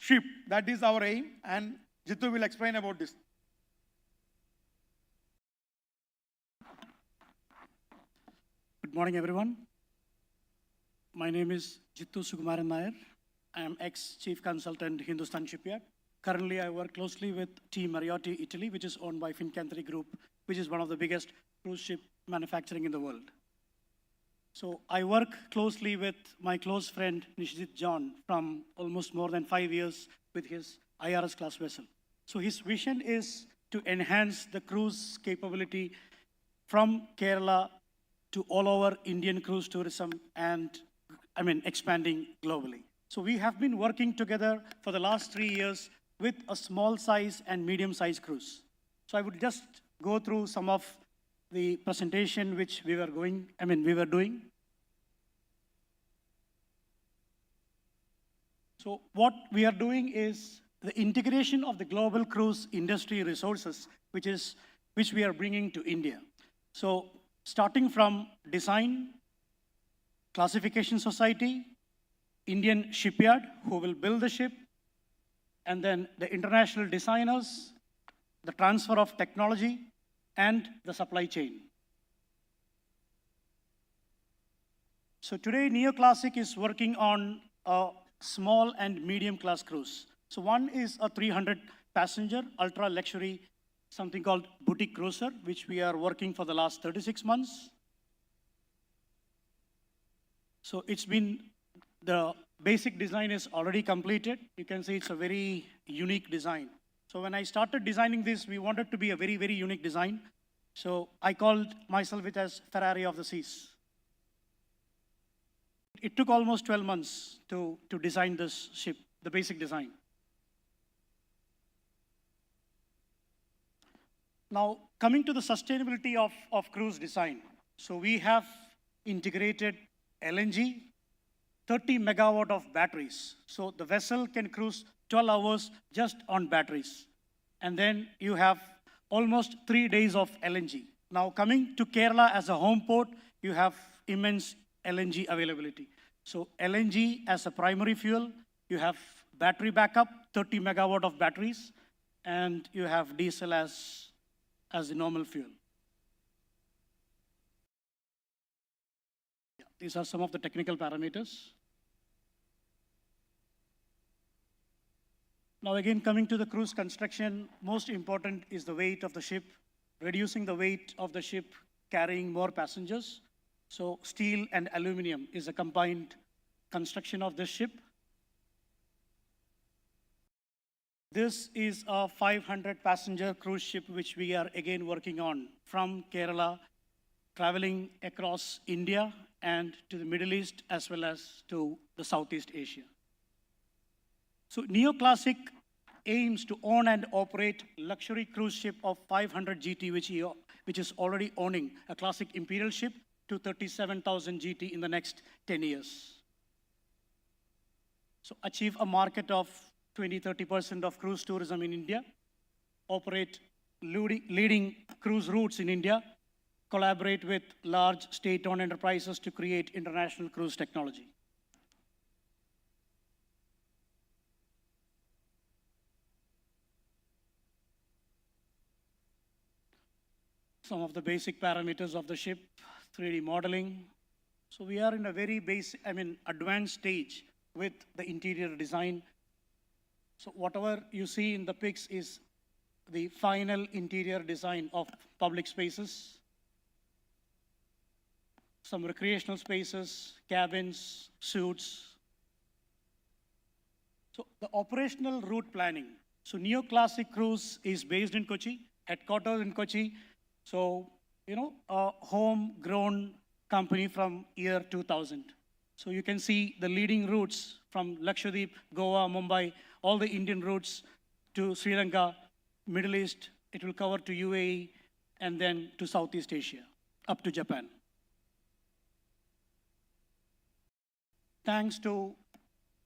ship. That is our aim, and Jittu will explain about this. Good morning, everyone. My name is Jittu Sukumaran Nair. I am ex-chief consultant Hindustan Shipyard. Currently, I work closely with Team Mariotti, Italy, which is owned by Fincantieri Group, which is one of the biggest cruise ship manufacturing in the world. So I work closely with my close friend Nishijit John from almost more than 5 years with his IRS class vessel. So his vision is to enhance the cruise capability from Kerala to all over Indian cruise tourism and, expanding globally. So we have been working together for the last 3 years with a small size and medium size cruise. So I would just go through some of the presentation which we were doing. So what we are doing is the integration of the global cruise industry resources, which we are bringing to India. So starting from design, classification society, Indian shipyard who will build the ship, and then the international designers, the transfer of technology, and the supply chain. So today, Neoclassic is working on a small and medium class cruise. So one is a 300 passenger, ultra luxury, something called boutique cruiser, which we are working for the last 36 months. So the basic design is already completed. You can see it's a very unique design. So when I started designing this, we wanted to be a very, very unique design. So I called myself it as Ferrari of the Seas. It took almost 12 months to design this ship, the basic design. Now, coming to the sustainability of cruise design. So we have integrated LNG, 30 megawatt of batteries. So the vessel can cruise 12 hours just on batteries. And then you have almost 3 days of LNG. Now coming to Kerala as a home port, you have immense LNG availability. So LNG as a primary fuel, you have battery backup, 30 megawatt of batteries, and you have diesel as the normal fuel. Yeah, these are some of the technical parameters. Now again, coming to the cruise construction, most important is the weight of the ship, reducing the weight of the ship, carrying more passengers. So steel and aluminum is a combined construction of this ship. This is a 500 passenger cruise ship, which we are again working on from Kerala, traveling across India and to the Middle East, as well as to the Southeast Asia. So Neoclassic aims to own and operate luxury cruise ship of 500 GT, which is already owning a classic imperial ship, to 37,000 GT in the next 10 years. So achieve a market of 20-30% of cruise tourism in India, operate leading cruise routes in India, collaborate with large state-owned enterprises to create international cruise technology. Some of the basic parameters of the ship, 3D modeling. So we are in a very basic, advanced stage with the interior design. So whatever you see in the pics is the final interior design of public spaces, some recreational spaces, cabins, suites. So the operational route planning. So Neoclassic Cruise is based in Kochi, headquartered in Kochi. So, a homegrown company from year 2000. So you can see the leading routes from Lakshadweep, Goa, Mumbai, all the Indian routes to Sri Lanka, Middle East, it will cover to UAE, and then to Southeast Asia, up to Japan. Thanks to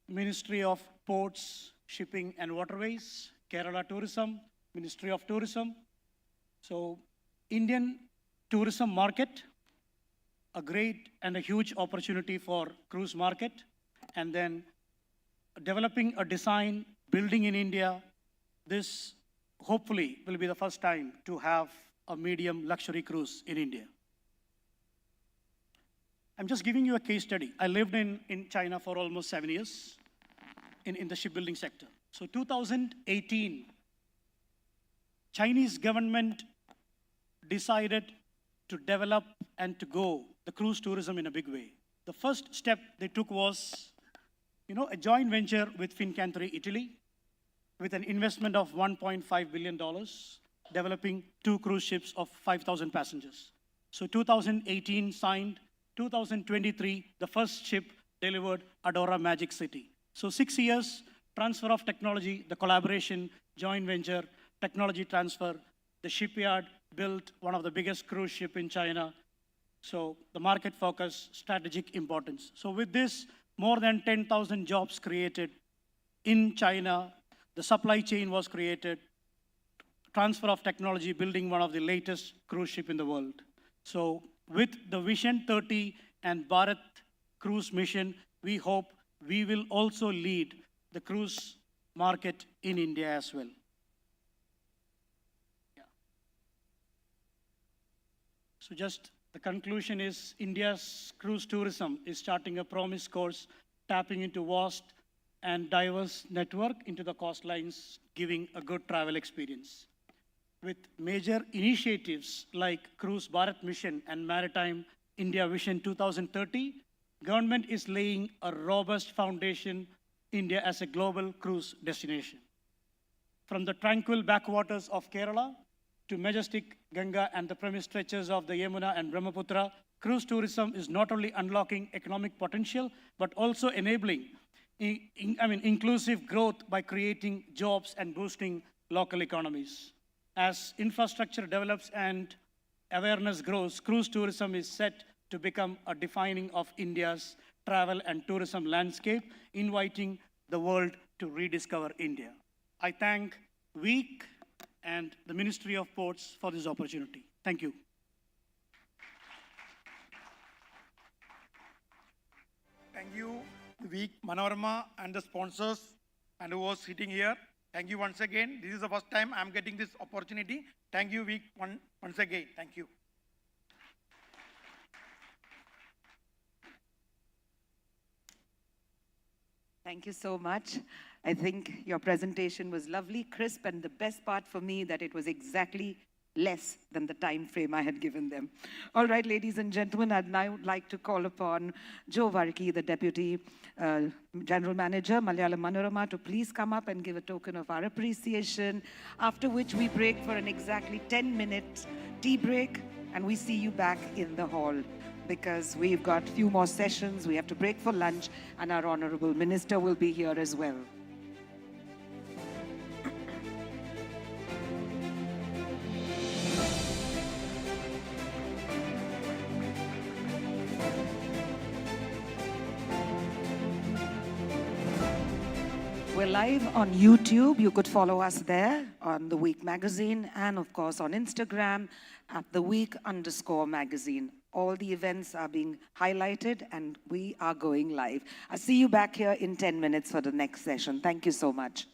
Ministry of Ports, Shipping and Waterways, Kerala Tourism, Ministry of Tourism. So Indian tourism market, a great and a huge opportunity for cruise market, and then developing a design building in India. This hopefully will be the first time to have a medium luxury cruise in India. I'm just giving you a case study. I lived in China for almost 7 years in the shipbuilding sector. So 2018, Chinese government decided to develop and to go the cruise tourism in a big way. The first step they took was, a joint venture with Fincantieri Italy with an investment of $1.5 billion, developing 2 cruise ships of 5,000 passengers. So 2018 signed, 2023, the first ship delivered Adora Magic City. So 6 years, transfer of technology, the collaboration, joint venture, technology transfer, the shipyard built one of the biggest cruise ship in China. So the market focus, strategic importance. So with this, more than 10,000 jobs created in China, the supply chain was created, transfer of technology, building one of the latest cruise ship in the world. So with the Vision 30 and Bharat Cruise Mission, we hope we will also lead the cruise market in India as well. Yeah. So just the conclusion is India's cruise tourism is starting a promise course, tapping into vast and diverse network into the coastlines, giving a good travel experience. With major initiatives like Cruise Bharat Mission and Maritime India Vision 2030, government is laying a robust foundation India as a global cruise destination. From the tranquil backwaters of Kerala to majestic Ganga and the premise stretches of the Yamuna and Brahmaputra, cruise tourism is not only unlocking economic potential, but also enabling inclusive growth by creating jobs and boosting local economies. As infrastructure develops and awareness grows, cruise tourism is set to become a defining of India's travel and tourism landscape, inviting the world to rediscover India. I thank WEEK and the Ministry of Ports for this opportunity. Thank you. Thank you, Week Manorama and the sponsors and who was sitting here. Thank you once again. This is the first time I'm getting this opportunity. Thank you, Week, once again. Thank you. Thank you so much. I think your presentation was lovely, crisp, and the best part for me that it was exactly less than the time frame I had given them. All right, ladies and gentlemen, I'd now like to call upon Joe Varki, the Deputy General Manager, Malayalam Manorama, to please come up and give a token of our appreciation, after which we break for an exactly 10-minute tea break, and we see you back in the hall, because we've got a few more sessions, we have to break for lunch, and our Honorable Minister will be here as well. We're live on YouTube. You could follow us there on The Week Magazine and, of course, on Instagram at TheWeek_magazine. All the events are being highlighted and we are going live. I'll see you back here in 10 minutes for the next session. Thank you so much.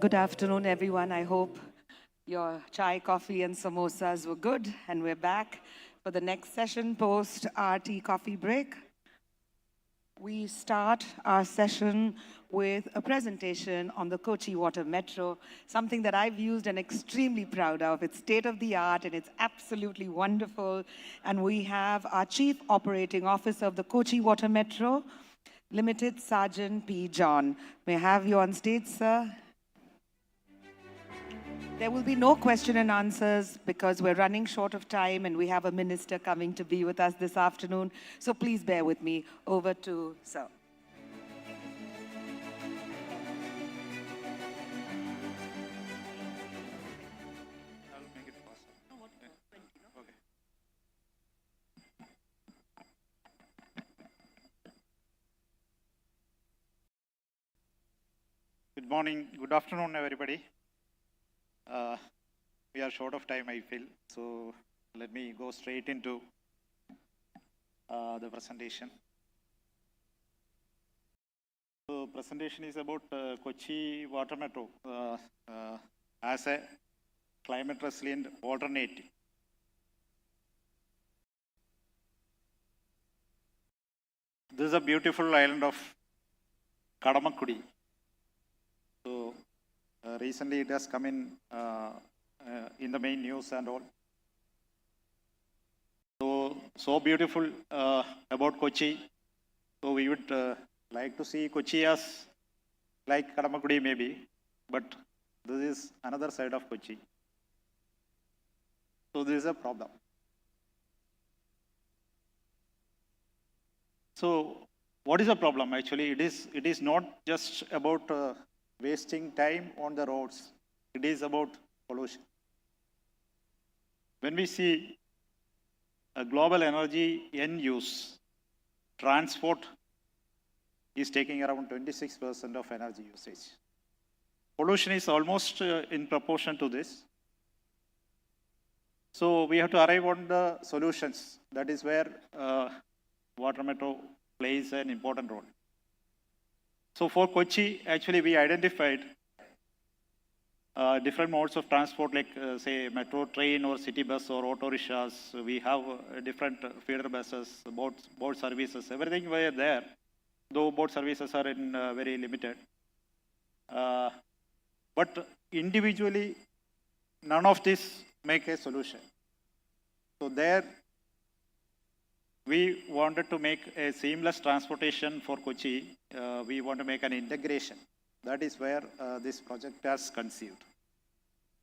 Good afternoon, everyone. I hope your chai, coffee, and samosas were good. And we're back for the next session post our tea coffee break. We start our session with a presentation on the Kochi Water Metro, something that I've used and extremely proud of. It's state of the art and it's absolutely wonderful. And we have our Chief Operating Officer of the Kochi Water Metro, Limited, Sergeant P. John. May I have you on stage, sir? There will be no question and answers because we're running short of time and we have a minister coming to be with us this afternoon. So please bear with me. Over to sir. I'll make it faster. Okay. Good morning, good afternoon, everybody. We are short of time, I feel, so let me go straight into the presentation. So, presentation is about Kochi Water Metro as a climate resilient alternative. This is a beautiful island of Kadamakudi. So, recently it has come in the main news and all. So beautiful about Kochi. So we would like to see Kochi as like Kadamakudi maybe, but this is another side of Kochi. So this is a problem. So what is the problem? Actually, it is not just about wasting time on the roads. It is about pollution. When we see a global energy end use, transport is taking around 26% of energy usage. Pollution is almost in proportion to this. So we have to arrive on the solutions. That is where Water Metro plays an important role. So for Kochi, actually we identified different modes of transport like say metro train or city bus or auto rickshaws. We have different feeder buses, boat services, everything were there, though boat services are in very limited. But individually, none of this make a solution. So there, we wanted to make a seamless transportation for Kochi. We want to make an integration. That is where this project has conceived.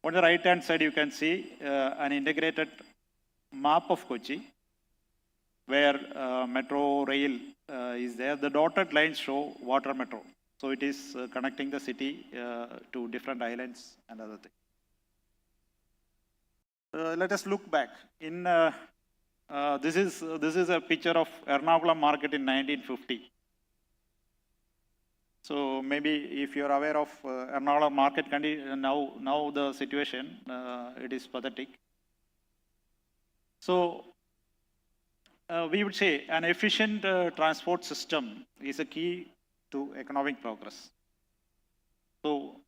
On the right hand side, you can see an integrated map of Kochi, where metro rail is there. The dotted lines show water metro. So it is connecting the city to different islands and other things. Let us look back. In this is a picture of Ernakulam market in 1950. So maybe if you are aware of Ernakulam market condition, now the situation, it is pathetic. So we would say an efficient transport system is a key to economic progress. So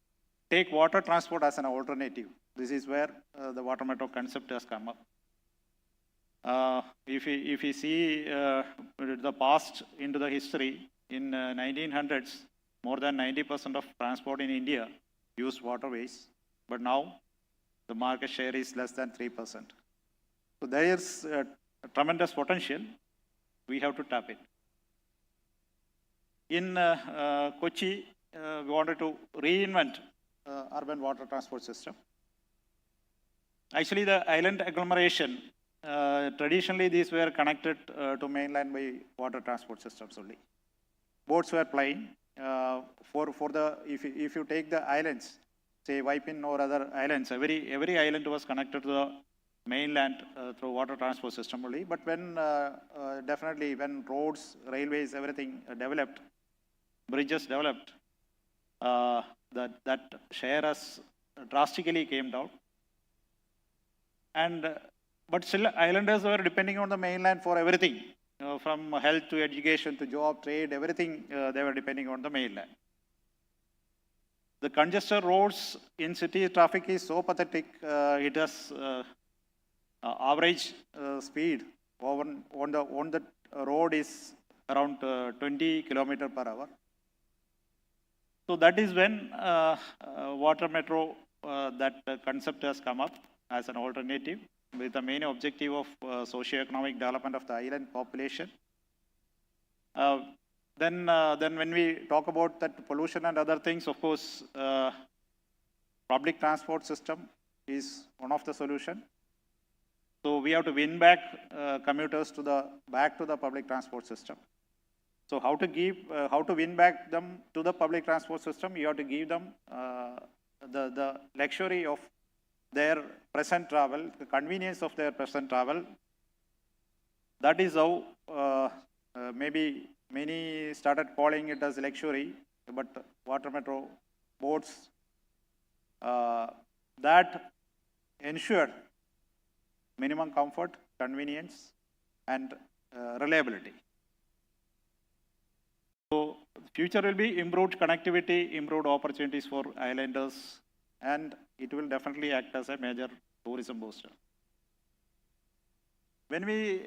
take water transport as an alternative. This is where the water metro concept has come up. If we see the past into the history, in 1900s, more than 90% of transport in India used waterways, but now the market share is less than 3%. So there is a tremendous potential. We have to tap it. In Kochi, we wanted to reinvent urban water transport system. Actually, the island agglomeration, traditionally these were connected to mainland by water transport systems only. Boats were plying. If you take the islands, say Waipin or other islands, every island was connected to the mainland through water transport system only. But when definitely when roads, railways, everything developed, bridges developed, that share has drastically came down. But still, islanders were depending on the mainland for everything, from health to education to job, trade, everything they were depending on the mainland. The congested roads in city traffic is so pathetic. It has average speed on the road is around 20 kilometers per hour. So that is when water metro, that concept has come up as an alternative with the main objective of socio-economic development of the island population. Then when we talk about that pollution and other things, of course, public transport system is one of the solution. So we have to win back commuters back to the public transport system. So how to win back them to the public transport system? You have to give them the luxury of their present travel, the convenience of their present travel. That is how maybe many started calling it as luxury, but water metro boards that ensured minimum comfort, convenience, and reliability. So future will be improved connectivity, improved opportunities for islanders, and it will definitely act as a major tourism booster. When we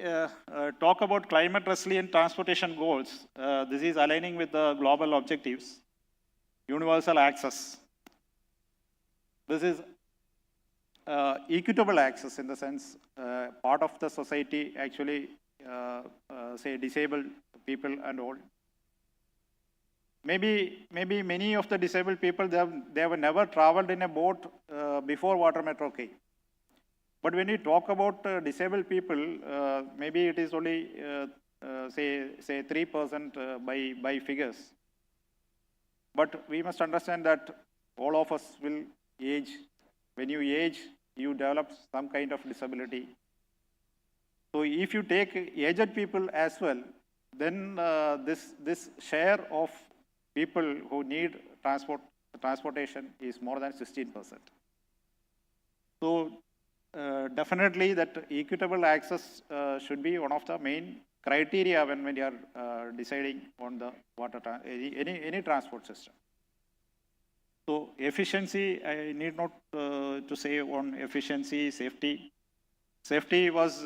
talk about climate resilient transportation goals, this is aligning with the global objectives, universal access. This is equitable access in the sense part of the society actually, say disabled people and all. Maybe many of the disabled people, they have never traveled in a boat before water metro came. But when we talk about disabled people, maybe it is only say 3% by figures. But we must understand that all of us will age. When you age, you develop some kind of disability. So if you take aged people as well, then this share of people who need transportation is more than 16%. So definitely that equitable access should be one of the main criteria when we are deciding on the any transport system. So efficiency, I need not to say on efficiency, safety. Safety was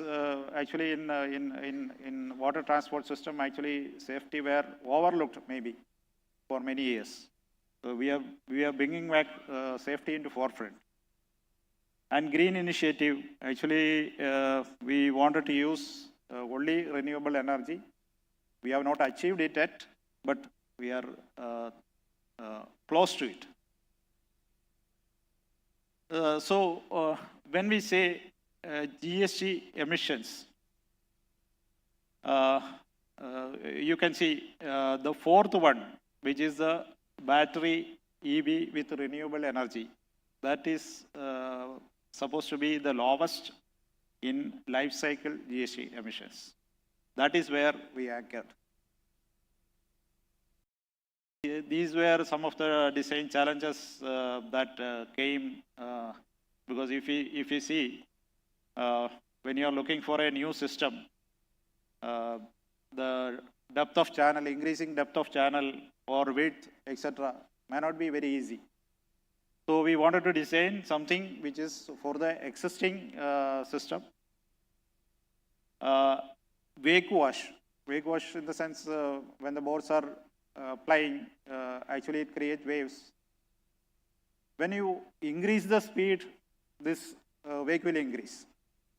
actually in water transport system, actually safety were overlooked maybe for many years. So we are bringing back safety into forefront. And green initiative, actually we wanted to use only renewable energy. We have not achieved it yet, but we are close to it. So when we say GST emissions, you can see the fourth one, which is the battery EV with renewable energy. That is supposed to be the lowest in life cycle GST emissions. That is where we anchored. These were some of the design challenges that came because if you see, when you are looking for a new system, the depth of channel, increasing depth of channel or width, etc., may not be very easy. So we wanted to design something which is for the existing system. Wake wash in the sense when the boats are plying, actually it creates waves. When you increase the speed, this wake will increase.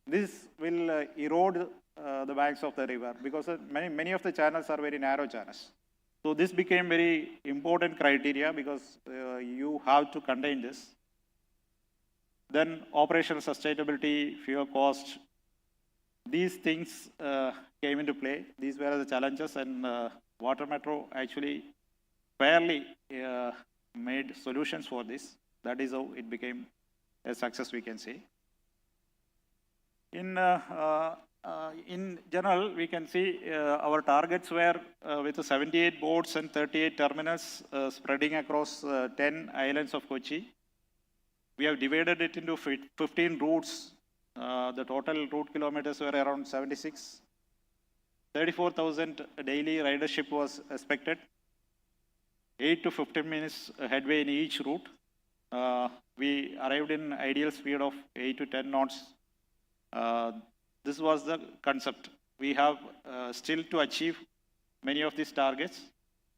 This will erode the banks of the river because many of the channels are very narrow channels. So this became very important criteria because you have to contain this. Then operational sustainability, fuel cost, these things came into play. These were the challenges, and Water Metro actually fairly made solutions for this. That is how it became a success, we can say. In general, we can see our targets were with 78 boats and 38 terminals spreading across 10 islands of Kochi. We have divided it into 15 routes. The total route kilometers were around 76. 34,000 daily ridership was expected. 8 to 15 minutes headway in each route. We arrived in ideal speed of 8 to 10 knots. This was the concept. We have still to achieve many of these targets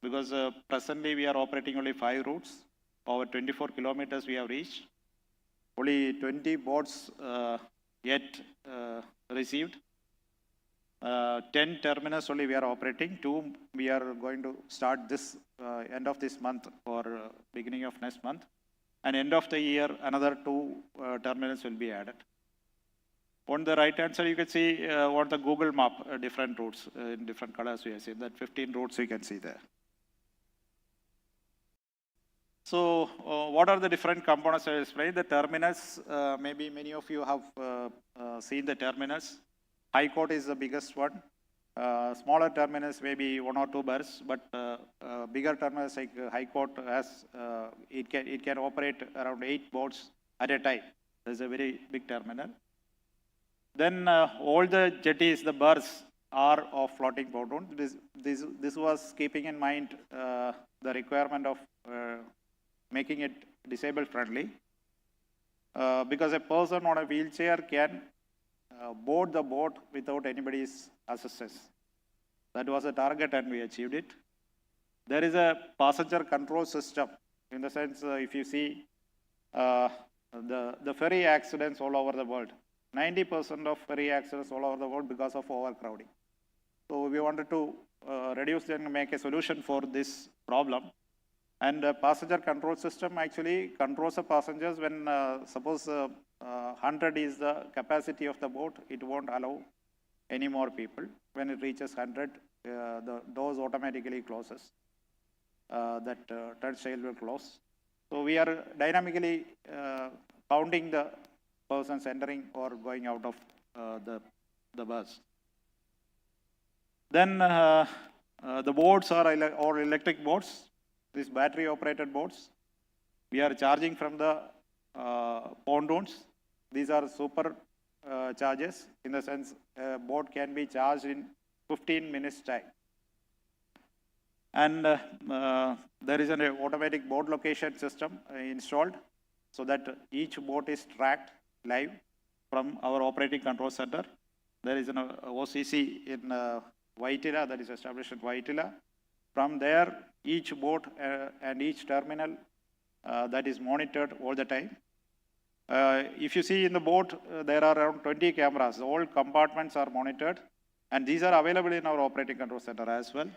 because presently we are operating only 5 routes. Over 24 kilometers we have reached. Only 20 boats yet received. 10 terminals only we are operating. 2 we are going to start this end of this month or beginning of next month. And end of the year, another 2 terminals will be added. On the right hand side, you can see on the Google map, different routes in different colors we have seen. That 15 routes you can see there. So what are the different components I explained? The terminals, maybe many of you have seen the terminals. High court is the biggest one. Smaller terminals, maybe 1 or 2 berths, but bigger terminals like High Court has, it can operate around 8 boats at a time. There's a very big terminal. Then all the jetties, the berths are of floating pontoons. This was keeping in mind the requirement of making it disabled friendly. Because a person on a wheelchair can board the boat without anybody's assistance. That was a target and we achieved it. There is a passenger control system in the sense if you see the ferry accidents all over the world, 90% of ferry accidents all over the world because of overcrowding. So we wanted to reduce and make a solution for this problem. And the passenger control system actually controls the passengers when suppose 100 is the capacity of the boat, it won't allow any more people. When it reaches 100, the doors automatically closes. That turnstile will close. So we are dynamically counting the persons entering or going out of the bus. Then the boats are all electric boats. These battery operated boats. We are charging from the pontoons. These are super charges in the sense a boat can be charged in 15 minutes time. And there is an automatic boat location system installed so that each boat is tracked live from our operating control center. There is an OCC in Waitila that is established in Waitila. From there, each boat and each terminal that is monitored all the time. If you see in the boat, there are around 20 cameras. All compartments are monitored, and these are available in our operating control center as well.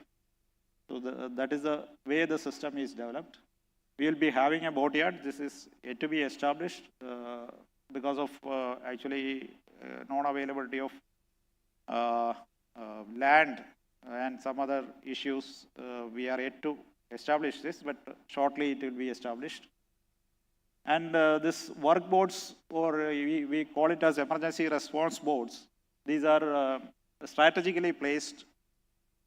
So that is the way the system is developed. We will be having a boat yard. This is yet to be established because of actually non-availability of land and some other issues. We are yet to establish this, but shortly it will be established. And this work boats, or we call it as emergency response boats, these are strategically placed.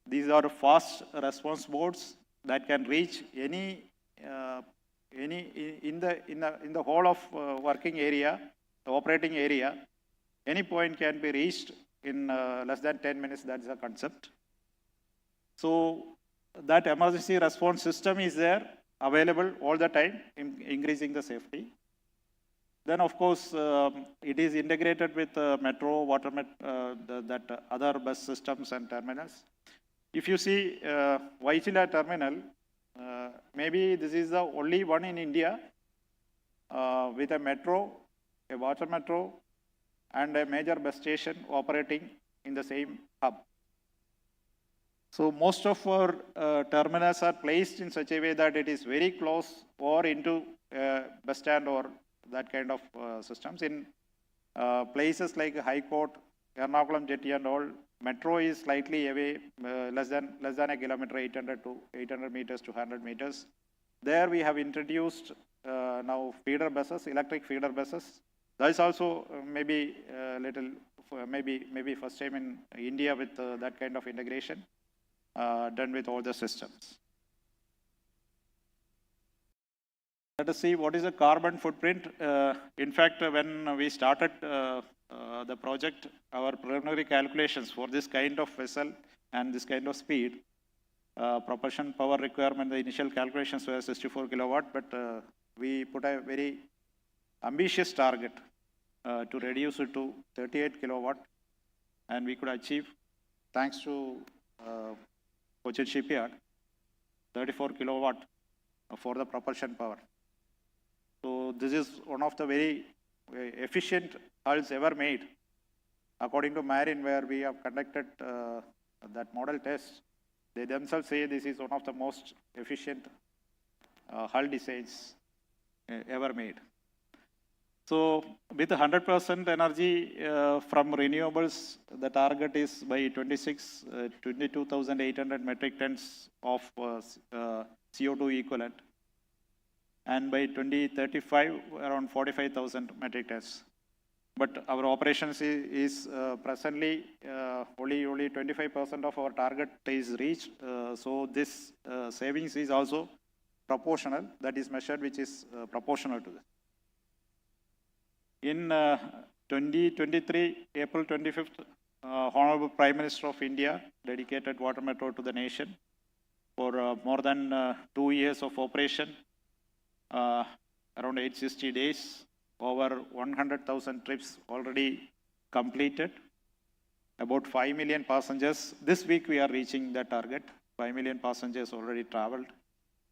These are fast response boats that can reach any in the whole of working area, the operating area. Any point can be reached in less than 10 minutes. That is the concept. So that emergency response system is there, available all the time, increasing the safety. Then of course, it is integrated with metro, that other bus systems and terminals. If you see Waitila terminal, maybe this is the only one in India with a metro, a water metro, and a major bus station operating in the same hub. So most of our terminals are placed in such a way that it is very close or into bus stand or that kind of systems. In places like High Court, Ernakulam Jetty and all, metro is slightly away, less than a kilometer, 800 meters to 100 meters. There we have introduced now feeder buses, electric feeder buses. That is also maybe maybe first time in India with that kind of integration done with all the systems. Let us see what is the carbon footprint. In fact, when we started the project, our preliminary calculations for this kind of vessel and this kind of speed, propulsion power requirement, the initial calculations were 64 kilowatt, but we put a very ambitious target to reduce it to 38 kilowatt, and we could achieve, thanks to Cochin shipyard, 34 kilowatt for the propulsion power. So this is one of the very efficient hulls ever made. According to Marine, where we have conducted that model test, they themselves say this is one of the most efficient hull designs ever made. So with 100% energy from renewables, the target is by 22,800 metric tons of CO2 equivalent. And by 2035, around 45,000 metric tons. But our operations is presently only 25% of our target is reached. So this savings is also proportional, that is measured, which is proportional to this. In 2023, April 25th, Honorable Prime Minister of India dedicated Water Metro to the nation for more than 2 years of operation, around 860 days, over 100,000 trips already completed, about 5 million passengers. This week we are reaching the target, 5 million passengers already traveled,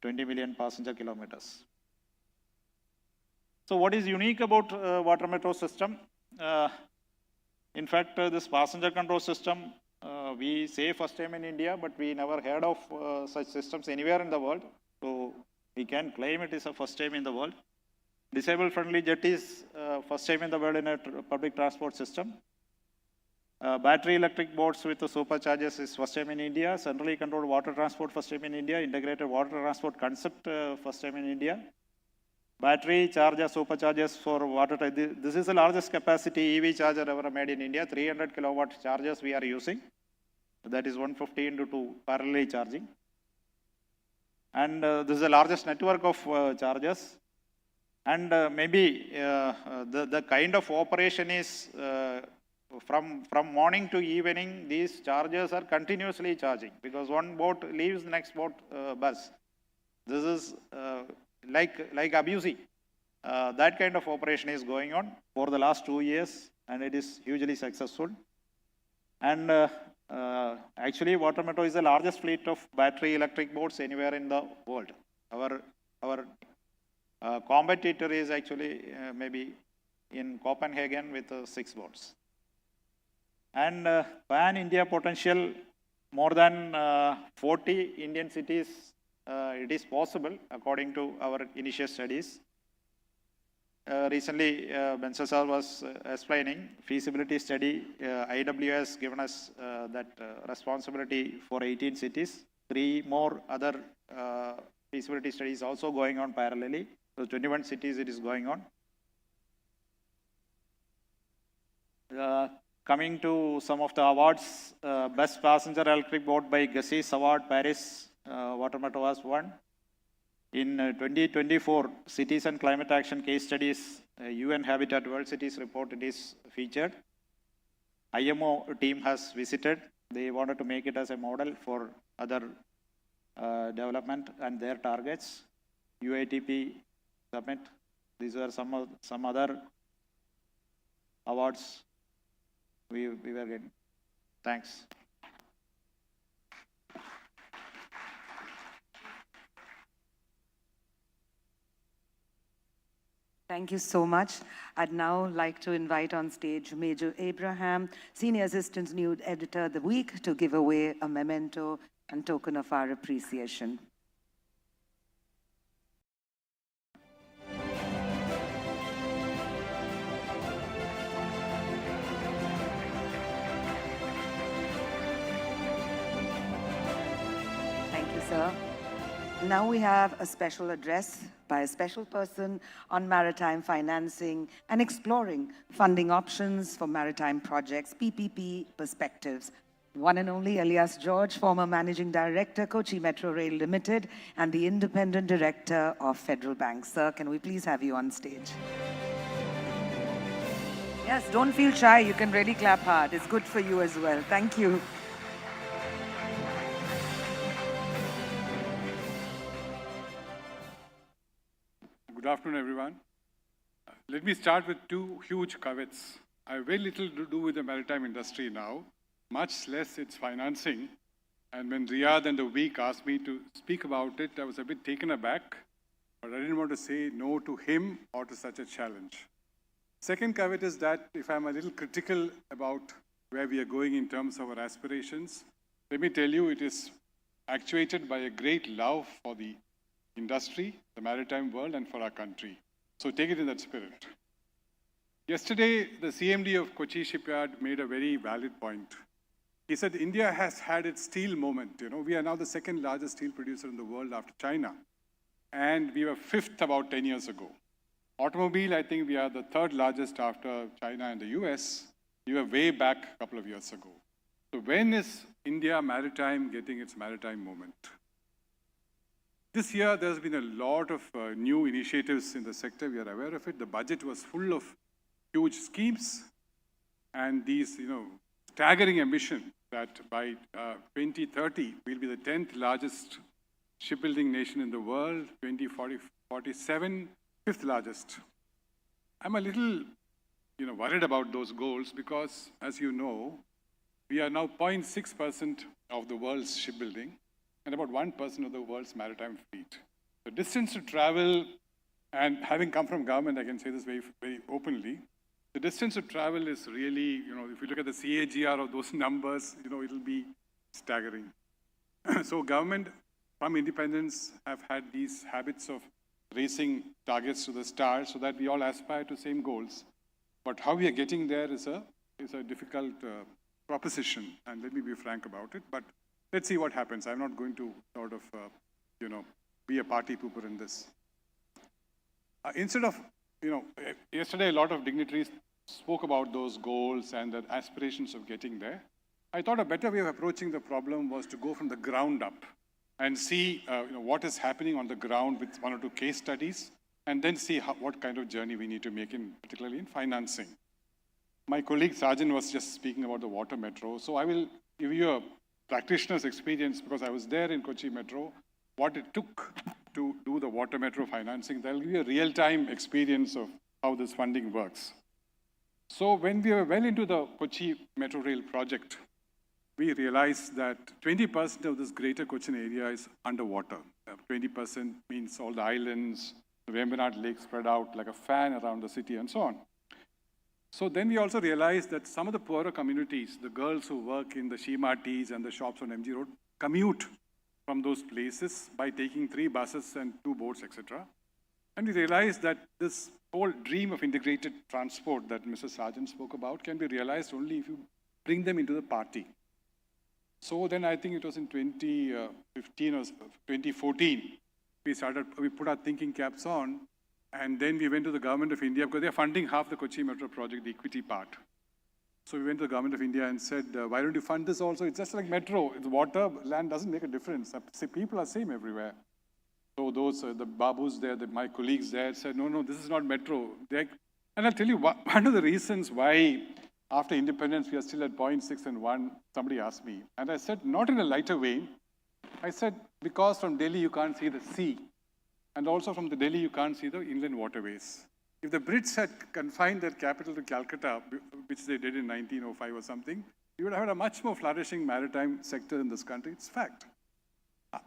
20 million passenger kilometers. So what is unique about water metro system? In fact, this passenger control system, we say first time in India, but we never heard of such systems anywhere in the world. So we can claim it is a first time in the world. Disabled friendly jet is first time in the world in a public transport system. Battery electric boats with the superchargers is first time in India. Centrally controlled water transport first time in India. Integrated water transport concept first time in India. Battery charger superchargers for water. This is the largest capacity EV charger ever made in India. 300 kilowatt chargers we are using. That is 150 into 2 parallelly charging. And this is the largest network of chargers. And maybe the kind of operation is from morning to evening, these chargers are continuously charging because one boat leaves, the next boat bus. This is like abusing. That kind of operation is going on for the last 2 years, and it is hugely successful. And actually, Water Metro is the largest fleet of battery electric boats anywhere in the world. Our competitor is actually maybe in Copenhagen with 6 boats. And pan-India potential, more than 40 Indian cities, it is possible according to our initial studies. Recently, Bensa sir was explaining feasibility study. IW has given us that responsibility for 18 cities. 3 more other feasibility studies also going on parallelly. So 21 cities it is going on. Coming to some of the awards, Best Passenger Electric Boat by Gussie Award Paris, Water Metro was won. In 2024, Cities and Climate Action Case Studies, UN Habitat World Cities Report, it is featured. IMO team has visited. They wanted to make it as a model for other development and their targets. UATP Summit, these are some other awards we were getting. Thanks. Thank you so much. I'd now like to invite on stage Major Abraham, Senior Assistant News Editor of the Week, to give away a memento and token of our appreciation. Thank you, sir. Now we have a special address by a special person on maritime financing and exploring funding options for maritime projects, PPP perspectives. One and only Elias George, former Managing Director, Kochi Metro Rail Limited, and the Independent Director of Federal Bank. Sir, can we please have you on stage? Yes, don't feel shy. You can really clap hard. It's good for you as well. Thank you. Good afternoon, everyone. Let me start with two huge caveats. I have very little to do with the maritime industry now, much less its financing. And when Riyadh and the week asked me to speak about it, I was a bit taken aback, but I didn't want to say no to him or to such a challenge. Second caveat is that if I'm a little critical about where we are going in terms of our aspirations, let me tell you, it is actuated by a great love for the industry, the maritime world, and for our country. So take it in that spirit. Yesterday, the CMD of Kochi shipyard made a very valid point. He said India has had its steel moment. We are now the second largest steel producer in the world after China. And we were fifth about 10 years ago. Automobile, I think we are the third largest after China and the US. We were way back a couple of years ago. So when is India maritime getting its maritime moment? This year, there's been a lot of new initiatives in the sector. We are aware of it. The budget was full of huge schemes and these, staggering ambition that by 2030, we'll be the 10th largest shipbuilding nation in the world, 2047, fifth largest. I'm a little, worried about those goals because, as you know, we are now 0.6% of the world's shipbuilding and about 1% of the world's maritime fleet. The distance to travel, and having come from government, I can say this very, very openly, the distance to travel is really, if you look at the CAGR of those numbers, it'll be staggering. So government, from independence, have had these habits of racing targets to the stars so that we all aspire to same goals. But how we are getting there is a difficult proposition, and let me be frank about it. But let's see what happens. I'm not going to sort of, be a party pooper in this. Instead of, yesterday a lot of dignitaries spoke about those goals and the aspirations of getting there. I thought a better way of approaching the problem was to go from the ground up and see what is happening on the ground with one or two case studies, and then see what kind of journey we need to make, particularly in financing. My colleague Sarjan was just speaking about the water metro, so I will give you a practitioner's experience because I was there in Kochi Metro, what it took to do the water metro financing. That'll give you a real-time experience of how this funding works. So when we were well into the Kochi Metro Rail project, we realized that 20% of this greater Cochin area is underwater. 20% means all the islands, the Vembanad Lake spread out like a fan around the city and so on. So then we also realized that some of the poorer communities, the girls who work in the Shima teas and the shops on MG Road, commute from those places by taking 3 buses and 2 boats, etc. And we realized that this whole dream of integrated transport that Mr. Sarjan spoke about can be realized only if you bring them into the party. So then I think it was in 2015 or 2014, we put our thinking caps on, and then we went to the Government of India because they're funding half the Kochi Metro project, the equity part. So we went to the Government of India and said, why don't you fund this also? It's just like metro. It's water, land doesn't make a difference. People are same everywhere. So those, the babus there, my colleagues there said, no, this is not metro. And I'll tell you, one of the reasons why after independence we are still at 0.6 and 1, somebody asked me. And I said, not in a lighter vein. I said, because from Delhi you can't see the sea. And also from the Delhi you can't see the inland waterways. If the Brits had confined their capital to Calcutta, which they did in 1905 or something, you would have had a much more flourishing maritime sector in this country. It's fact.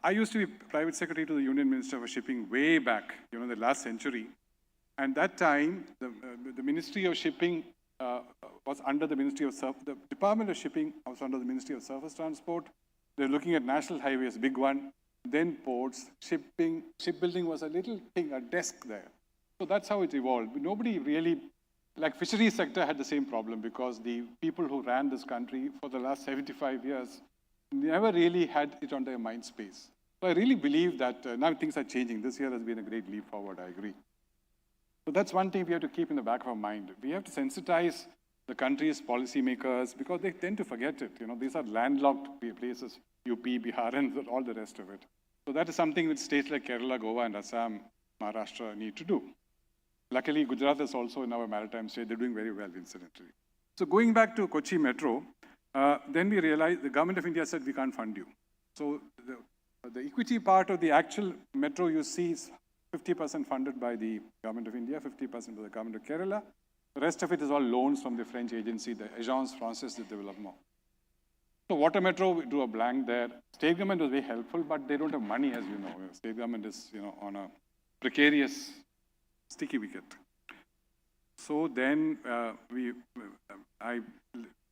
I used to be private secretary to the Union Minister for Shipping way back, the last century. And that time, the Ministry of Shipping was under the Ministry of the Department of Shipping was under the Ministry of Surface Transport. They're looking at national highways, big one, then ports, shipbuilding was a little thing, a desk there. So that's how it evolved. Nobody really, like fisheries sector had the same problem because the people who ran this country for the last 75 years never really had it on their mind space. So I really believe that now things are changing. This year has been a great leap forward, I agree. So that's one thing we have to keep in the back of our mind. We have to sensitize the country's policymakers because they tend to forget it. These are landlocked places, UP, Bihar, and all the rest of it. So that is something which states like Kerala, Goa, and Assam, Maharashtra need to do. Luckily, Gujarat is also in our maritime state. They're doing very well, incidentally. So going back to Kochi Metro, then we realized the Government of India said, we can't fund you. So the equity part of the actual metro you see is 50% funded by the Government of India, 50% by the Government of Kerala. The rest of it is all loans from the French agency, the Agence Française de Développement. So water metro, we drew a blank there. State government was very helpful, but they don't have money, as you know. State government is, on a precarious, sticky wicket. So then we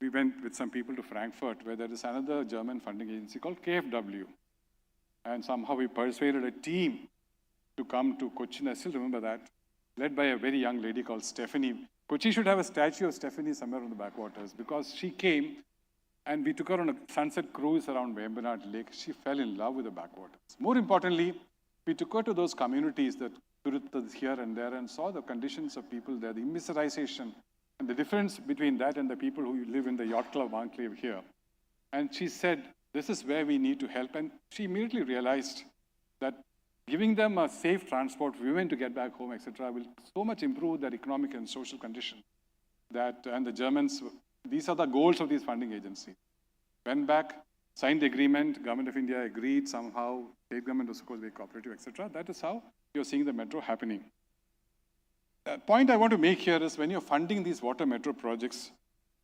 went with some people to Frankfurt, where there is another German funding agency called KfW. And somehow we persuaded a team to come to Cochin. I still remember that, led by a very young lady called Stephanie. Kochi should have a statue of Stephanie somewhere on the backwaters, because she came and we took her on a sunset cruise around Vembanad Lake. She fell in love with the backwaters. More importantly, we took her to those communities that is here and there and saw the conditions of people there, the immiserization, and the difference between that and the people who live in the Yacht Club enclave here. And she said, this is where we need to help. And she immediately realized that giving them a safe transport for women to get back home, etc., will so much improve their economic and social condition. And the Germans, these are the goals of these funding agencies. Went back, signed the agreement, Government of India agreed somehow, state government was supposed to be cooperative, etc. That is how you're seeing the metro happening. The point I want to make here is when you're funding these water metro projects,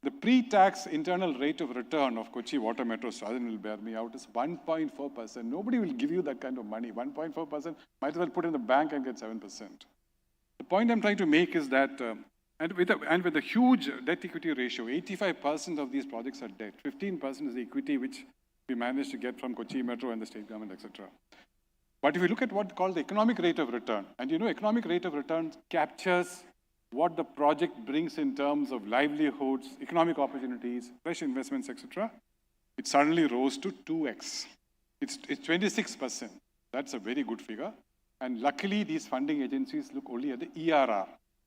the pre-tax internal rate of return of Kochi water metro, Sajan will bear me out, is 1.4%. Nobody will give you that kind of money. 1.4%, might as well put in the bank and get 7%. The point I'm trying to make is that, and with a huge debt equity ratio, 85% of these projects are debt. 15% is the equity which we managed to get from Kochi Metro and the state government, etc. But if you look at what's called the economic rate of return, and economic rate of return captures what the project brings in terms of livelihoods, economic opportunities, fresh investments, etc., it suddenly rose to 2x. It's 26%. That's a very good figure. And luckily, these funding agencies look only at the ERR.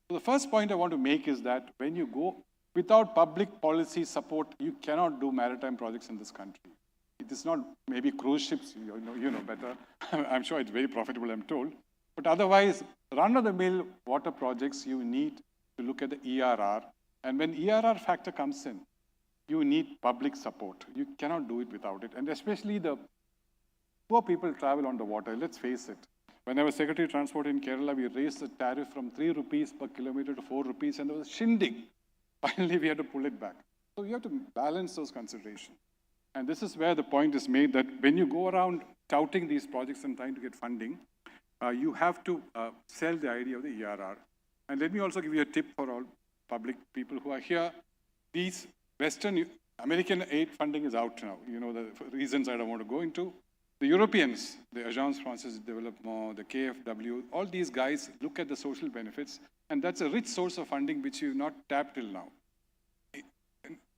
So the first point I want to make is that when you go without public policy support, you cannot do maritime projects in this country. It is not maybe cruise ships, you know better. I'm sure it's very profitable, I'm told. But otherwise, run-of-the-mill water projects, you need to look at the ERR. And when ERR factor comes in, you need public support. You cannot do it without it. And especially the poor people travel on the water. Let's face it. When I was Secretary of Transport in Kerala, we raised the tariff from 3 rupees per kilometer to 4 rupees, and there was shindig. Finally, we had to pull it back. So you have to balance those considerations. And this is where the point is made that when you go around touting these projects and trying to get funding, you have to sell the idea of the ERR. And let me also give you a tip for all public people who are here. These Western American aid funding is out now. The reasons I don't want to go into. The Europeans, the Agence Française de Développement, the KfW, all these guys look at the social benefits, and that's a rich source of funding which you've not tapped till now,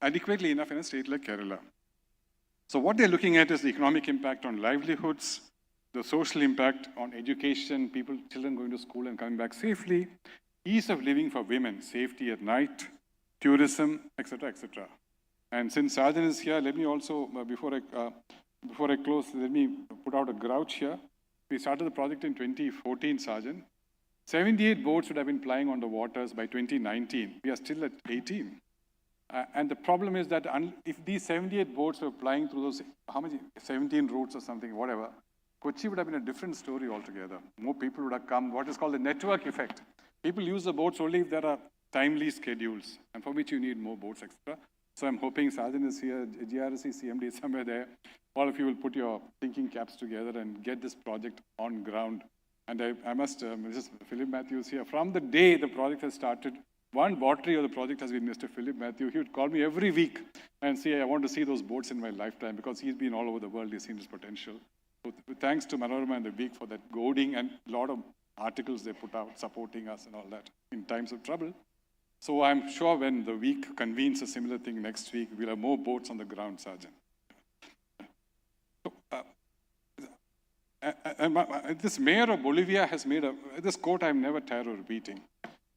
adequately enough in a state like Kerala. So what they're looking at is the economic impact on livelihoods, the social impact on education, children going to school and coming back safely, ease of living for women, safety at night, tourism, etc., etc. And since Sajan is here, let me also, before I close, let me put out a grouch here. We started the project in 2014, Sajan. 78 boats would have been plying on the waters by 2019. We are still at 18. And the problem is that if these 78 boats were plying through those, 17 routes or something, whatever, Kochi would have been a different story altogether. More people would have come, what is called the network effect. People use the boats only if there are timely schedules, and for which you need more boats, etc. So I'm hoping Sajan is here, GRC CMD is somewhere there. All of you will put your thinking caps together and get this project on ground. And I must, Mrs. Philip Matthews here, from the day the project has started, one votary of the project has been Mr. Philip Matthew. He would call me every week and say, I want to see those boats in my lifetime, because he's been all over the world, he's seen his potential. So thanks to Manorama and the week for that goading, and a lot of articles they put out supporting us and all that in times of trouble. So I'm sure when the week convenes a similar thing next week, we'll have more boats on the ground, Sergeant. This mayor of Bolivia has made this quote I'm never tired of repeating.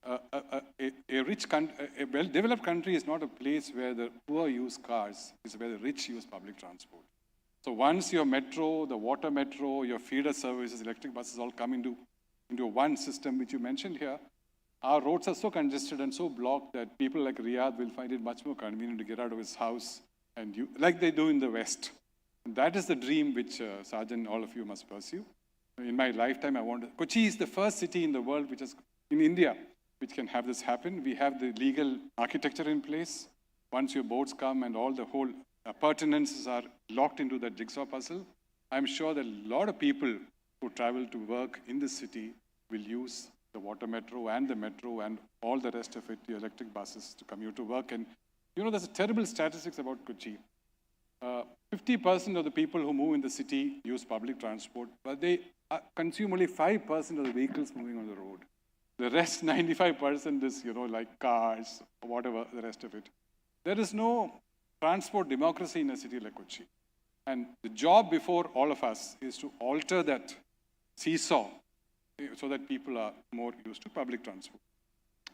A well-developed country is not a place where the poor use cars, it's where the rich use public transport. So once your metro, the water metro, your feeder services, electric buses all come into one system, which you mentioned here, our roads are so congested and so blocked that people like Riyadh will find it much more convenient to get out of his house, like they do in the West. And that is the dream which, Sergeant, all of you must pursue. in my lifetime, Kochi is the first city in the world in India, which can have this happen. We have the legal architecture in place. Once your boats come and all the whole appurtenances are locked into that jigsaw puzzle, I'm sure that a lot of people who travel to work in this city will use the water metro and all the rest of it, the electric buses to commute to work. And there's a terrible statistics about Kochi. 50% of the people who move in the city use public transport, but they consume only 5% of the vehicles moving on the road. The rest, 95% is, like cars, whatever, the rest of it. There is no transport democracy in a city like Kochi. And the job before all of us is to alter that seesaw so that people are more used to public transport.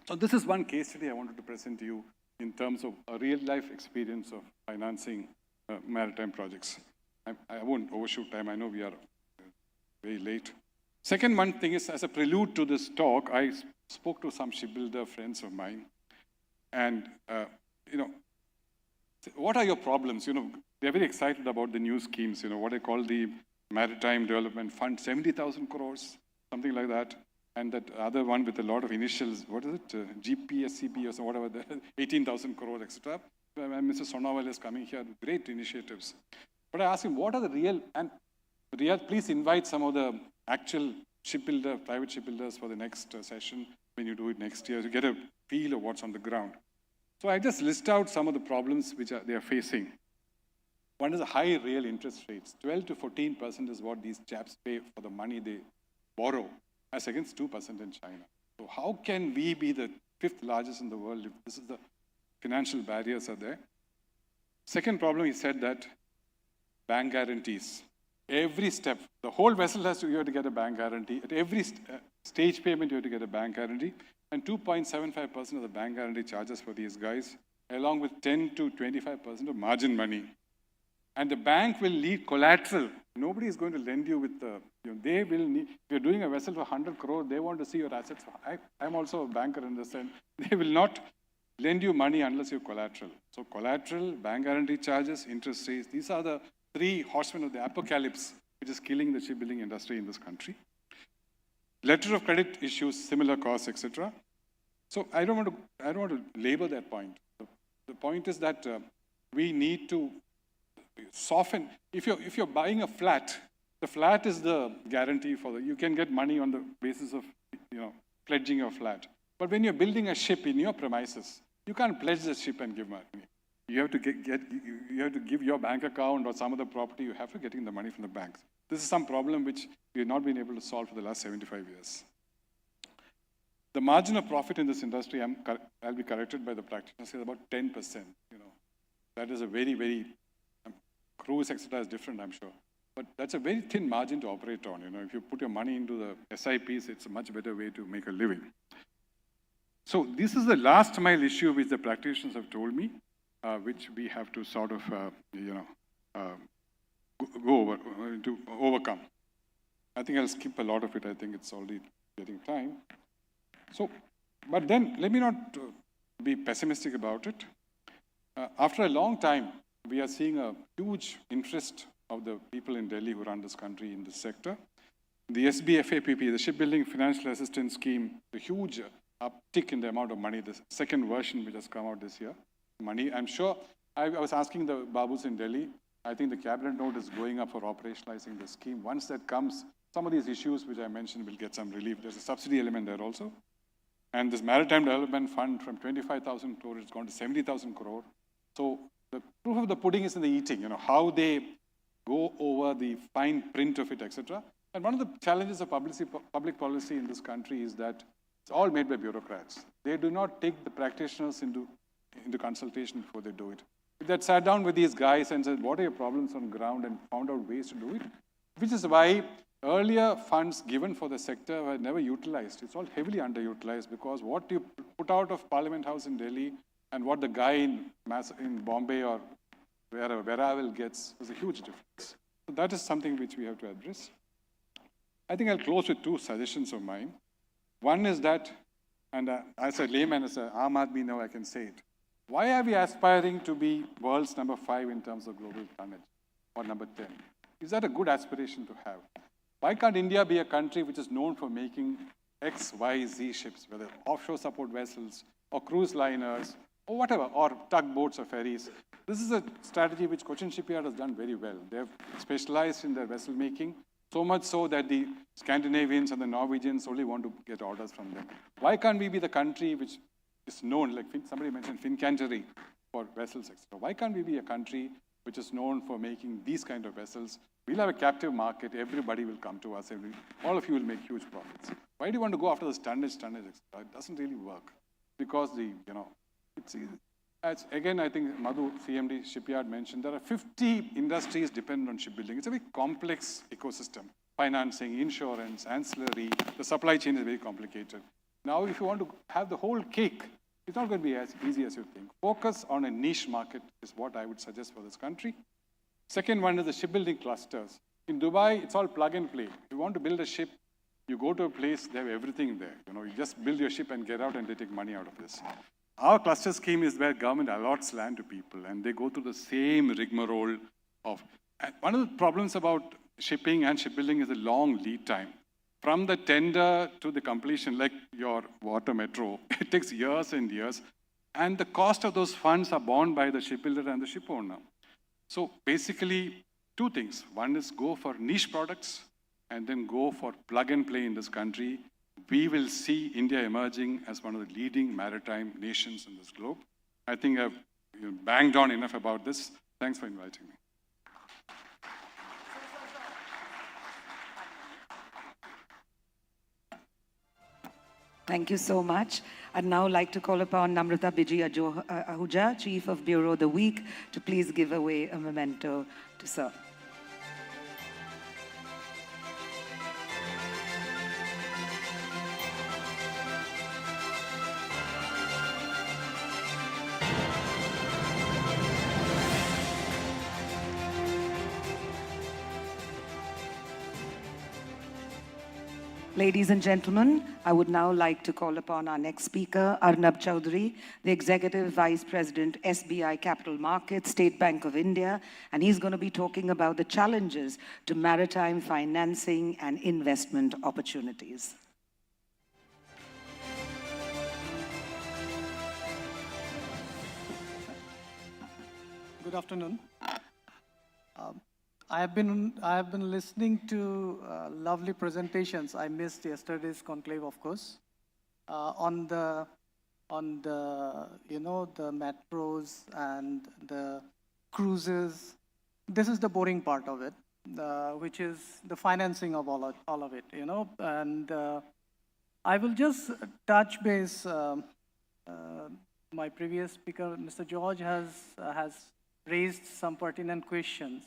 So this is one case study I wanted to present to you in terms of a real-life experience of financing maritime projects. I won't overshoot time. I know we are very late. Second one thing is, as a prelude to this talk, I spoke to some shipbuilder friends of mine. And, what are your problems? They're very excited about the new schemes, what I call the Maritime Development Fund, 70,000 crores, something like that. And that other one with a lot of initials, what is it, GPSCB or so, whatever, 18,000 crores, etc. And Mr. Sonawal is coming here, great initiatives. But I asked him, what are the real, and Riyadh, please invite some of the actual private shipbuilders for the next session when you do it next year to get a feel of what's on the ground. So I just list out some of the problems which they are facing. One is the high real interest rates. 12 to 14% is what these chaps pay for the money they borrow, as against 2% in China. So how can we be the 5th largest in the world if this is the financial barriers are there? Second problem, he said that bank guarantees. Every step, the whole vessel you have to get a bank guarantee. At every stage payment, you have to get a bank guarantee. And 2.75% of the bank guarantee charges for these guys, along with 10 to 25% of margin money. And the bank will need collateral. Nobody is going to lend you with they will need, if you're doing a vessel for 100 crore, they want to see your assets. I'm also a banker in the sense. They will not lend you money unless you have collateral. So collateral, bank guarantee charges, interest rates, these are the 3 horsemen of the apocalypse, which is killing the shipbuilding industry in this country. Letter of credit issues, similar costs, etc. So I don't want to labor that point. The point is that we need to soften. If you're buying a flat, the flat is the guarantee you can get money on the basis of pledging your flat. But when you're building a ship in your premises, you can't pledge the ship and give money. You have to you have to give your bank account or some other property. You have to get the money from the banks. This is some problem which we have not been able to solve for the last 75 years. The margin of profit in this industry, I'll be corrected by the practitioners, is about 10%. That is a very, very, cruise, etc. is different, I'm sure. But that's a very thin margin to operate on. If you put your money into the SIPs, it's a much better way to make a living. So this is the last mile issue which the practitioners have told me, which we have to sort of, go over, to overcome. I think I'll skip a lot of it. I think it's already getting time. So, but then let me not be pessimistic about it. After a long time, we are seeing a huge interest of the people in Delhi who run this country in this sector. The SBFAPP, the Shipbuilding Financial Assistance Scheme, the huge uptick in the amount of money, the second version which has come out this year, money. I'm sure, I was asking the Babus in Delhi, I think the cabinet note is going up for operationalizing the scheme. Once that comes, some of these issues which I mentioned will get some relief. There's a subsidy element there also. And this Maritime Development Fund from 25,000 crore has gone to 70,000 crore. So the proof of the pudding is in the eating, how they go over the fine print of it, etc. And one of the challenges of public policy in this country is that it's all made by bureaucrats. They do not take the practitioners into consultation before they do it. If they had sat down with these guys and said, what are your problems on ground, and found out ways to do it, which is why earlier funds given for the sector were never utilized. It's all heavily underutilized because what you put out of Parliament House in Delhi and what the guy in Bombay or wherever, Wherever gets is a huge difference. So that is something which we have to address. I think I'll close with 2 suggestions of mine. One is that, and as a layman, as an Aam Aadmi now I can say it, why are we aspiring to be world's number 5 in terms of global tonnage, or number 10? Is that a good aspiration to have? Why can't India be a country which is known for making X, Y, Z ships, whether offshore support vessels or cruise liners or whatever, or tugboats or ferries? This is a strategy which Cochin Shipyard has done very well. They have specialized in their vessel making, so much so that the Scandinavians and the Norwegians only want to get orders from them. Why can't we be the country which is known, like somebody mentioned Fincangery for vessels, etc. Why can't we be a country which is known for making these kind of vessels? We'll have a captive market, everybody will come to us, all of you will make huge profits. Why do you want to go after the tonnage, etc.? It doesn't really work because again, I think Madhu, CMD Shipyard mentioned, there are 50 industries dependent on shipbuilding. It's a very complex ecosystem. Financing, insurance, ancillary, the supply chain is very complicated. Now, if you want to have the whole cake, it's not going to be as easy as you think. Focus on a niche market is what I would suggest for this country. Second one is the shipbuilding clusters. In Dubai, it's all plug and play. If you want to build a ship, you go to a place, they have everything there. You just build your ship and get out and they take money out of this. Our cluster scheme is where government allots land to people and they go through the same rigmarole of... And one of the problems about shipping and shipbuilding is the long lead time. From the tender to the completion, like your water metro, it takes years and years. And the cost of those funds are borne by the shipbuilder and the ship owner. So basically, two things. One is go for niche products and then go for plug and play in this country. We will see India emerging as one of the leading maritime nations in this globe. I think I've banged on enough about this. Thanks for inviting me. Thank you so much. I'd now like to call upon Namrata Biji Ahuja, Chief of Bureau of the Week, to please give away a memento to Sir. Ladies and gentlemen, I would now like to call upon our next speaker, Arnab Chowdhury, the Executive Vice President, SBI Capital Markets, State Bank of India, and he's going to be talking about the challenges to maritime financing and investment opportunities. Good afternoon. I have been listening to lovely presentations. I missed yesterday's conclave, of course, on the the metros and the cruises. This is the boring part of it, which is the financing of all of it, And I will just touch base. My previous speaker, Mr. George, has raised some pertinent questions.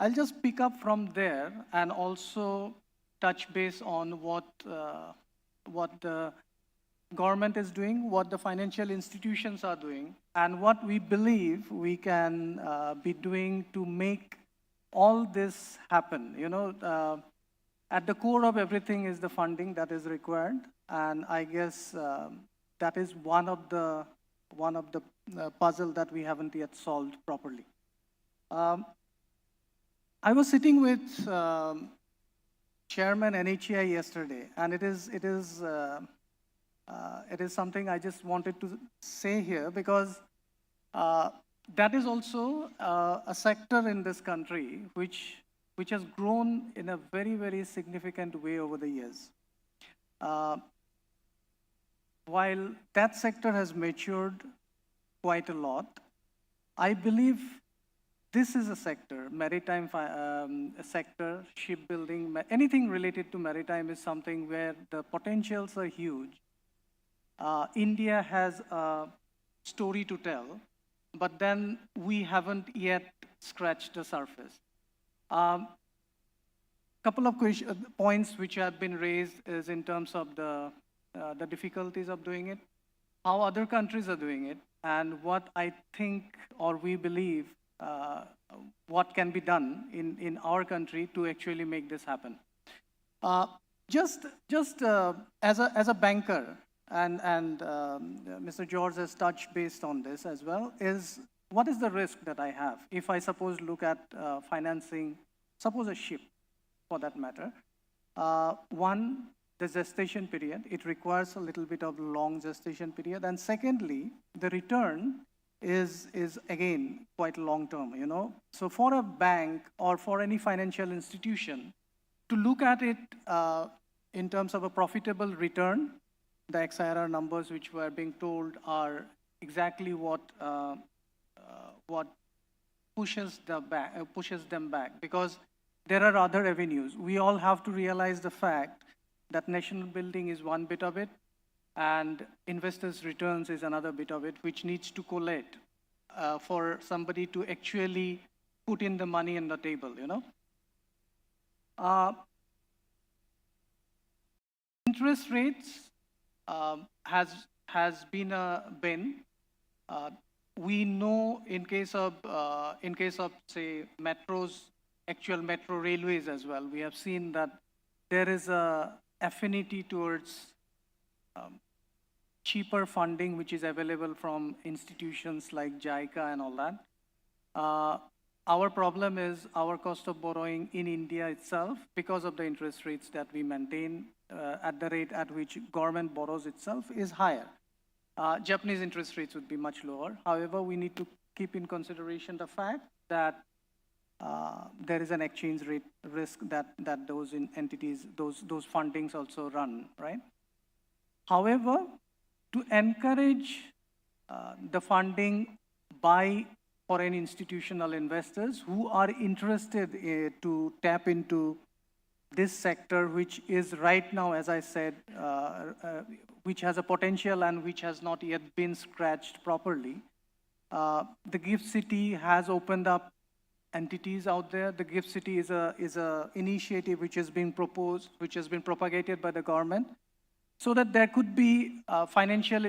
I'll just pick up from there and also touch base on what the government is doing, what the financial institutions are doing, and what we believe we can be doing to make all this happen. At the core of everything is the funding that is required, and I guess that is one of the puzzle that we haven't yet solved properly. I was sitting with Chairman NHEI yesterday, and it is something I just wanted to say here because that is also a sector in this country which has grown in a very, very significant way over the years. While that sector has matured quite a lot, I believe this is a sector, maritime sector, shipbuilding, anything related to maritime is something where the potentials are huge. India has a story to tell, but then we haven't yet scratched the surface. Couple of points which have been raised is in terms of the difficulties of doing it, how other countries are doing it, and what I think or we believe what can be done in our country to actually make this happen. Just as a banker, and Mr. George has touched based on this as well, is what is the risk that I have if I suppose look at financing, suppose a ship for that matter, One, the gestation period. It requires a little bit of long gestation period. And secondly, the return is again quite long term, you know. So for a bank or for any financial institution to look at it in terms of a profitable return, the XIRR numbers which were being told are exactly what pushes them back, because there are other avenues. We all have to realize the fact that national building is one bit of it, and investors' returns is another bit of it, which needs to collate for somebody to actually put in the money on the table, you know. Interest rates has been a bane. We know in case of say metros, actual metro railways as well, we have seen that there is a affinity towards cheaper funding which is available from institutions like JICA and all that. Our problem is our cost of borrowing in India itself, because of the interest rates that we maintain at the rate at which government borrows itself, is higher. Japanese interest rates would be much lower. However, we need to keep in consideration the fact that there is an exchange rate risk that those entities, those fundings also run, right? However, to encourage the funding by foreign institutional investors who are interested to tap into this sector, which is right now, as I said, which has a potential and which has not yet been scratched properly. The Gift City has opened up entities out there. The Gift City is a initiative which has been proposed, which has been propagated by the government, so that there could be financial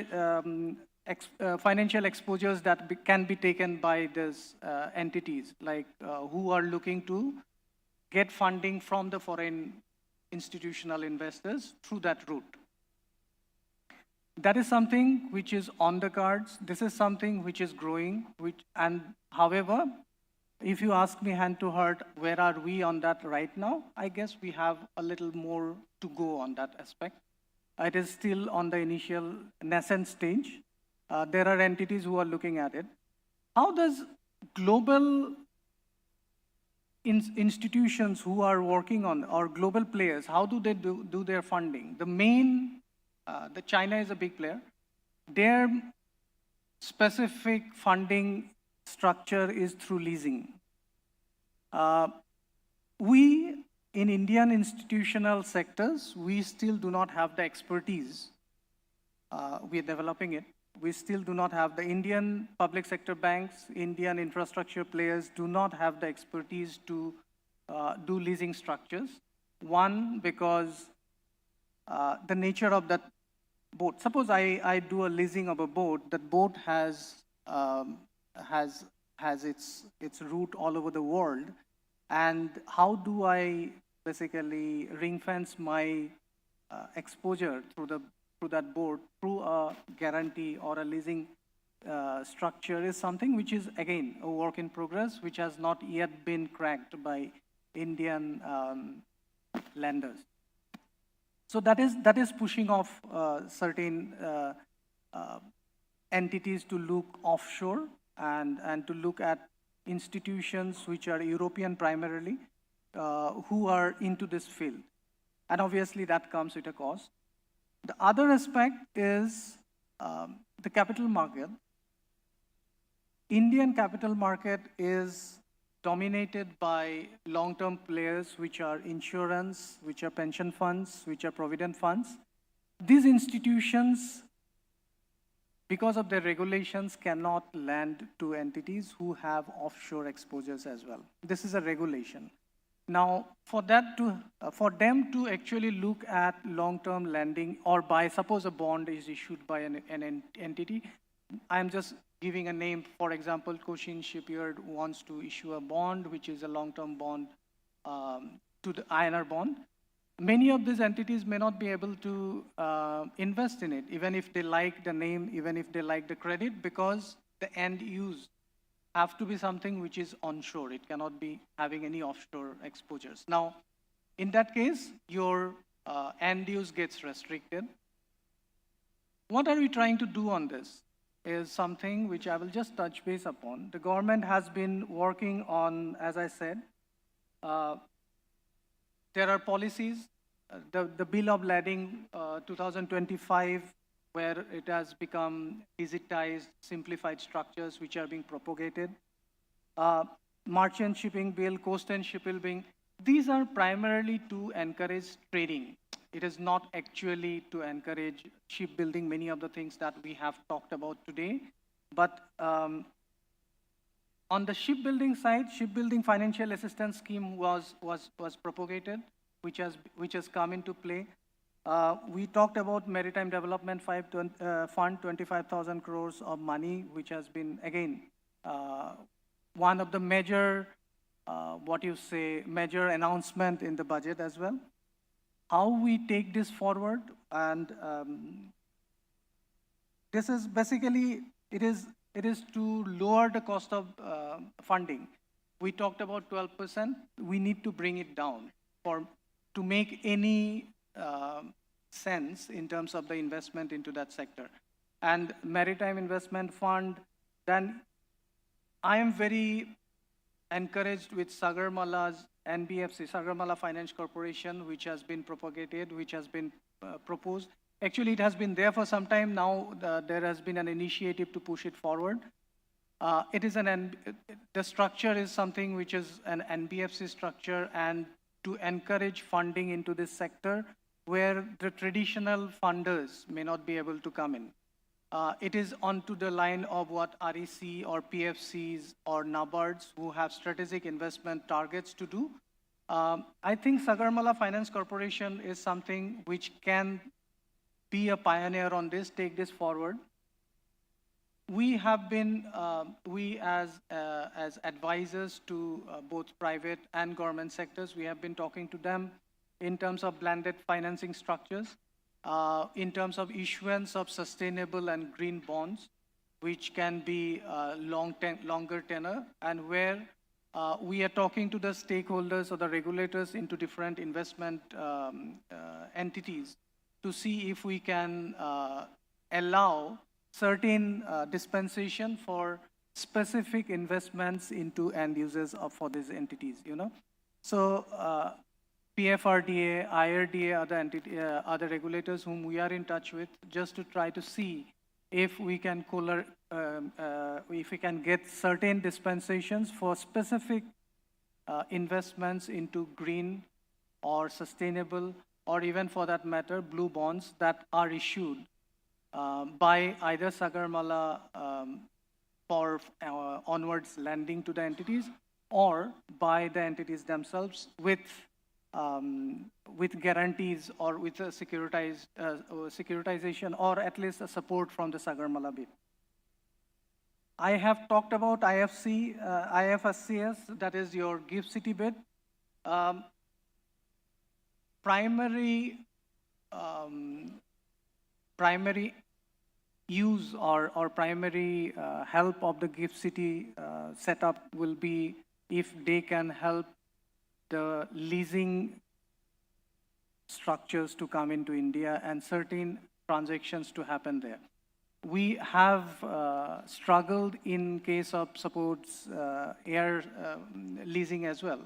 exposures that can be taken by these entities, like who are looking to get funding from the foreign institutional investors through that route. That is something which is on the cards. This is something which is growing, however, if you ask me hand to heart, where are we on that right now? I guess we have a little more to go on that aspect. It is still on the initial nascent stage. There are entities who are looking at it. How does global institutions who are working on, or global players, how do they do their funding? The China is a big player. Their specific funding structure is through leasing. We, in Indian institutional sectors, we still do not have the expertise. We are developing it. We still do not have the Indian public sector banks, Indian infrastructure players do not have the expertise to do leasing structures. One, because the nature of that boat. Suppose I do a leasing of a boat. That boat has its route all over the world, and how do I basically ring fence my exposure through that boat through a guarantee or a leasing structure is something which is again a work in progress, which has not yet been cracked by Indian lenders. So that is pushing off certain entities to look offshore and to look at institutions which are European primarily, who are into this field. And obviously that comes with a cost. The other aspect is the capital market. Indian capital market is dominated by long-term players, which are insurance, which are pension funds, which are provident funds. These institutions, because of their regulations, cannot lend to entities who have offshore exposures as well. This is a regulation. Now, for them to actually look at long-term lending or buy, suppose a bond is issued by an entity, I'm just giving a name. For example, Cochin shipyard wants to issue a bond, which is a long-term bond to the INR bond. Many of these entities may not be able to invest in it, even if they like the name, even if they like the credit, because the end use have to be something which is onshore. It cannot be having any offshore exposures. Now, In that case, your end use gets restricted. What are we trying to do on this is something which I will just touch base upon. The government has been working on, as I said, there are policies, the Bill of Lading 2025, where it has become digitized, simplified structures which are being propagated. Merchant shipping bill, coastal shipbuilding, these are primarily to encourage trading. It is not actually to encourage shipbuilding, many of the things that we have talked about today. But on the shipbuilding side, shipbuilding financial assistance scheme was propagated, which has come into play. We talked about Maritime Development Fund, 25,000 crores of money, which has been, again, one of the major, major announcement in the budget as well. How we take this forward, and this is basically, it is to lower the cost of funding. We talked about 12%. We need to bring it down to make any sense in terms of the investment into that sector. And Maritime Investment Fund, then I am very encouraged with Sagarmala's NBFC, Sagarmala Finance Corporation, which has been propagated, which has been proposed. Actually, it has been there for some time now. There has been an initiative to push it forward. The structure is something which is an NBFC structure, and to encourage funding into this sector where the traditional funders may not be able to come in. It is onto the line of what REC or PFCs or NABARDs who have strategic investment targets to do. I think Sagarmala Finance Corporation is something which can be a pioneer on this, take this forward. We have been, we as advisors to both private and government sectors, we have been talking to them in terms of blended financing structures, in terms of issuance of sustainable and green bonds, which can be longer tenor, and where we are talking to the stakeholders or the regulators into different investment entities to see if we can allow certain dispensation for specific investments into end users for these entities, you know. So PFRDA, IRDA, other regulators whom we are in touch with, just to try to see if we can get certain dispensations for specific investments into green or sustainable, or even for that matter, blue bonds that are issued by either Sagarmala for onwards lending to the entities, or by the entities themselves with guarantees or with a securitization, or at least a support from the Sagarmala bit. I have talked about IFSCS, that is your GIFT City bit. Primary use or primary help of the GIFT City setup will be if they can help the leasing structures to come into India and certain transactions to happen there. We have struggled in case of supports air leasing as well,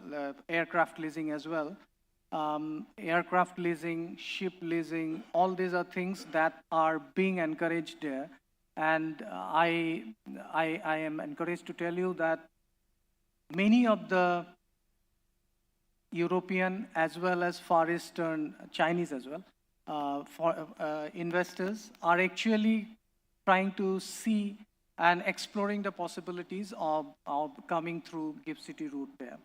aircraft leasing as well. Aircraft leasing, ship leasing, all these are things that are being encouraged there. And I am encouraged to tell you that many of the European as well as Far Eastern, Chinese as well, investors are actually trying to see and exploring the possibilities of coming through GIFT City route there.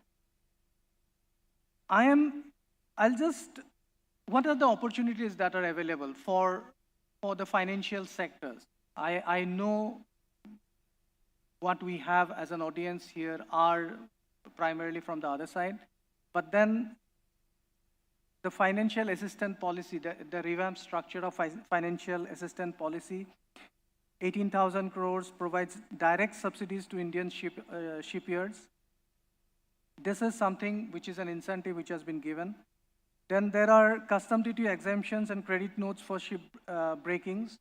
What are the opportunities that are available for the financial sectors? I know what we have as an audience here are primarily from the other side, but then the financial assistance policy, the revamped structure of financial assistance policy, 18,000 crores provides direct subsidies to Indian shipyards. This is something which is an incentive which has been given. Then there are custom duty exemptions and credit notes for ship breakings,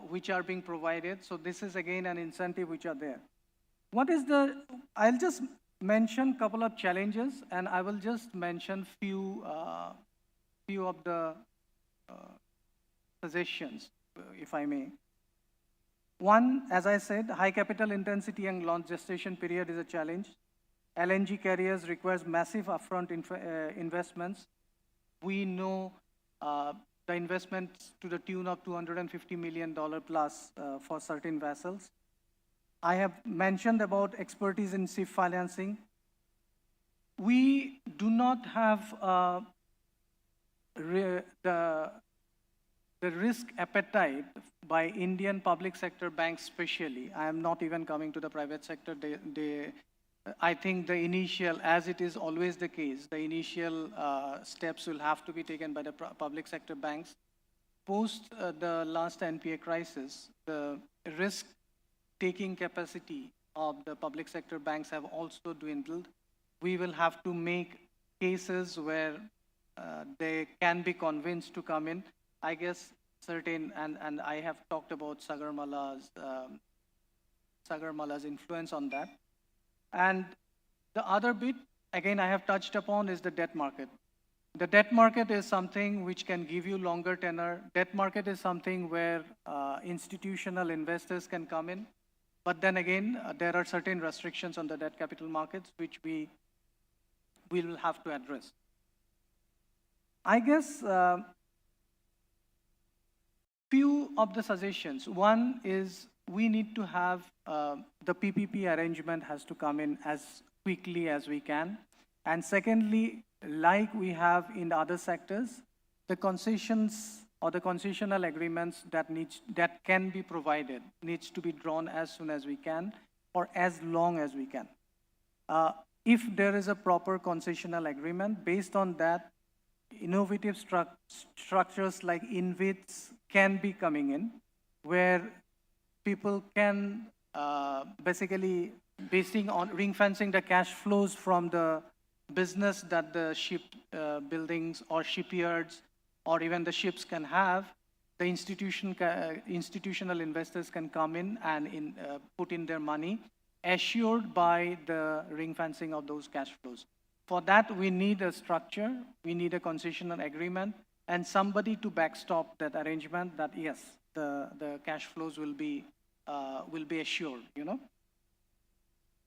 which are being provided. So this is again an incentive which are there. I'll just mention a couple of challenges, and I will just mention few of the suggestions, if I may. One, as I said, high capital intensity and long gestation period is a challenge. LNG carriers requires massive upfront investments. We know the investments to the tune of $250 million plus for certain vessels. I have mentioned about expertise in ship financing. We do not have the risk appetite by Indian public sector banks especially. I am not even coming to the private sector. I think the initial, as it is always the case, the initial steps will have to be taken by the public sector banks. Post the last NPA crisis, the risk-taking capacity of the public sector banks have also dwindled. We will have to make cases where they can be convinced to come in. I guess certain, and I have talked about Sagarmala's influence on that. And the other bit, again, I have touched upon is the debt market. The debt market is something which can give you longer tenor. Debt market is something where institutional investors can come in. But then again, there are certain restrictions on the debt capital markets which we will have to address. I guess few of the suggestions. One is we need to have the PPP arrangement has to come in as quickly as we can. And secondly, like we have in other sectors, the concessions or the concessional agreements that can be provided needs to be drawn as soon as we can or as long as we can. If there is a proper concessional agreement, based on that, innovative structures like InvITs can be coming in, where people can basically, basing on ring-fencing the cash flows from the business that the ship buildings or shipyards or even the ships can have, the institutional investors can come in and put in their money, assured by the ring-fencing of those cash flows. For that, we need a structure, we need a concessional agreement, and somebody to backstop that arrangement that, yes, the cash flows will be assured, you know.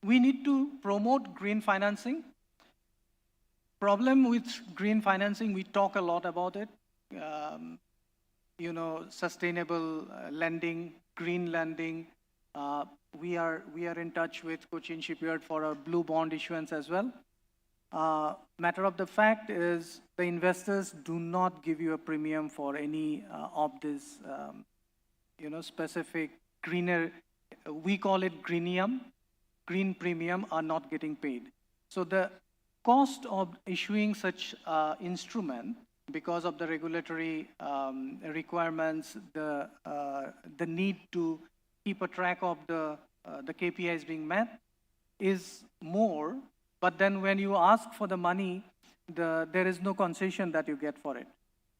We need to promote green financing. Problem with green financing, we talk a lot about it. You know, sustainable lending, green lending. We are in touch with Cochin shipyard for a blue bond issuance as well. Matter of the fact is the investors do not give you a premium for any of this, you know, specific greener, we call it greenium, green premium are not getting paid. So the cost of issuing such instrument, because of the regulatory requirements, the need to keep a track of the KPIs being met is more, but then when you ask for the money, there is no concession that you get for it.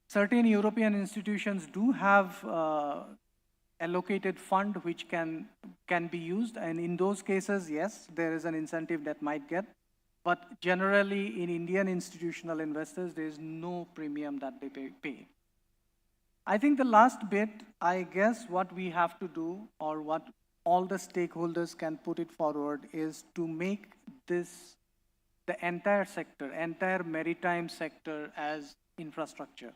Certain European institutions do have allocated fund which can be used, and in those cases, yes, there is an incentive that might get, but generally in Indian institutional investors, there is no premium that they pay. I think the last bit, I guess what we have to do, or what all the stakeholders can put it forward, is to make this, the entire sector, entire maritime sector as infrastructure.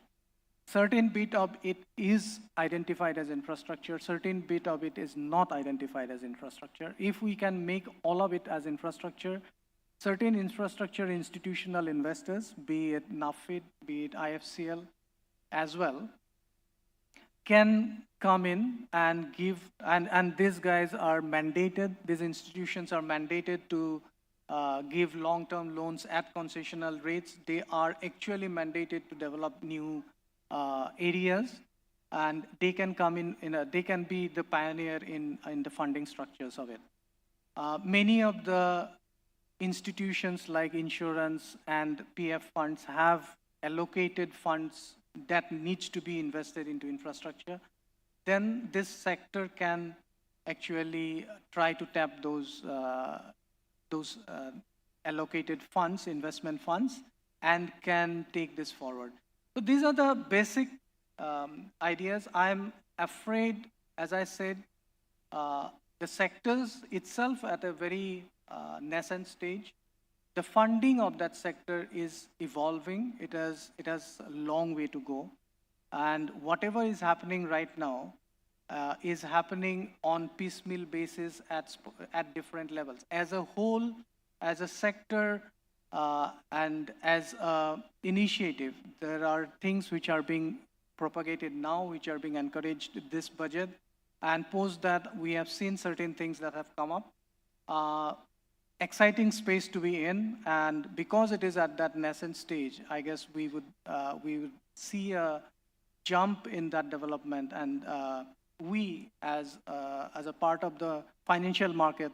Certain bit of it is identified as infrastructure, certain bit of it is not identified as infrastructure. If we can make all of it as infrastructure, certain infrastructure institutional investors, be it NAFID, be it IFCL as well, can come in and give, and these guys are mandated, these institutions are mandated to give long-term loans at concessional rates. They are actually mandated to develop new areas, and they can come in, they can be the pioneer in the funding structures of it. Many of the institutions like insurance and PF funds have allocated funds that needs to be invested into infrastructure, then this sector can actually try to tap those allocated funds, investment funds, and can take this forward. So these are the basic ideas. I'm afraid, as I said, the sectors itself at a very nascent stage. The funding of that sector is evolving. It has a long way to go. And whatever is happening right now is happening on piecemeal basis at different levels. As a whole, as a sector, and as an initiative, there are things which are being propagated now, which are being encouraged in this budget. And post that, we have seen certain things that have come up. Exciting space to be in, and because it is at that nascent stage, I guess we would see a jump in that development, and we as a part of the financial market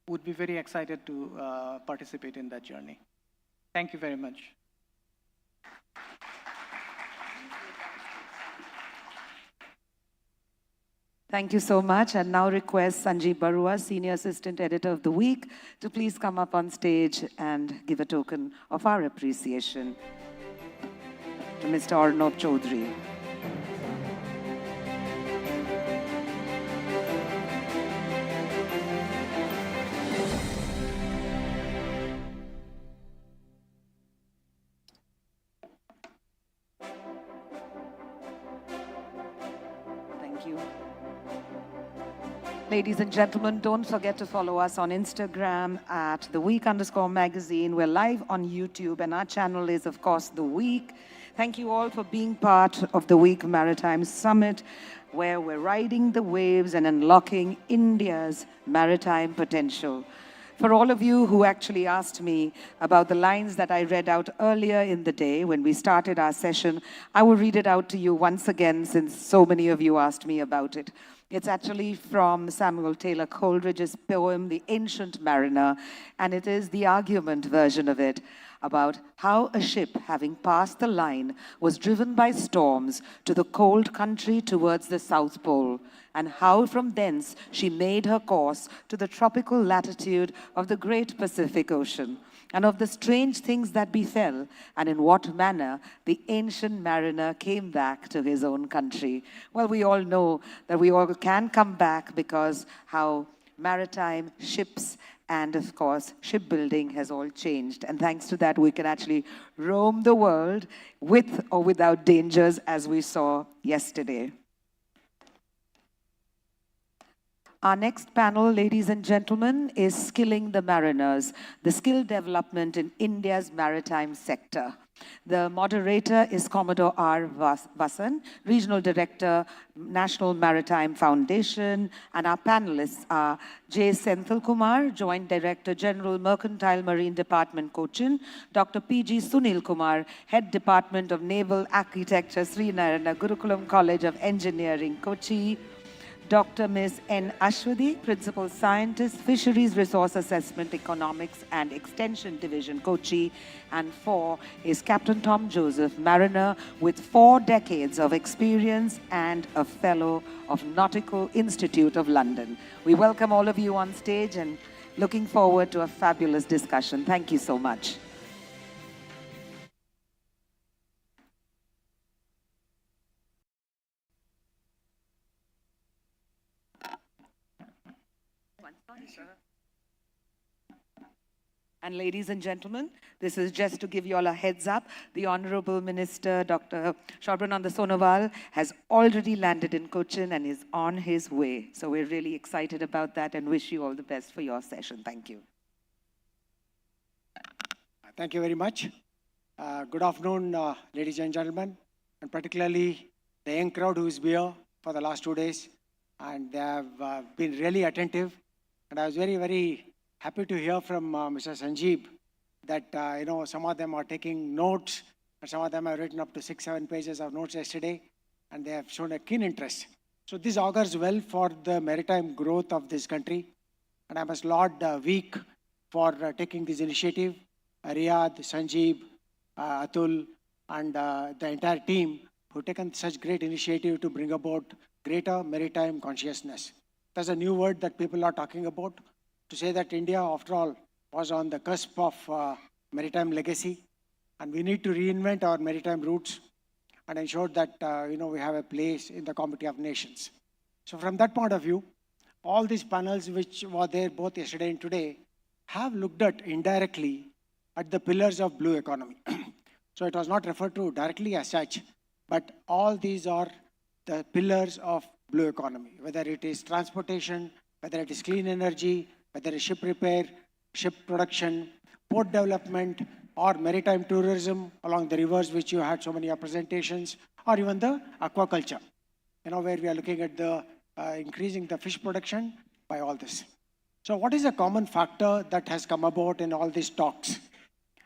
would be very excited to participate in that journey. Thank you very much. Thank you so much. And now request Sanjeev Barua, Senior Assistant Editor of the Week, to please come up on stage and give a token of our appreciation to Mr. Arnob Chaudhary. Thank you. Ladies and gentlemen, don't forget to follow us on Instagram at @theweek_magazine. We're live on YouTube, and our channel is, of course, The Week. Thank you all for being part of the Week Maritime Summit, where we're riding the waves and unlocking India's maritime potential. For all of you who actually asked me about the lines that I read out earlier in the day when we started our session, I will read it out to you once again, since so many of you asked me about it. It's actually from Samuel Taylor Coleridge's poem, The Ancient Mariner, and it is the argument version of it about how a ship, having passed the line, was driven by storms to the cold country towards the South Pole, and how from thence she made her course to the tropical latitude of the great Pacific Ocean, and of the strange things that befell, and in what manner the ancient mariner came back to his own country. Well, we all know that we all can come back because how maritime ships and, of course, shipbuilding has all changed. And thanks to that, we can actually roam the world with or without dangers, as we saw yesterday. Our next panel, ladies and gentlemen, is Skilling the Mariners, the skill development in India's maritime sector. The moderator is Commodore R. Vasan, Regional Director, National Maritime Foundation, and our panelists are J. Senthil Kumar, Joint Director General, Mercantile Marine Department, Cochin, Dr. P.G. Sunil Kumar, Head Department of Naval Architecture, Sri Narayana Gurukulam College of Engineering, Kochi, Dr. Ms. N. Ashwadi, Principal Scientist, Fisheries Resource Assessment, Economics and Extension Division, Kochi. And 4 is Captain Tom Joseph, mariner with 4 decades of experience and a Fellow of Nautical Institute of London. We welcome all of you on stage and looking forward to a fabulous discussion. Thank you so much. And ladies and gentlemen, this is just to give you all a heads up. The Honorable Minister, Dr. Shobhananda Sonowal, has already landed in Cochin and is on his way. So we're really excited about that and wish you all the best for your session. Thank you. Thank you very much. Good afternoon, ladies and gentlemen, and particularly the young crowd who is here for the last 2 days. And they have been really attentive. And I was very, very happy to hear from Mr. Sanjeev that, some of them are taking notes, and some of them have written up to 6-7 pages of notes yesterday, and they have shown a keen interest. So this augurs well for the maritime growth of this country. And I must laud Week for taking this initiative. Riyadh, Sanjeev, Atul, and the entire team who taken such great initiative to bring about greater maritime consciousness. There's a new word that people are talking about to say that India, after all, was on the cusp of maritime legacy, and we need to reinvent our maritime roots and ensure that we have a place in the community of nations. So from that point of view, all these panels which were there both yesterday and today have looked at indirectly at the pillars of blue economy. So it was not referred to directly as such, but all these are the pillars of blue economy, whether it is transportation, whether it is clean energy, whether it is ship repair, ship production, port development, or maritime tourism along the rivers, which you had so many presentations, or even the aquaculture, where we are looking at the increasing the fish production by all this. So what is a common factor that has come about in all these talks?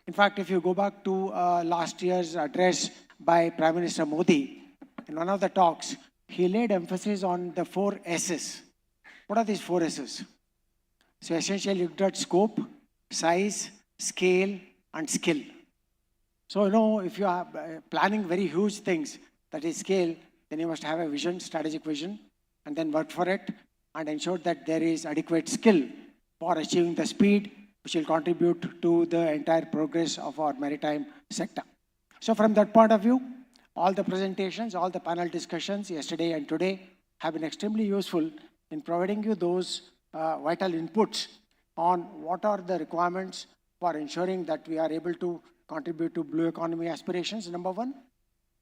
In fact, if you go back to last year's address by Prime Minister Modi, in one of the talks, he laid emphasis on the 4 S's. What are these 4 S's? So essentially looked at scope, size, scale, and skill. So, if you are planning very huge things, that is scale, then you must have a vision, strategic vision, and then work for it and ensure that there is adequate skill for achieving the speed which will contribute to the entire progress of our maritime sector. So from that point of view, all the presentations, all the panel discussions yesterday and today have been extremely useful in providing you those vital inputs on what are the requirements for ensuring that we are able to contribute to blue economy aspirations, number 1,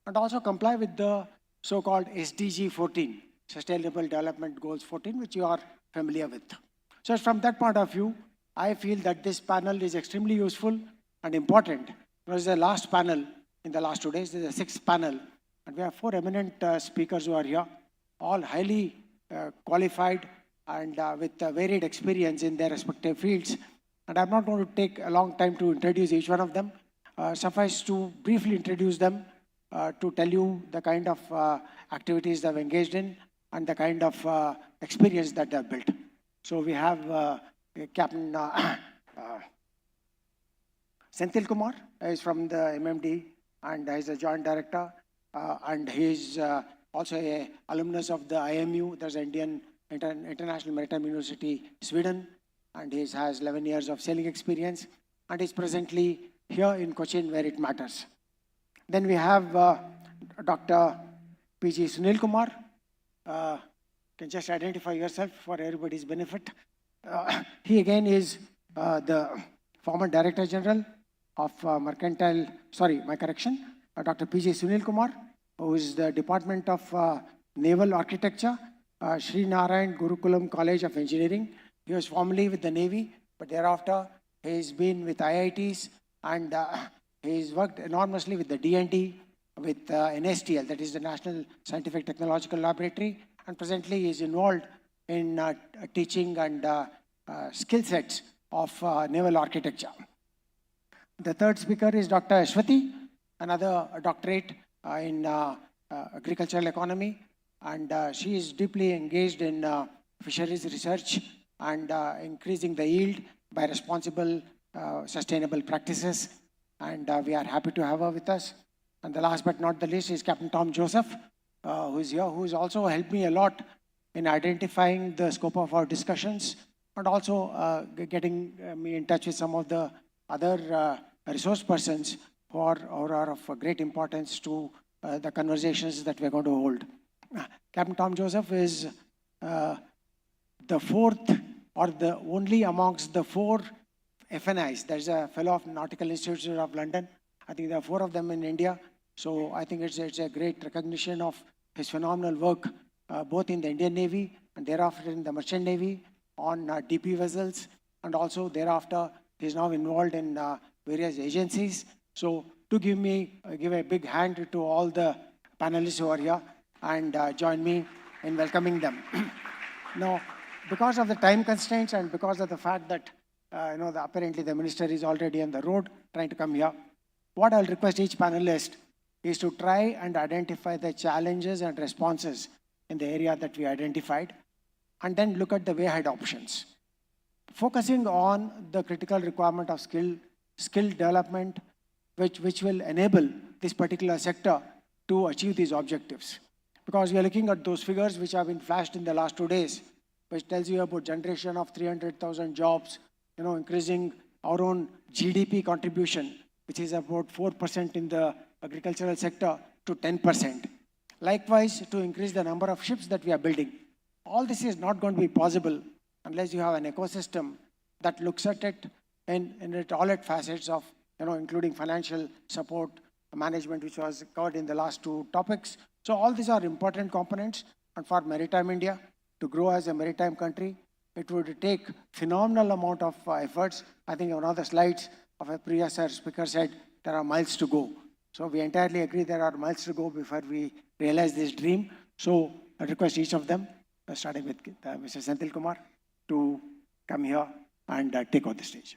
and also comply with the so-called SDG 14, Sustainable Development Goals 14, which you are familiar with. So from that point of view, I feel that this panel is extremely useful and important. It was the last panel in the last 2 days. This is the 6th panel, and we have 4 eminent speakers who are here, all highly qualified and with varied experience in their respective fields. And I'm not going to take a long time to introduce each one of them. Suffice to briefly introduce them to tell you the kind of activities they've engaged in and the kind of experience that they've built. So we have Captain Senthil Kumar is from the MMD and is a joint director, and he is also an alumnus of the IMU, there's Indian International Maritime University, Sweden, and he has 11 years of sailing experience, and is presently here in Cochin where it matters. Then we have Dr. PG Sunil Kumar. Can just identify yourself for everybody's benefit. He again is the former Director General of Dr. PG Sunil Kumar, who is the Department of Naval Architecture, Sri Narayan Gurukulam College of Engineering. He was formerly with the Navy, but thereafter he's been with IITs, and he's worked enormously with the DND, with NSTL, that is the National Scientific Technological Laboratory, and presently he is involved in teaching and skill sets of naval architecture. The third speaker is Dr. Ashwati, another doctorate in agricultural economy, and she is deeply engaged in fisheries research and increasing the yield by responsible, sustainable practices, and we are happy to have her with us. And the last but not the least is Captain Tom Joseph, who is here, who has also helped me a lot in identifying the scope of our discussions and also getting me in touch with some of the other resource persons who are of great importance to the conversations that we're going to hold. Captain Tom Joseph is the 4th or the only amongst the 4 FNIs. There's a fellow of Nautical Institute of London. I think there are 4 of them in India. So I think it's a great recognition of his phenomenal work, both in the Indian Navy and thereafter in the Merchant Navy on DP vessels. And also thereafter, he's now involved in various agencies. So to give a big hand to all the panelists who are here and join me in welcoming them. Now, because of the time constraints and because of the fact that apparently the minister is already on the road trying to come here, what I'll request each panelist is to try and identify the challenges and responses in the area that we identified, and then look at the way ahead options. Focusing on the critical requirement of skill development, which will enable this particular sector to achieve these objectives. Because we are looking at those figures which have been flashed in the last 2 days, which tells you about generation of 300,000 jobs, increasing our own GDP contribution, which is about 4% in the agricultural sector to 10%. Likewise, to increase the number of ships that we are building. All this is not going to be possible unless you have an ecosystem that looks at it in all its facets of, including financial support, management, which was covered in the last 2 topics. So all these are important components, and for Maritime India to grow as a maritime country, it would take phenomenal amount of efforts. I think one of the slides of a previous speaker said there are miles to go. So we entirely agree there are miles to go before we realize this dream. So I request each of them, starting with Mr. Senthil Kumar, to come here and take on the stage.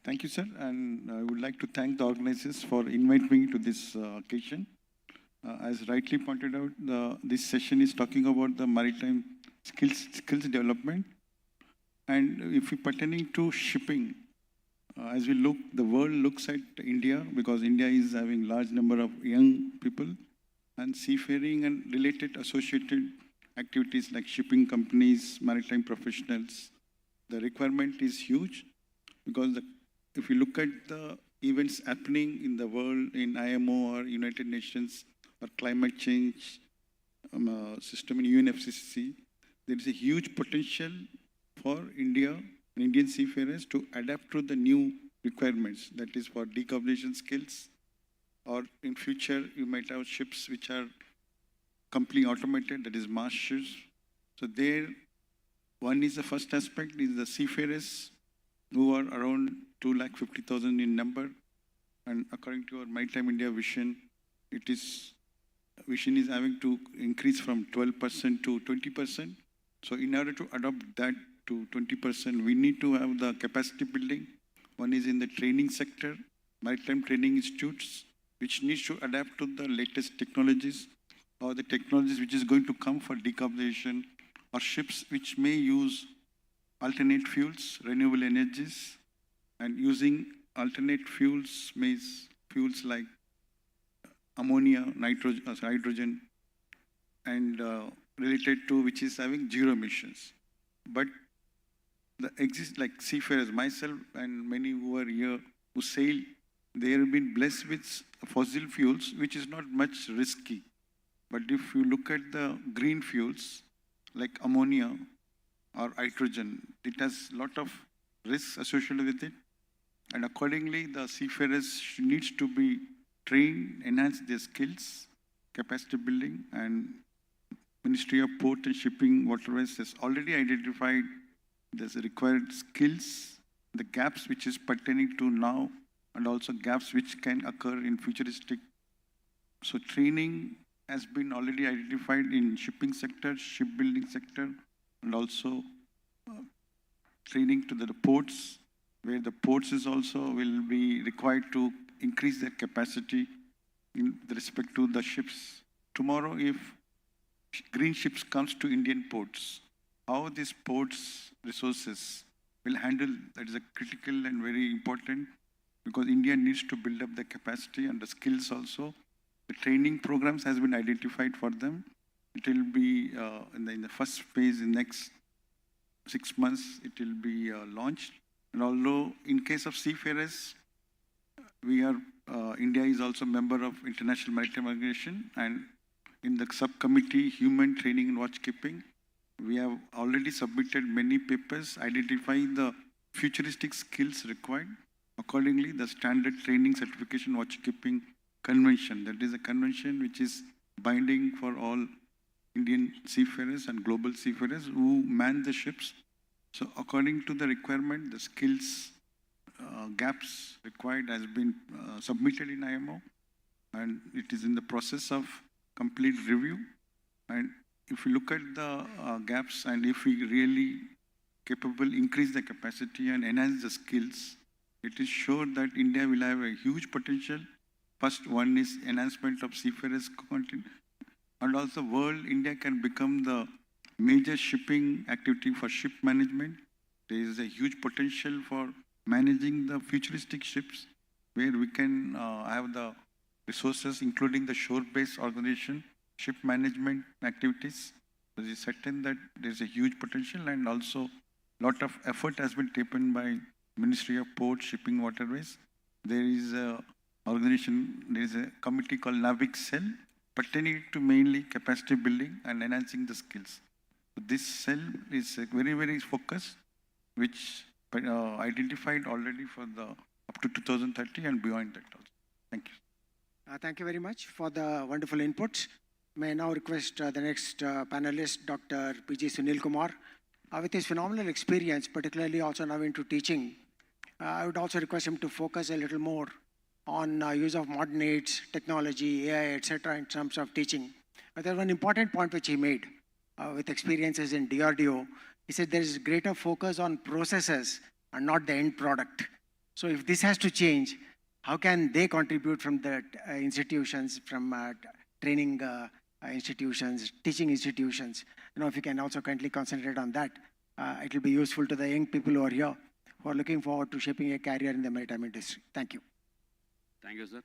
Thank you, sir. And I would like to thank the organizers for inviting me to this occasion. As rightly pointed out, this session is talking about the maritime skills development. And if we pertaining to shipping, as we look, the world looks at India because India is having large number of young people, and seafaring and related associated activities like shipping companies, maritime professionals. The requirement is huge because if you look at the events happening in the world in IMO or United Nations or climate change system in UNFCCC, there is a huge potential for India and Indian seafarers to adapt to the new requirements, that is for decarbonization skills, or in future you might have ships which are completely automated, that is mass ships. So there, one is the first aspect is the seafarers who are around 250,000 in number, and according to our Maritime India vision, vision is having to increase from 12% to 20%. So in order to adopt that to 20%, we need to have the capacity building. One is in the training sector, maritime training institutes, which needs to adapt to the latest technologies or the technologies which is going to come for decarbonization, or ships which may use alternate fuels, renewable energies, and using alternate fuels means fuels like ammonia, hydrogen, and related to which is having zero emissions. But the like seafarers, myself and many who are here who sail, they have been blessed with fossil fuels, which is not much risky. But if you look at the green fuels like ammonia or hydrogen, it has a lot of risks associated with it. And accordingly, the seafarers needs to be trained, enhance their skills, capacity building, and Ministry of Port and Shipping Waterways has already identified the required skills, the gaps which is pertaining to now, and also gaps which can occur in futuristic. So training has been already identified in shipping sector, shipbuilding sector, and also training to the ports, where the ports is also will be required to increase their capacity in respect to the ships. Tomorrow, if green ships comes to Indian ports, how these ports resources will handle, that is a critical and very important, because India needs to build up the capacity and the skills also. The training programs has been identified for them. It will be in the first phase in next 6 months, it will be launched. And although in case of seafarers, India is also a member of International Maritime Organization, and in the subcommittee Human Training and Watchkeeping, we have already submitted many papers identifying the futuristic skills required. Accordingly, the standard training certification watchkeeping convention, that is a convention which is binding for all Indian seafarers and global seafarers who man the ships. So according to the requirement, the skills gaps required has been submitted in IMO, and it is in the process of complete review. And if we look at the gaps, and if we really capable increase the capacity and enhance the skills, it is sure that India will have a huge potential. First one is enhancement of seafarers content, and also world India can become the major shipping activity for ship management, there is a huge potential for managing the futuristic ships where we can have the resources, including the shore-based organization, ship management activities. So it is certain that there is a huge potential, and also lot of effort has been taken by Ministry of Ports, Shipping, Waterways. There is a organization, there is a committee called NAVIC Cell pertaining to mainly capacity building and enhancing the skills. So this cell is very, very focused, which identified already for the up to 2030 and beyond that also. Thank you. Thank you very much for the wonderful input. May I now request the next panelist, Dr. P.G. Sunil Kumar. With his phenomenal experience, particularly also now into teaching, I would also request him to focus a little more on use of modern aids, technology, AI, etc. in terms of teaching. But there's one important point which he made with experiences in DRDO. He said there is greater focus on processes and not the end product. So if this has to change, how can they contribute from the institutions, from training institutions, teaching institutions? You know, if you can also kindly concentrate on that, it will be useful to the young people who are here, who are looking forward to shaping a career in the maritime industry. Thank you. Thank you, sir.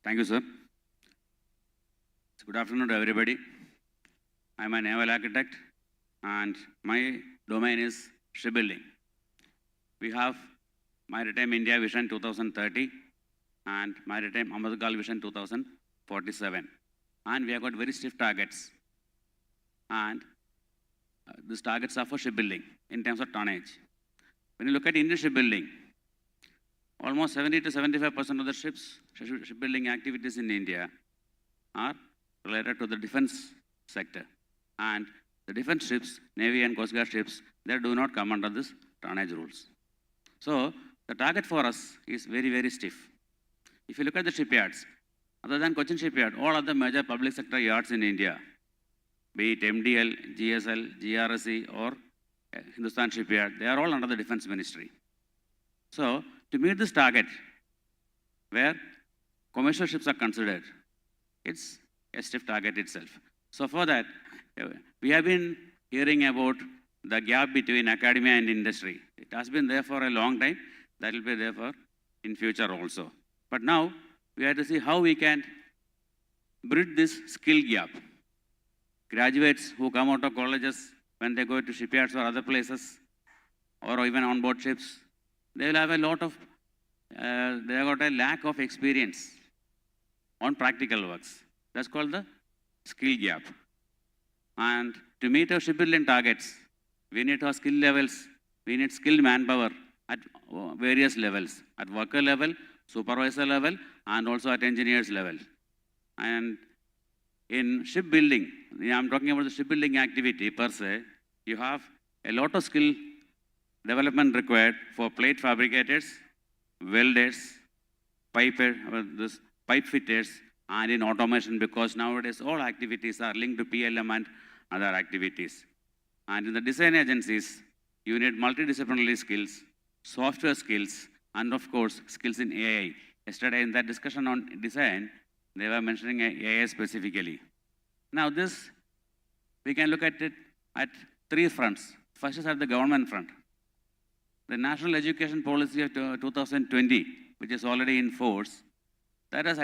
Thank you, sir. Good afternoon to everybody. I'm a naval architect, and my domain is shipbuilding. We have Maritime India Vision 2030 and Maritime Amazon Vision 2047. And we have got very stiff targets. And these targets are for shipbuilding in terms of tonnage. When you look at Indian shipbuilding, almost 70 to 75% of the shipbuilding activities in India are related to the defense sector. And the defense ships, Navy and Coast Guard ships, they do not come under this tonnage rules. So the target for us is very, very stiff. If you look at the shipyards, other than Cochin shipyard, all other major public sector yards in India, be it MDL, GSL, GRSE, or Hindustan Shipyard, they are all under the Defense Ministry. So to meet this target, where commercial ships are considered, it's a stiff target itself. So for that, we have been hearing about the gap between academia and industry. It has been there for a long time. That will be there for in future also. But now we have to see how we can bridge this skill gap. Graduates who come out of colleges, when they go to shipyards or other places, or even on board ships, they will have a lot of, they have got a lack of experience on practical works. That's called the skill gap. And to meet our shipbuilding targets, we need our skill levels, we need skilled manpower at various levels, at worker level, supervisor level, and also at engineers level. And in shipbuilding, I'm talking about the shipbuilding activity per se, you have a lot of skill development required for plate fabricators, welders, pipe fitters, and in automation, because nowadays all activities are linked to PLM and other activities. And in the design agencies, you need multidisciplinary skills, software skills, and of course, skills in AI. Yesterday in that discussion on design, they were mentioning AI specifically. Now this, we can look at it at three fronts. First is at the government front. The National Education Policy of 2020, which is already in force, that has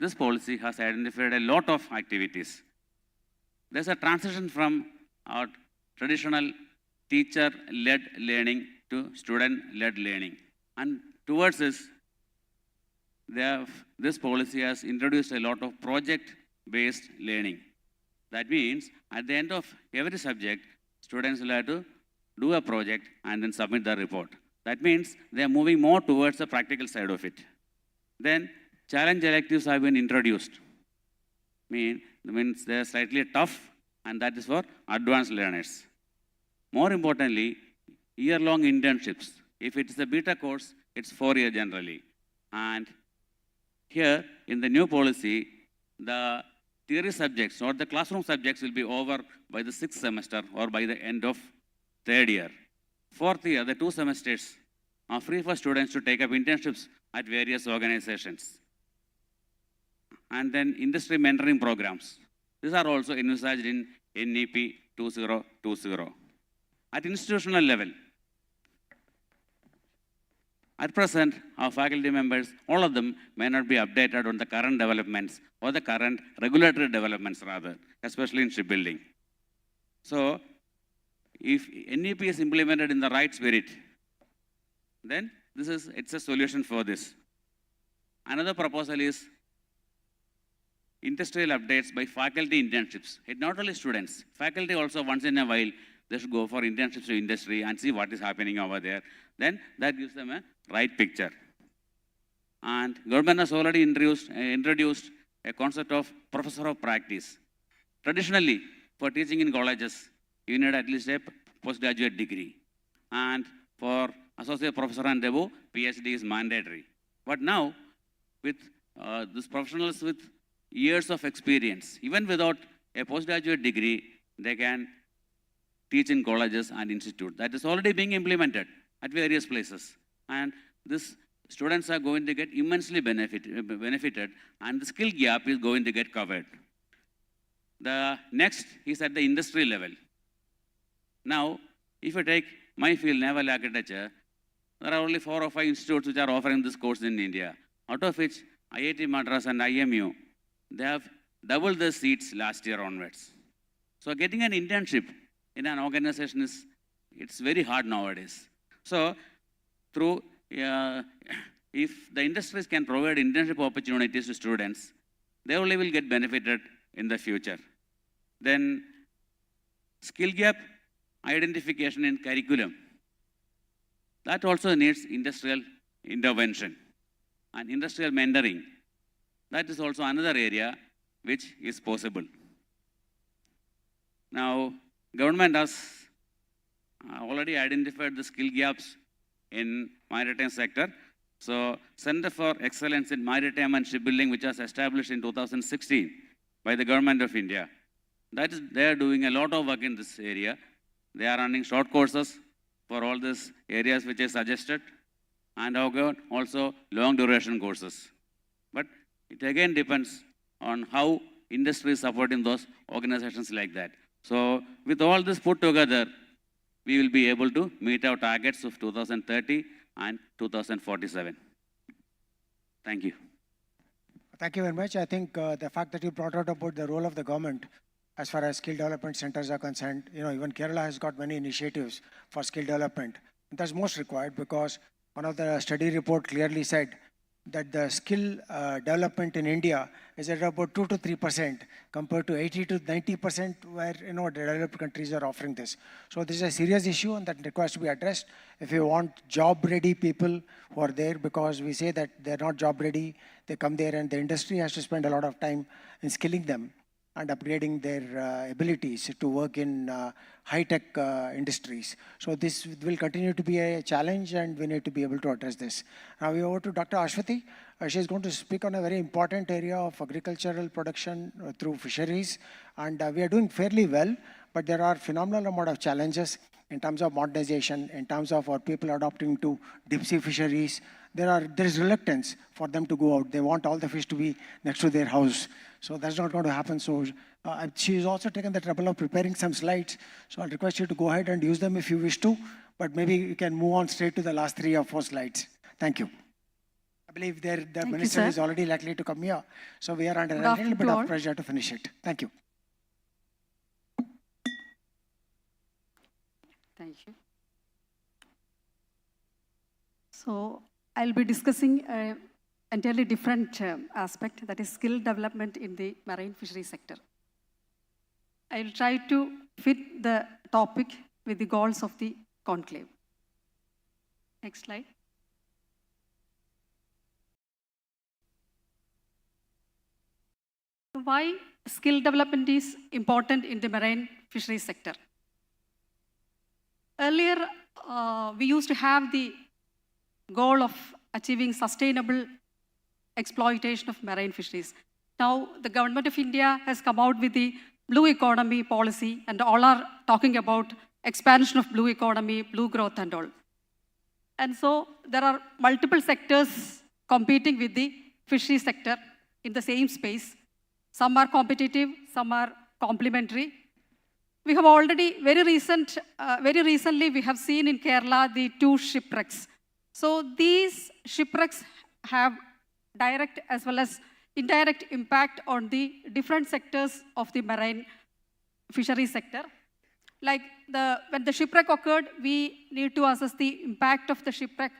this policy has identified a lot of activities. There's a transition from our traditional teacher-led learning to student-led learning. And towards this, this policy has introduced a lot of project-based learning. That means at the end of every subject, students will have to do a project and then submit the report. That means they are moving more towards the practical side of it. Then challenge electives have been introduced. Means they are slightly tough, and that is for advanced learners. More importantly, year-long internships. If it is a beta course, it's 4 years generally. And here, in the new policy, the theory subjects or the classroom subjects will be over by the 6th semester or by the end of 3rd year. 4th year, the 2 semesters are free for students to take up internships at various organizations. And then industry mentoring programs. These are also envisaged in NEP 2020. At institutional level, at present, our faculty members, all of them may not be updated on the current developments or the current regulatory developments rather, especially in shipbuilding. So, if NEP is implemented in the right spirit, then it's a solution for this. Another proposal is industrial updates by faculty internships. It not only students, faculty also once in a while, they should go for internships to industry and see what is happening over there. Then that gives them a right picture. And government has already introduced a concept of professor of practice. Traditionally, for teaching in colleges, you need at least a postgraduate degree. And for associate professor and above, PhD is mandatory. But now, with these professionals with years of experience, even without a postgraduate degree, they can teach in colleges and institutes. That is already being implemented at various places. And these students are going to get immensely benefited, and the skill gap is going to get covered. The next is at the industry level. Now, if you take my field, naval architecture, there are only 4 or 5 institutes which are offering this course in India, out of which IIT Madras and IMU, they have doubled the seats last year onwards. So getting an internship in an organization it's very hard nowadays. So through, if the industries can provide internship opportunities to students, they only will get benefited in the future. Then skill gap identification in curriculum. That also needs industrial intervention and industrial mentoring. That is also another area which is possible. Now, government has already identified the skill gaps in maritime sector. So, Center for Excellence in Maritime and Shipbuilding, which was established in 2016 by the government of India, they are doing a lot of work in this area. They are running short courses for all these areas which I suggested, and also long duration courses. But it again depends on how industry is supporting those organizations like that. So with all this put together, we will be able to meet our targets of 2030 and 2047. Thank you. Thank you very much. I think the fact that you brought out about the role of the government as far as skill development centers are concerned, even Kerala has got many initiatives for skill development. And that's most required because one of the study report clearly said that the skill development in India is at about 2 to 3% compared to 80 to 90% where the developed countries are offering this. So this is a serious issue and that requires to be addressed. If you want job-ready people who are there, because we say that they're not job-ready, they come there and the industry has to spend a lot of time in skilling them and upgrading their abilities to work in high-tech industries. So this will continue to be a challenge and we need to be able to address this. Now we over to Dr. Ashwati. She's going to speak on a very important area of agricultural production through fisheries. And we are doing fairly well, but there are phenomenal amount of challenges in terms of modernization, in terms of our people adopting to deep sea fisheries. There is reluctance for them to go out. They want all the fish to be next to their house. So that's not going to happen. So she's also taken the trouble of preparing some slides. So I'll request you to go ahead and use them if you wish to, but maybe you can move on straight to the last 3 or 4 slides. Thank you. I believe the minister is already likely to come here. So we are under a little bit of pressure to finish it. Thank you. Thank you. So I'll be discussing an entirely different aspect, that is skill development in the marine fishery sector. I'll try to fit the topic with the goals of the conclave. Next slide. Why skill development is important in the marine fishery sector? Earlier, we used to have the goal of achieving sustainable exploitation of marine fisheries. Now, the government of India has come out with the blue economy policy, and all are talking about expansion of blue economy, blue growth and all. And so there are multiple sectors competing with the fishery sector in the same space. Some are competitive, some are complementary. We have already, very recently, we have seen in Kerala the 2 shipwrecks. So these shipwrecks have direct as well as indirect impact on the different sectors of the marine fishery sector. Like when the shipwreck occurred, we need to assess the impact of the shipwreck.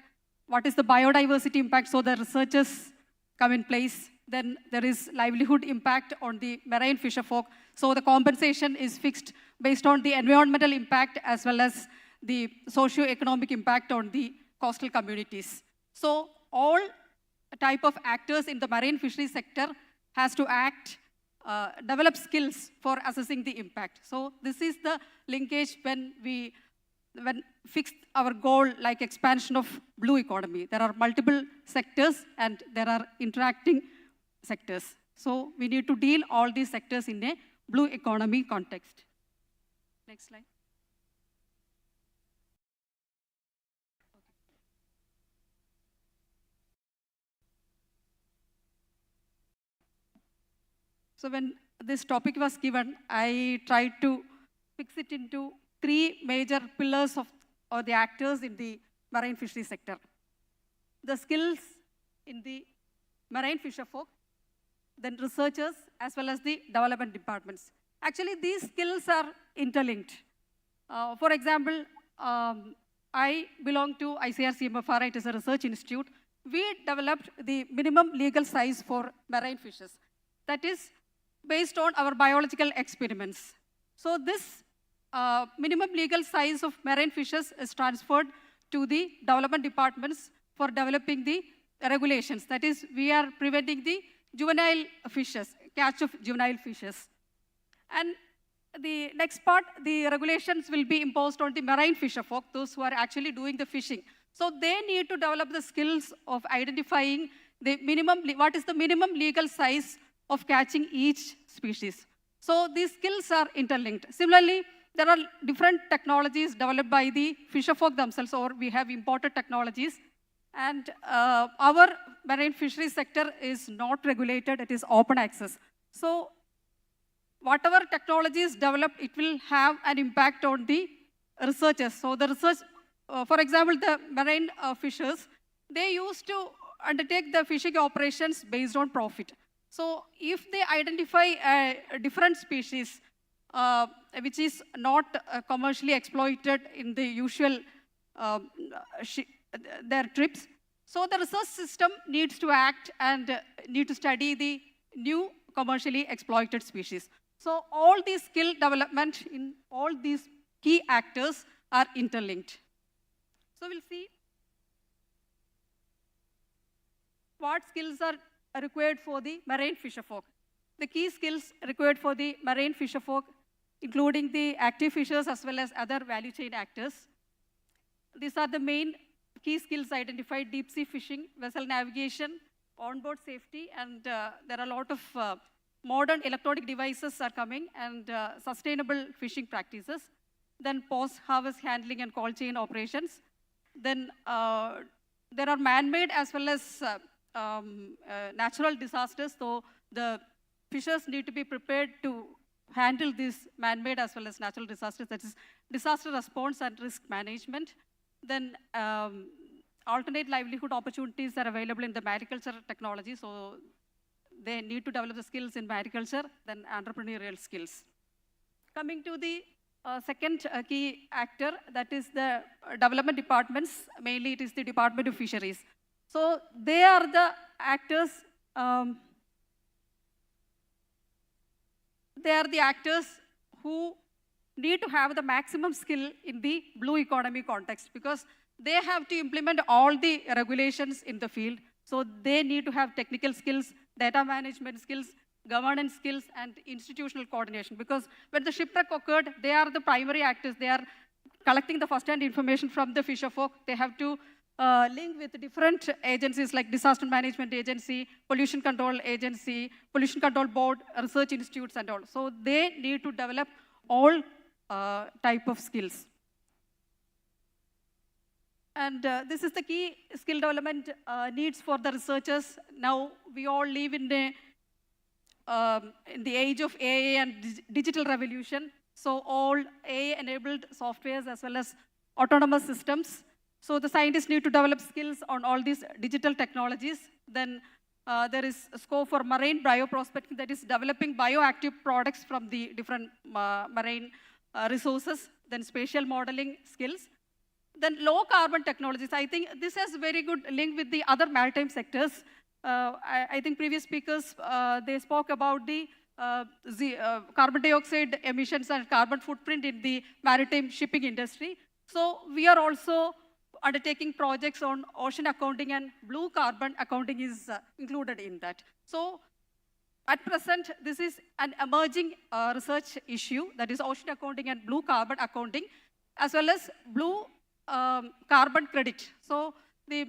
What is the biodiversity impact? So the researchers come in place. Then there is livelihood impact on the marine fisherfolk. So the compensation is fixed based on the environmental impact as well as the socio-economic impact on the coastal communities. So all type of actors in the marine fishery sector has to act, develop skills for assessing the impact. So this is the linkage when fixed our goal like expansion of blue economy. There are multiple sectors and there are interacting sectors. So we need to deal all these sectors in a blue economy context. Next slide. So when this topic was given, I tried to fix it into 3 major pillars of the actors in the marine fishery sector. The skills in the marine fisherfolk, then researchers, as well as the development departments. Actually, these skills are interlinked. For example, I belong to ICRCMFR, it is a research institute. We developed the minimum legal size for marine fishes. That is based on our biological experiments. So this minimum legal size of marine fishes is transferred to the development departments for developing the regulations. That is, we are preventing the juvenile fishes, catch of juvenile fishes. And the next part, the regulations will be imposed on the marine fisherfolk, those who are actually doing the fishing. So they need to develop the skills of identifying the minimum, what is the minimum legal size of catching each species. So these skills are interlinked. Similarly, there are different technologies developed by the fisherfolk themselves, or we have imported technologies. And our marine fishery sector is not regulated, it is open access. So whatever technology is developed, it will have an impact on the researchers. So the research, for example, the marine fishers, they used to undertake the fishing operations based on profit. So if they identify a different species, which is not commercially exploited in the usual their trips, so the research system needs to act and need to study the new commercially exploited species. So all these skill development in all these key actors are interlinked. So we'll see what skills are required for the marine fisherfolk. The key skills required for the marine fisherfolk, including the active fishers as well as other value chain actors. These are the main key skills identified: deep sea fishing, vessel navigation, onboard safety, and there are a lot of modern electronic devices are coming, and sustainable fishing practices. Then post-harvest handling and cold chain operations. Then there are man-made as well as natural disasters. So the fishers need to be prepared to handle these man-made as well as natural disasters. That is disaster response and risk management. Then alternate livelihood opportunities are available in the mariculture technology. So they need to develop the skills in mariculture, then entrepreneurial skills. Coming to the second key actor, that is the development departments. Mainly it is the Department of Fisheries. So they are the actors, who need to have the maximum skill in the blue economy context, because they have to implement all the regulations in the field. So they need to have technical skills, data management skills, governance skills, and institutional coordination. Because when the shipwreck occurred, they are the primary actors. They are collecting the first-hand information from the fisherfolk. They have to link with different agencies like Disaster Management Agency, Pollution Control Agency, Pollution Control Board, research institutes and all. So they need to develop all type of skills. And this is the key skill development needs for the researchers. Now we all live in a in the age of AI and digital revolution. So all AI-enabled softwares as well as autonomous systems. So the scientists need to develop skills on all these digital technologies. Then there is a scope for marine bioprospecting, that is developing bioactive products from the different marine resources. Then spatial modeling skills. Then low carbon technologies. I think this has a very good link with the other maritime sectors. I think previous speakers, they spoke about the carbon dioxide emissions and carbon footprint in the maritime shipping industry. So we are also undertaking projects on ocean accounting, and blue carbon accounting is included in that. So at present, this is an emerging research issue, that is ocean accounting and blue carbon accounting, as well as blue carbon credit. So the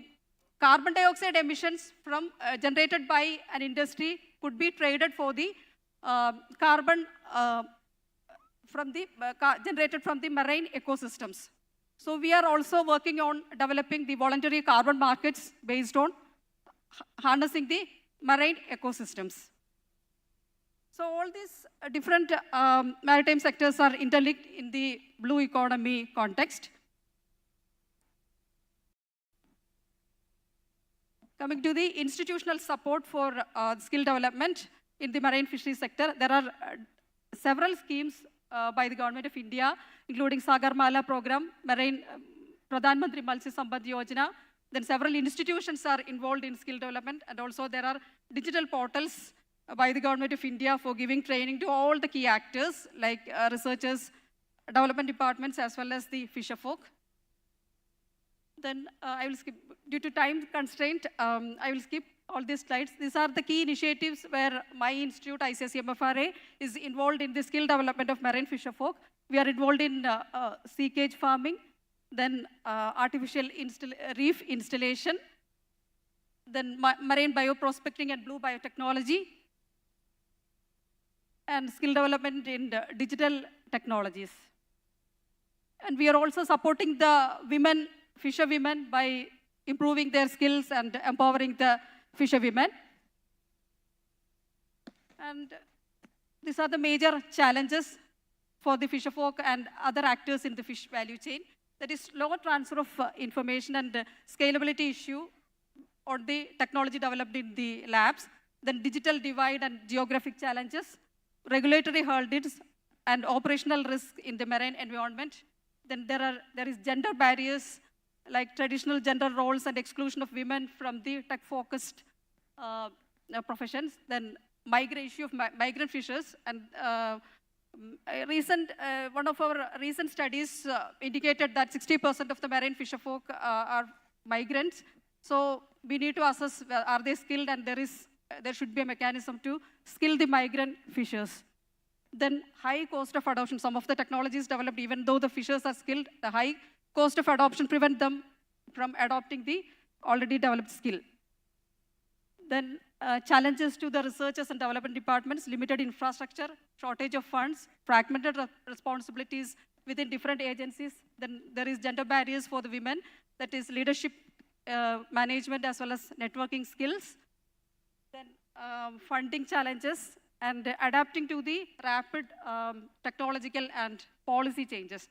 carbon dioxide emissions from generated by an industry could be traded for the carbon generated from the marine ecosystems. So we are also working on developing the voluntary carbon markets based on harnessing the marine ecosystems. So all these different maritime sectors are interlinked in the blue economy context. Coming to the institutional support for skill development in the marine fisheries sector, there are several schemes by the Government of India, including Sagarmala program, Marine Pradhan Mantri Matsya Sampad Yojana. Then several institutions are involved in skill development, and also there are digital portals by the Government of India for giving training to all the key actors like researchers, development departments, as well as the fisherfolk. Then I will skip, due to time constraint, I will skip all these slides. These are the key initiatives where my institute, ICSE-MFRA, is involved in the skill development of marine fisherfolk. We are involved in sea cage farming, then artificial reef installation, then marine bioprospecting and blue biotechnology, and skill development in digital technologies. And we are also supporting the fisherwomen by improving their skills and empowering the fisherwomen. And these are the major challenges for the fisherfolk and other actors in the fish value chain. That is slow transfer of information and scalability issue or the technology developed in the labs, then digital divide and geographic challenges, regulatory hurdles and operational risk in the marine environment. Then there is gender barriers like traditional gender roles and exclusion of women from the tech-focused professions. Then issue of migrant fishers, and one of our recent studies indicated that 60% of the marine fisherfolk are migrants. So we need to assess, are they skilled, and there should be a mechanism to skill the migrant fishers. Then high cost of adoption. Some of the technologies developed, even though the fishers are skilled, the high cost of adoption prevent them from adopting the already developed skill. Then challenges to the researchers and development departments, limited infrastructure, shortage of funds, fragmented responsibilities within different agencies. Then there is gender barriers for the women, that is leadership, management, as well as networking skills. Then funding challenges and adapting to the rapid technological and policy changes.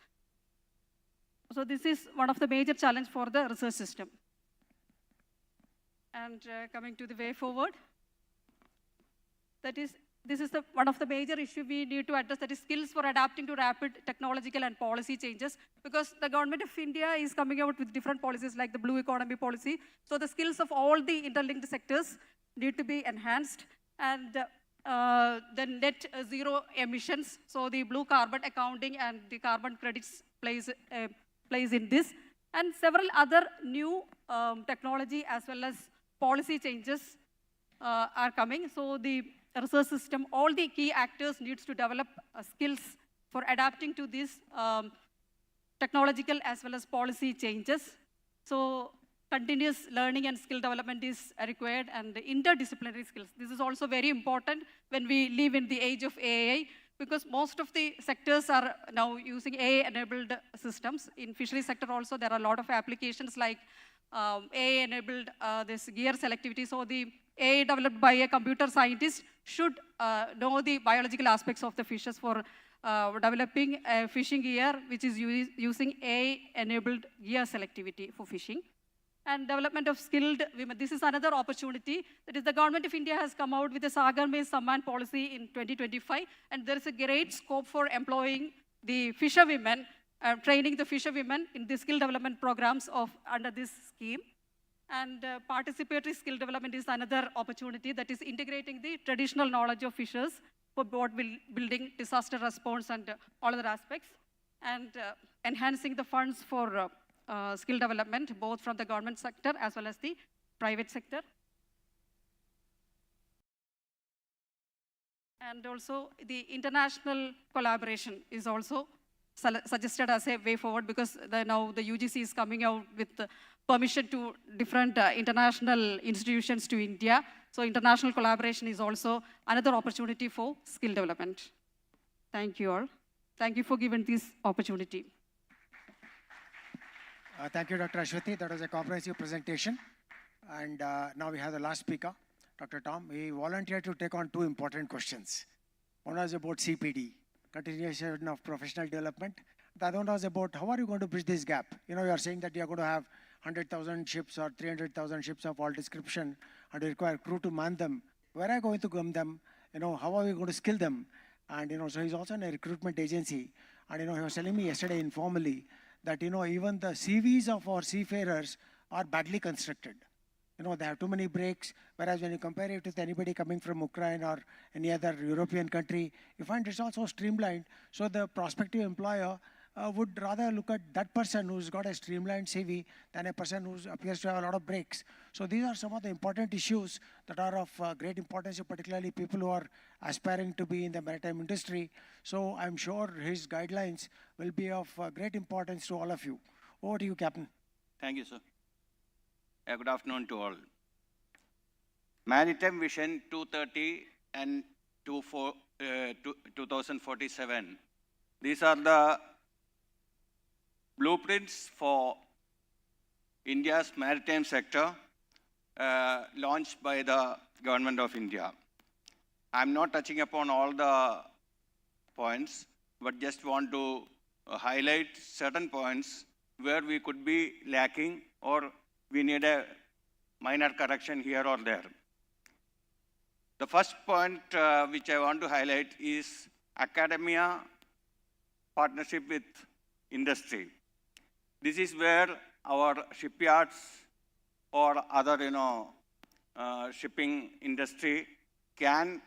So this is one of the major challenges for the research system. And coming to the way forward, this is one of the major issues we need to address, that is skills for adapting to rapid technological and policy changes, because the Government of India is coming out with different policies like the blue economy policy. So the skills of all the interlinked sectors need to be enhanced, and the net zero emissions. So the blue carbon accounting and the carbon credits plays in this, and several other new technology as well as policy changes are coming. So the research system, all the key actors needs to develop skills for adapting to these technological as well as policy changes. So continuous learning and skill development is required, and interdisciplinary skills. This is also very important when we live in the age of AI, because most of the sectors are now using AI-enabled systems. In fishery sector also, there are a lot of applications like AI-enabled this gear selectivity. So the AI developed by a computer scientist should know the biological aspects of the fishes for developing a fishing gear which is using AI-enabled gear selectivity for fishing. And development of skilled women. This is another opportunity. That is, the government of India has come out with a Sagar Mein Samman policy in 2025, and there is a great scope for employing the fisherwomen, training the fisherwomen in the skill development programs under this scheme. And participatory skill development is another opportunity, that is integrating the traditional knowledge of fishers for boat building, disaster response, and all other aspects, and enhancing the funds for skill development, both from the government sector as well as the private sector. And also the international collaboration is also suggested as a way forward, because now the UGC is coming out with permission to different international institutions to India. So international collaboration is also another opportunity for skill development. Thank you all. Thank you for giving this opportunity. Thank you, Dr. Ashwati. That was a comprehensive presentation. And now we have the last speaker, Dr. Tom. He volunteered to take on two important questions. One was about CPD, continuation of professional development. The other one was about how are you going to bridge this gap? You know, you are saying that you are going to have 100,000 ships or 300,000 ships of all description, and you require crew to man them. Where are you going to groom them? You know, how are we going to skill them? And, you know, so he's also in a recruitment agency. And, you know, he was telling me yesterday informally that, you know, even the CVs of our seafarers are badly constructed. You know, they have too many breaks, whereas when you compare it with anybody coming from Ukraine or any other European country, you find it's also streamlined. So the prospective employer would rather look at that person who's got a streamlined CV than a person who appears to have a lot of breaks. So these are some of the important issues that are of great importance, particularly people who are aspiring to be in the maritime industry. So I'm sure his guidelines will be of great importance to all of you. Over to you, Captain. Thank you, sir. Good afternoon to all. Maritime Vision 230 and 2047. These are the blueprints for India's maritime sector launched by the Government of India. I'm not touching upon all the points, but just want to highlight certain points where we could be lacking or we need a minor correction here or there. The first point which I want to highlight is academia partnership with industry. This is where our shipyards or other, shipping industry can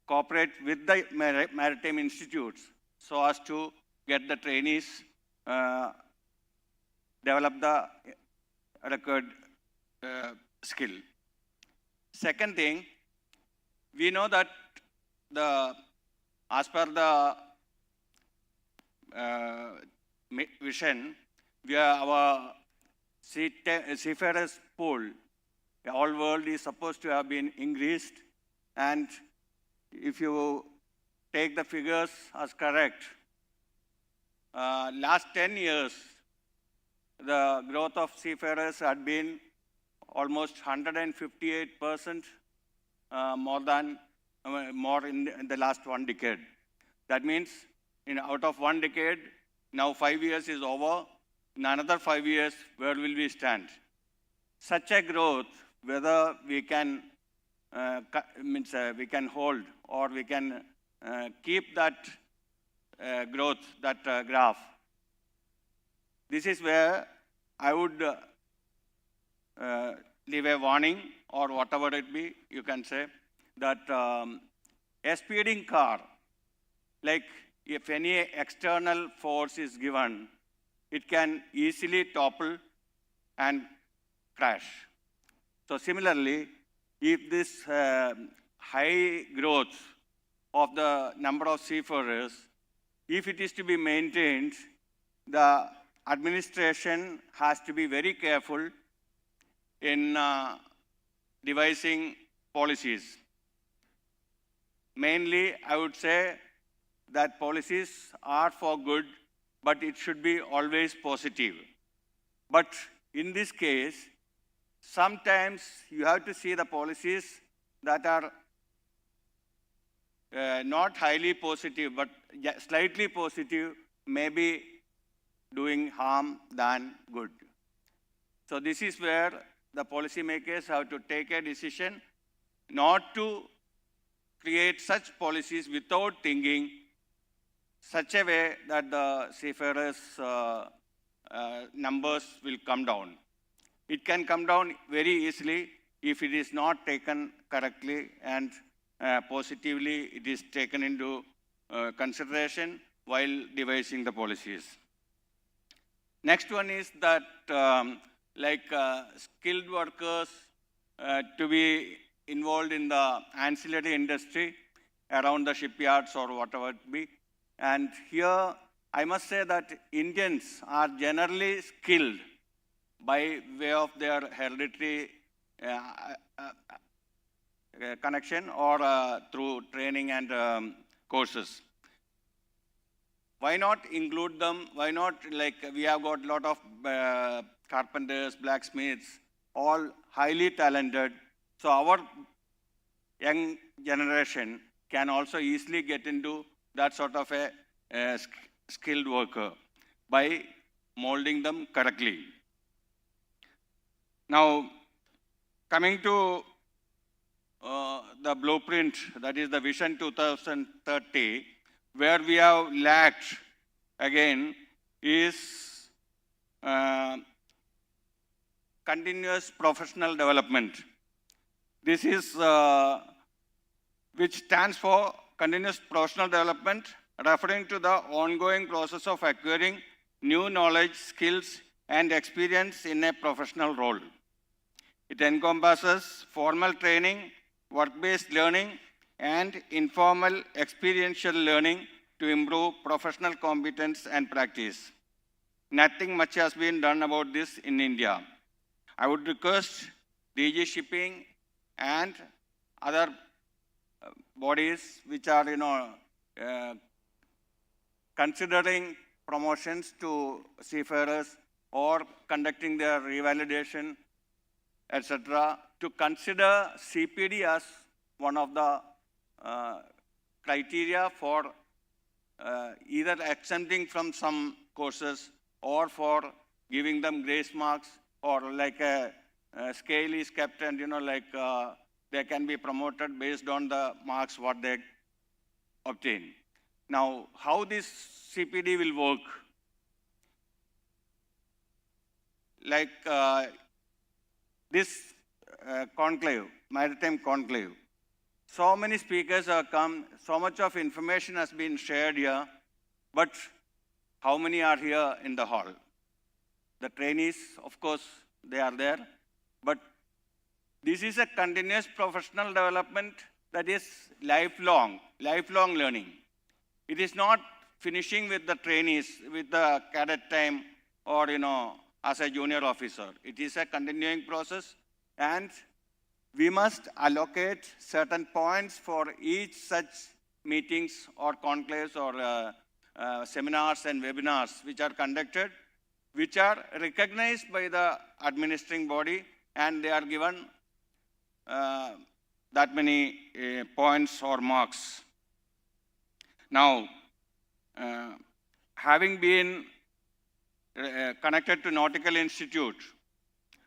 cooperate with the maritime institutes so as to get the trainees develop the required skill. Second thing, we know that as per the vision, our seafarers pool, the whole world is supposed to have been increased, and if you take the figures as correct, last 10 years, the growth of seafarers had been almost 158% more in the last 1 decade. That means out of 1 decade, now 5 years is over. In another 5 years, where will we stand? Such a growth, whether we can we can hold or we can keep that growth, that graph. This is where I would leave a warning, or whatever it be, you can say, that a speeding car, like if any external force is given, it can easily topple and crash. So similarly, if this high growth of the number of seafarers, if it is to be maintained, the administration has to be very careful in devising policies. Mainly, I would say that policies are for good, but it should be always positive. But in this case, sometimes you have to see the policies that are not highly positive, but slightly positive, maybe doing harm than good. So this is where the policymakers have to take a decision not to create such policies without thinking such a way that the seafarers' numbers will come down. It can come down very easily if it is not taken correctly and positively it is taken into consideration while devising the policies. Next one is that skilled workers to be involved in the ancillary industry around the shipyards or whatever it be. And here, I must say that Indians are generally skilled by way of their hereditary connection or through training and courses. Why not include them? Why not, like, we have got a lot of carpenters, blacksmiths, all highly talented. So our young generation can also easily get into that sort of a skilled worker by molding them correctly. Now, coming to the blueprint, that is the Vision 2030, where we have lacked, again, is continuous professional development. This is, which stands for continuous professional development, referring to the ongoing process of acquiring new knowledge, skills, and experience in a professional role. It encompasses formal training, work-based learning, and informal experiential learning to improve professional competence and practice. Nothing much has been done about this in India. I would request DG Shipping and other bodies which are, considering promotions to seafarers or conducting their revalidation, etc., to consider CPD as one of the criteria for either exempting from some courses or for giving them grace marks, or like a scale is kept and, they can be promoted based on the marks what they obtain. Now, how this CPD will work? Like this conclave, Maritime Conclave, so many speakers have come, so much of information has been shared here, but how many are here in the hall? The trainees, of course, they are there, but this is a continuous professional development that is lifelong learning. It is not finishing with the trainees, with the cadet time or, as a junior officer. It is a continuing process, and we must allocate certain points for each such meetings or conclaves or seminars and webinars which are conducted, which are recognized by the administering body, and they are given that many points or marks. Now, having been connected to Nautical Institute,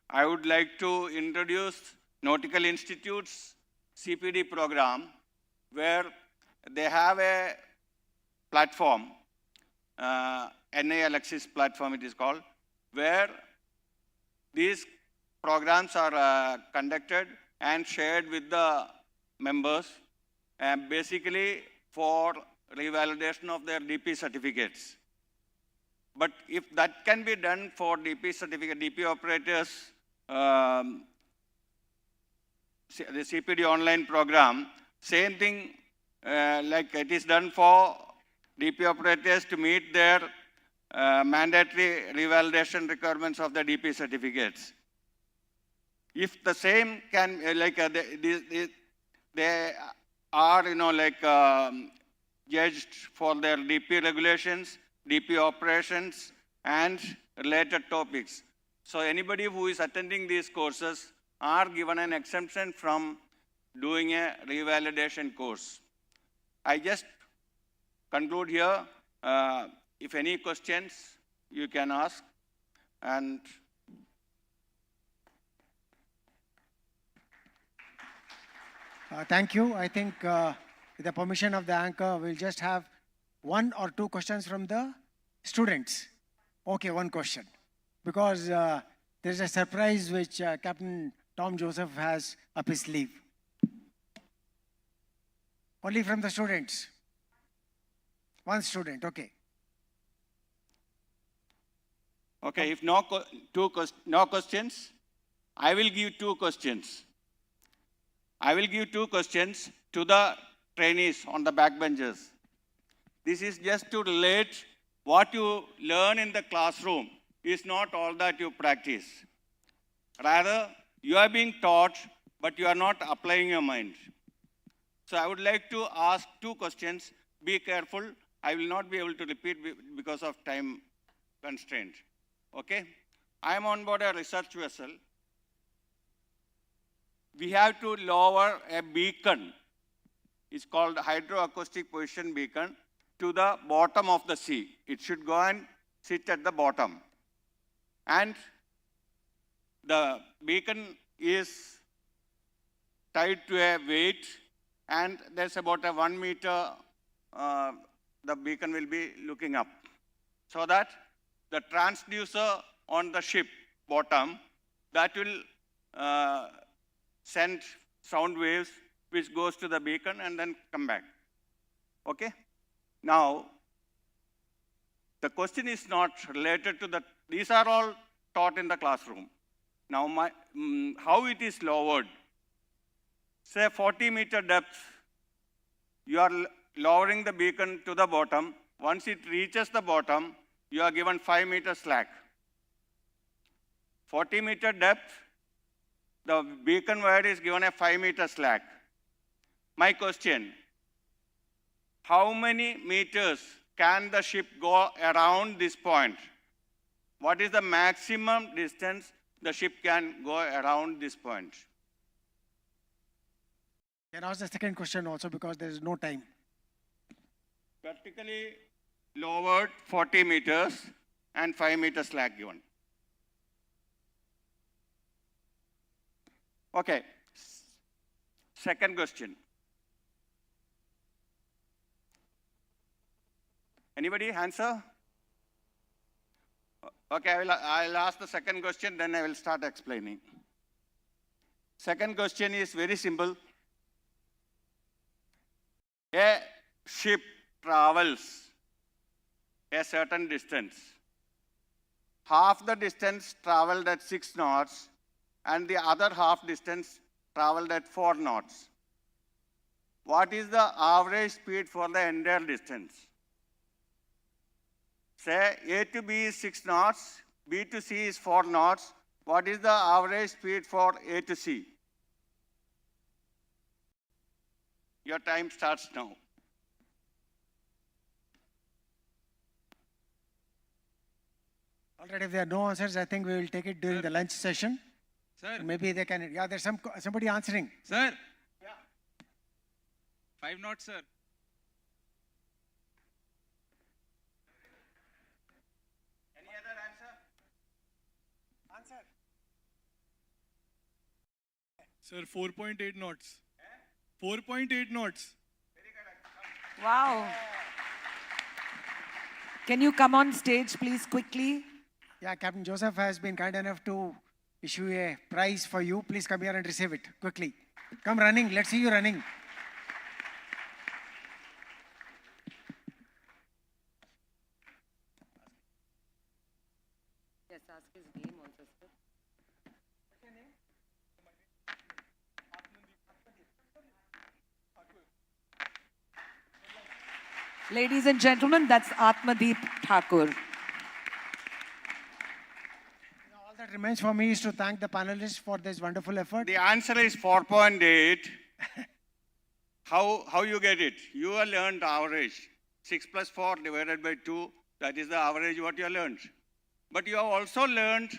I would like to introduce Nautical Institute's CPD program, where they have a platform, NA Alexis platform it is called, where these programs are conducted and shared with the members, and basically for revalidation of their DP certificates. But if that can be done for DP certificate, DP operators, the CPD online program, same thing like it is done for DP operators to meet their mandatory revalidation requirements of the DP certificates. If the same can, they are, judged for their DP regulations, DP operations, and related topics. So anybody who is attending these courses are given an exemption from doing a revalidation course. I just conclude here. If any questions, you can ask. And Thank you. I think with the permission of the anchor, we'll just have 1 or 2 questions from the students. Okay, 1 question. Because there's a surprise which Captain Tom Joseph has up his sleeve. Only from the students. 1 student, okay. okay, if no questions, I will give 2 questions. I will give 2 questions to the trainees on the backbenchers. This is just to relate what you learn in the classroom is not all that you practice. Rather, you are being taught, but you are not applying your mind. So I would like to ask 2 questions. Be careful. I will not be able to repeat because of time constraint. Okay? I am on board a research vessel. We have to lower a beacon. It's called hydroacoustic position beacon to the bottom of the sea. It should go and sit at the bottom. And the beacon is tied to a weight, and there's about a 1 meter, the beacon will be looking up. So that the transducer on the ship bottom, that will send sound waves which goes to the beacon and then come back. Okay? Now, the question is not related to these are all taught in the classroom. Now, how it is lowered? Say 40-meter depth, you are lowering the beacon to the bottom. Once it reaches the bottom, you are given 5 meter slack. 40-meter depth, the beacon wire is given a 5 meter slack. My question, how many meters can the ship go around this point? What is the maximum distance the ship can go around this point? Can I ask the second question also because there is no time? Vertically lowered 40 meters and 5 meter slack given. Okay. Second question. Anybody answer? Okay, I'll ask the second question, then I will start explaining. Second question is very simple. A ship travels a certain distance. Half the distance traveled at 6 knots and the other half distance traveled at 4 knots. What is the average speed for the entire distance? Say A to B is 6 knots, B to C is 4 knots. What is the average speed for A to C? Your time starts now. All right, if there are no answers, I think we will take it during the lunch session. Sir. Maybe they can, yeah, there's somebody answering. Sir. Yeah. 5 knots, sir. Any other answer? Answer. Sir, 4.8 knots. 4.8 knots. Wow. Can you come on stage, please, quickly? Yeah, Captain Joseph has been kind enough to issue a prize for you. Please come here and receive it quickly. Come running. Let's see you running. Yes, ask his name also, sir. Ladies and gentlemen, that's Atmadeep Thakur. All that remains for me is to thank the panelists for this wonderful effort. The answer is 4.8. How you get it? You have learned average. 6 plus 4 divided by 2, that is the average what you have learned. But you have also learned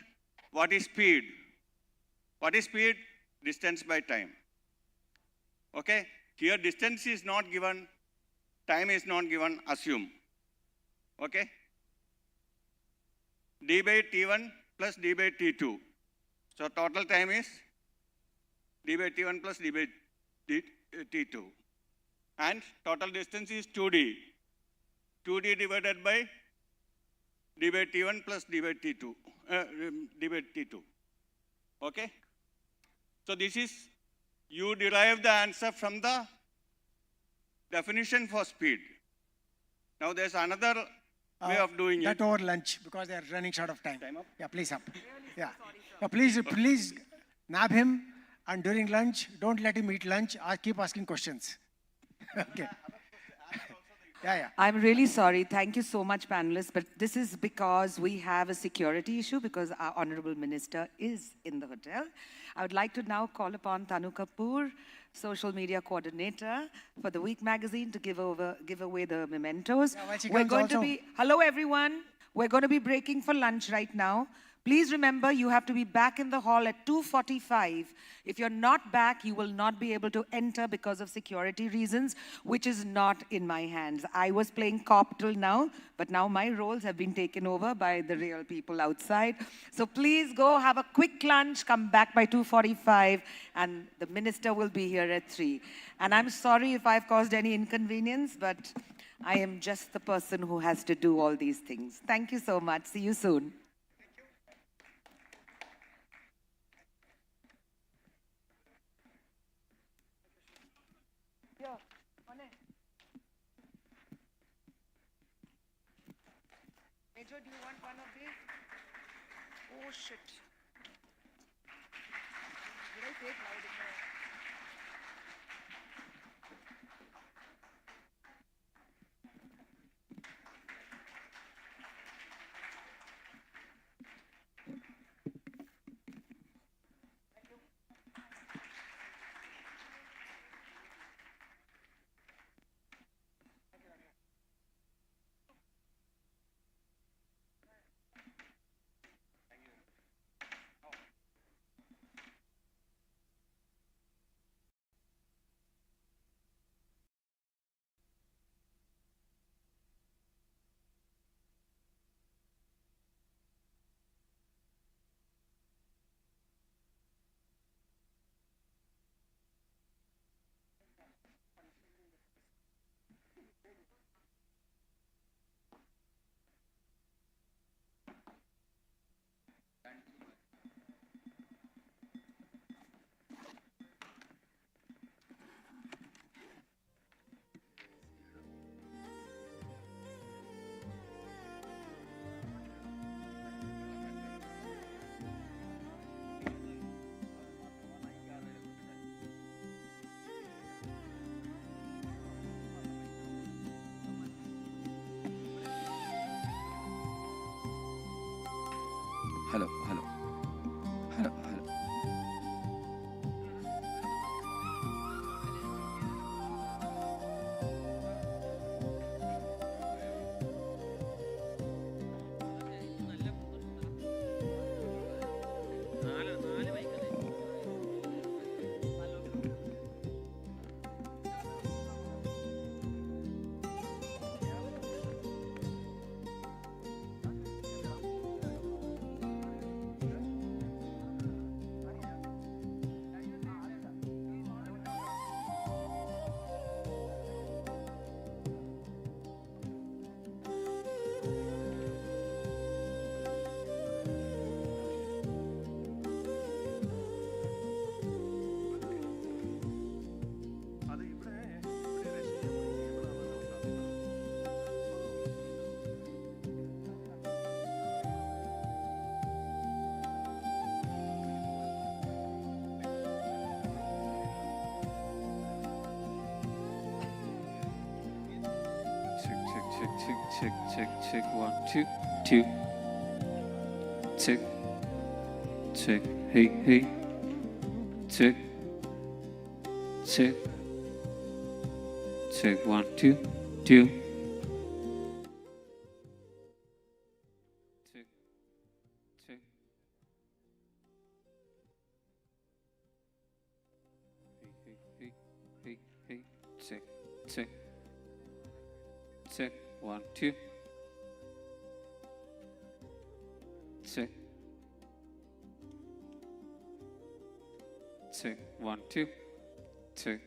what is speed? What is speed? Distance by time. Okay? Here distance is not given, time is not given, assume. Okay? D by T1 plus D by T2. So total time is D by T1 plus D by T2. And total distance is 2D. 2D divided by D by T1 plus D by T2. D by T2. Okay? So this is, you derive the answer from the definition for speed. Now there's another way of doing that it. over lunch, because they are running short of time. Time up? Yeah, please up. Yeah. Please nab him, and during lunch, don't let him eat lunch. Keep asking questions. Okay. Yeah. I'm really sorry. Thank you so much, panelists. But this is because we have a security issue because our Honorable Minister is in the hotel. I would like to now call upon Tanu Kapoor, Social Media Coordinator for the Week magazine, to give away the mementos. Yeah, well, she We're comes going to also. be, hello everyone. We're going to be breaking for lunch right now. Please remember, you have to be back in the hall at 2:45. If you're not back, you will not be able to enter because of security reasons, which is not in my hands. I was playing cop till now, but now my roles have been taken over by the real people outside. So please go have a quick lunch, come back by 2:45, and the minister will be here at 3. And I'm sorry if I've caused any inconvenience, but I am just the person who has to do all these things. Thank you so much. See you soon. Major, do you want one of these? Oh, shit. Did I say it loud enough? Hello. Check. 1, 2, 2. Check. Hey. Check. 1, 2, 2. Check. check. Check, 1, 2. Check. Check, 1, 2. Check.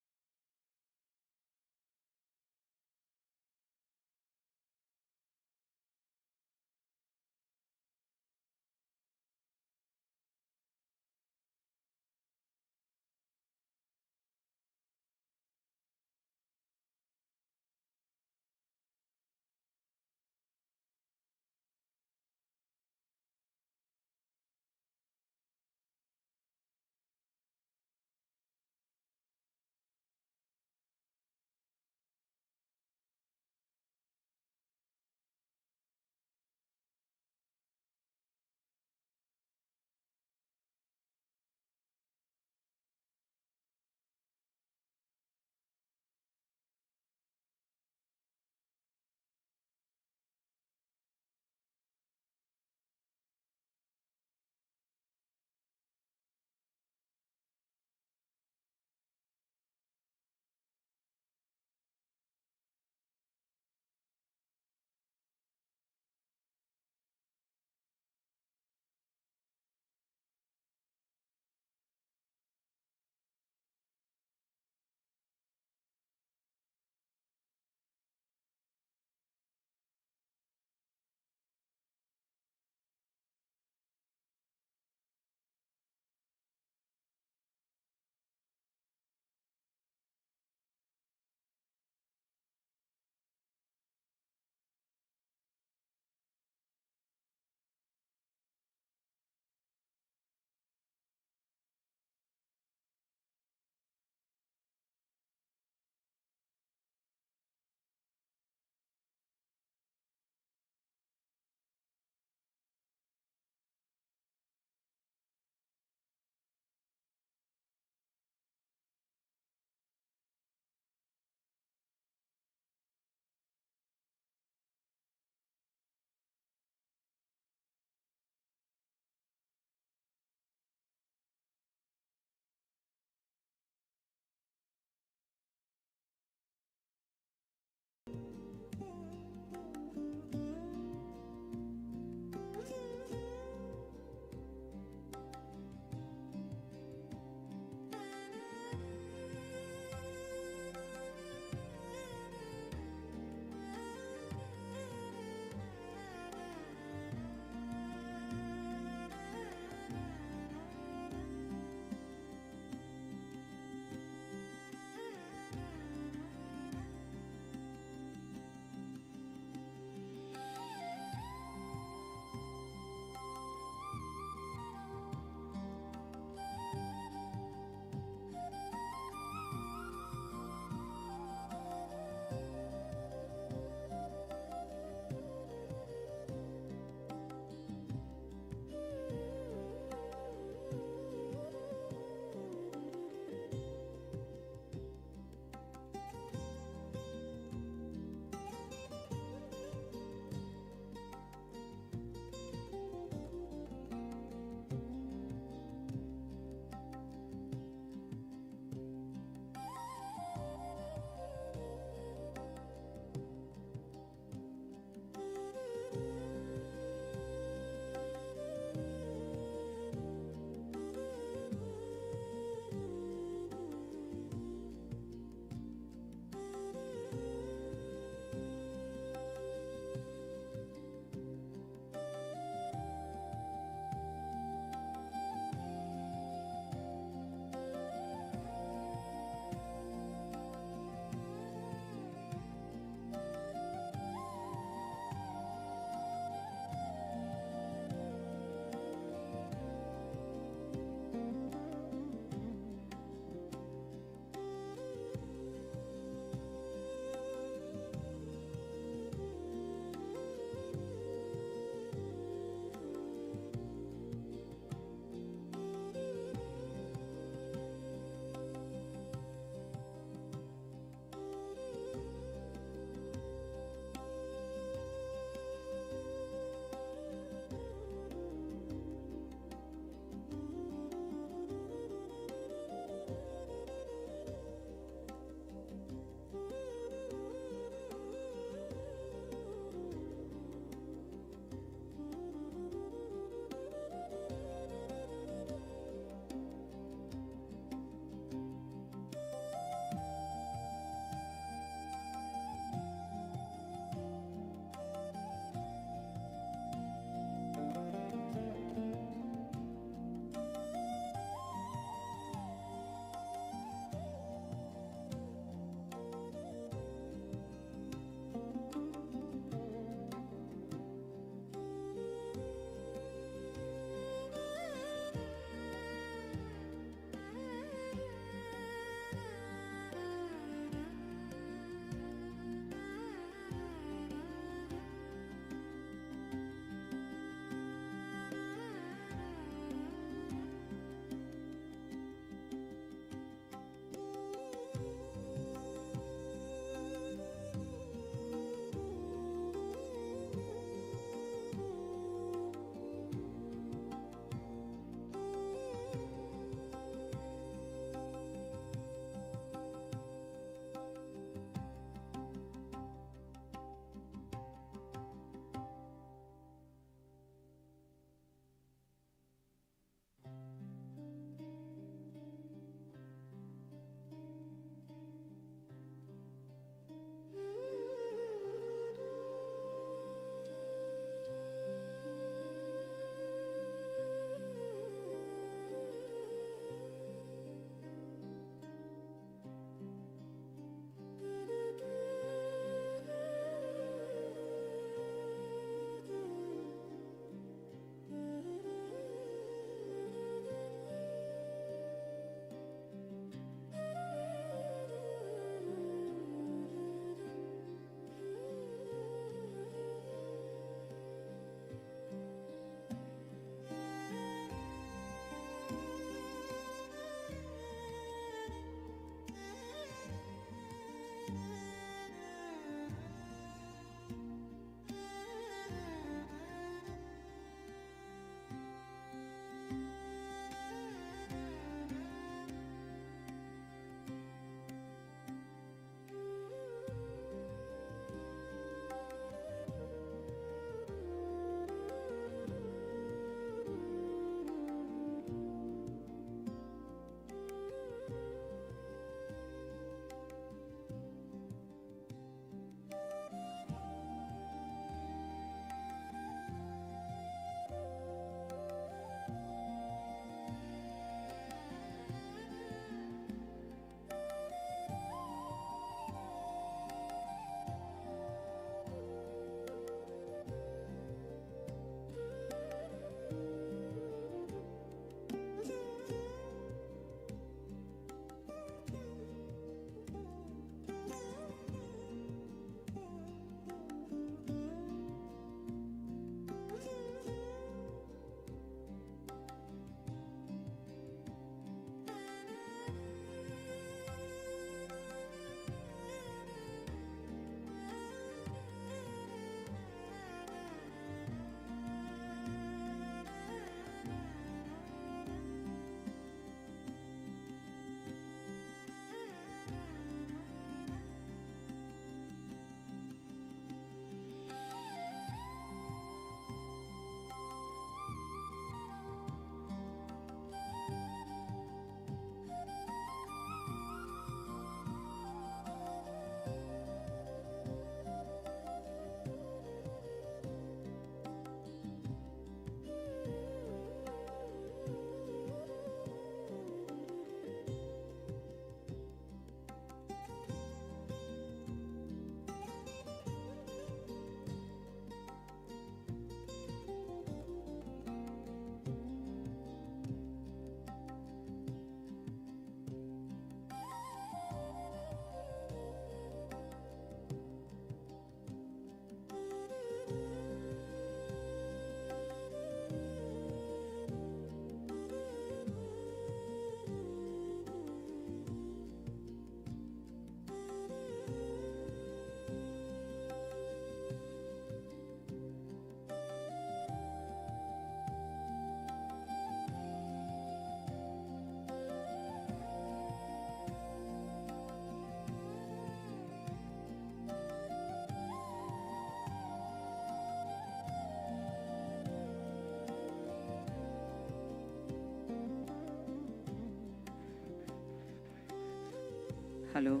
Hello.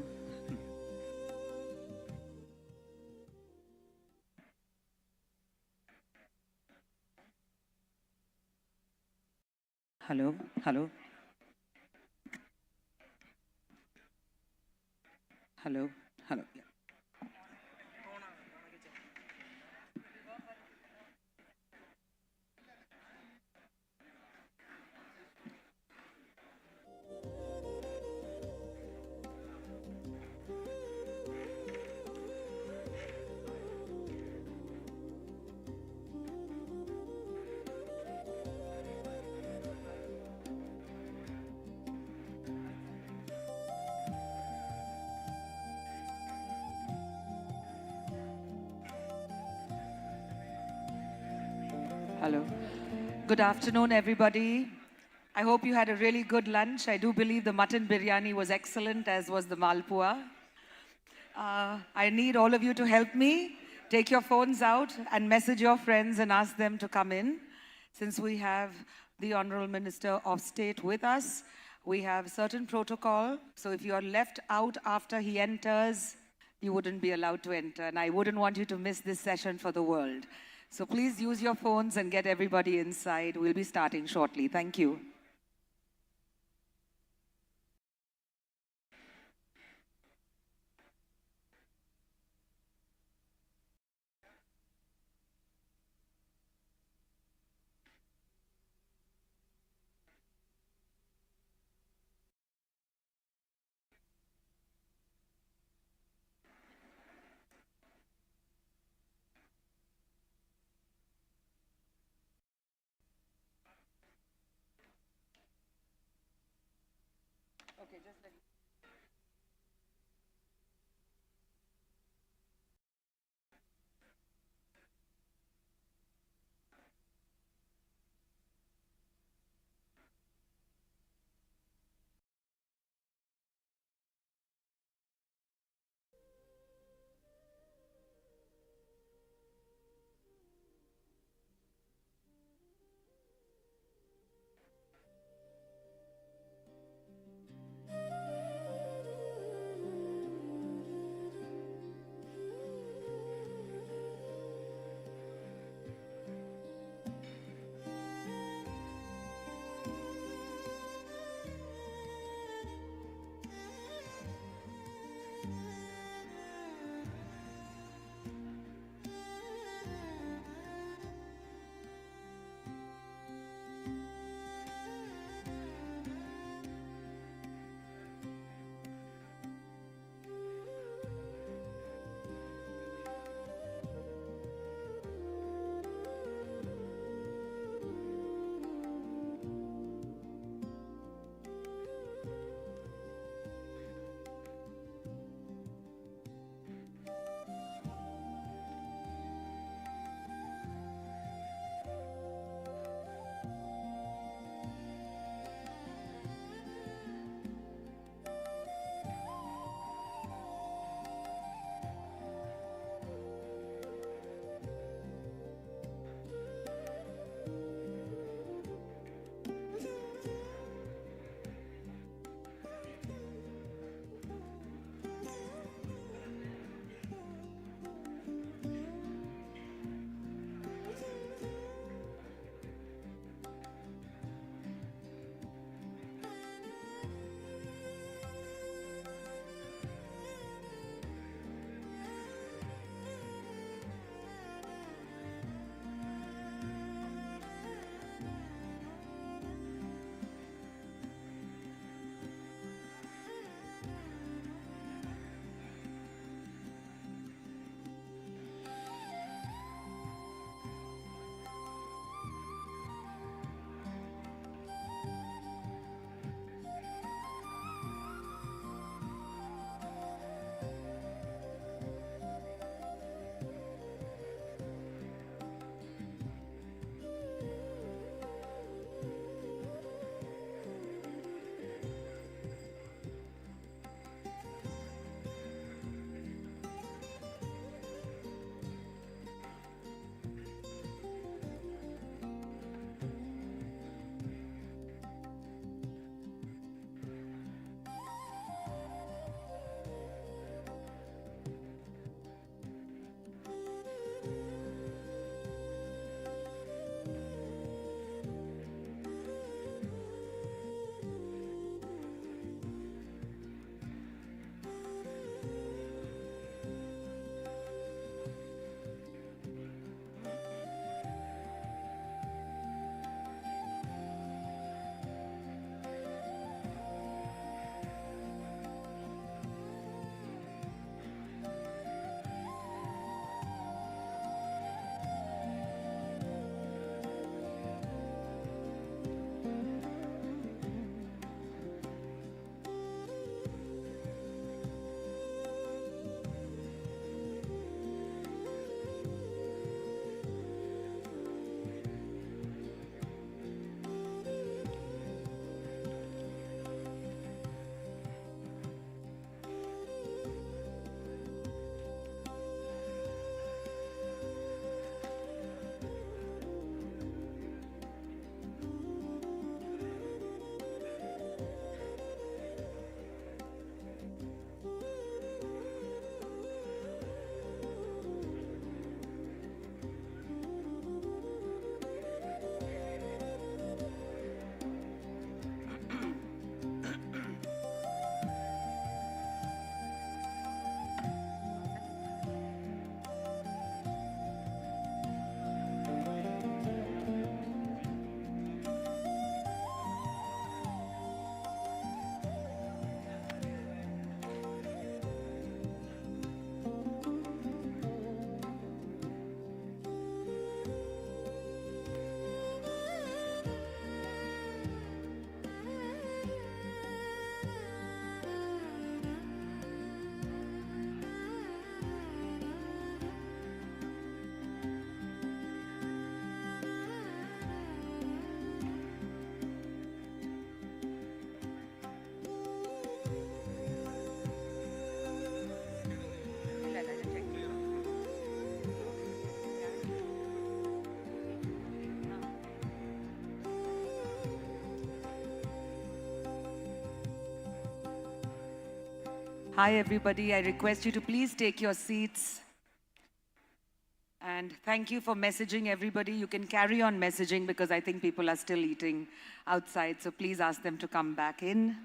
Hello. Hello. Hello. Hello. Yeah. Hello. Good afternoon, everybody. I hope you had a really good lunch. I do believe the mutton biryani was excellent, as was the malpua. I need all of you to help me. Take your phones out and message your friends and ask them to come in. Since we have the Honorable Minister of State with us, we have certain protocol. So if you are left out after he enters, you wouldn't be allowed to enter. And I wouldn't want you to miss this session for the world. So please use your phones and get everybody inside. We'll be starting shortly. Thank you. Okay, just let me. Hi, everybody. I request you to please take your seats. And thank you for messaging, everybody. You can carry on messaging because I think people are still eating outside. So please ask them to come back in.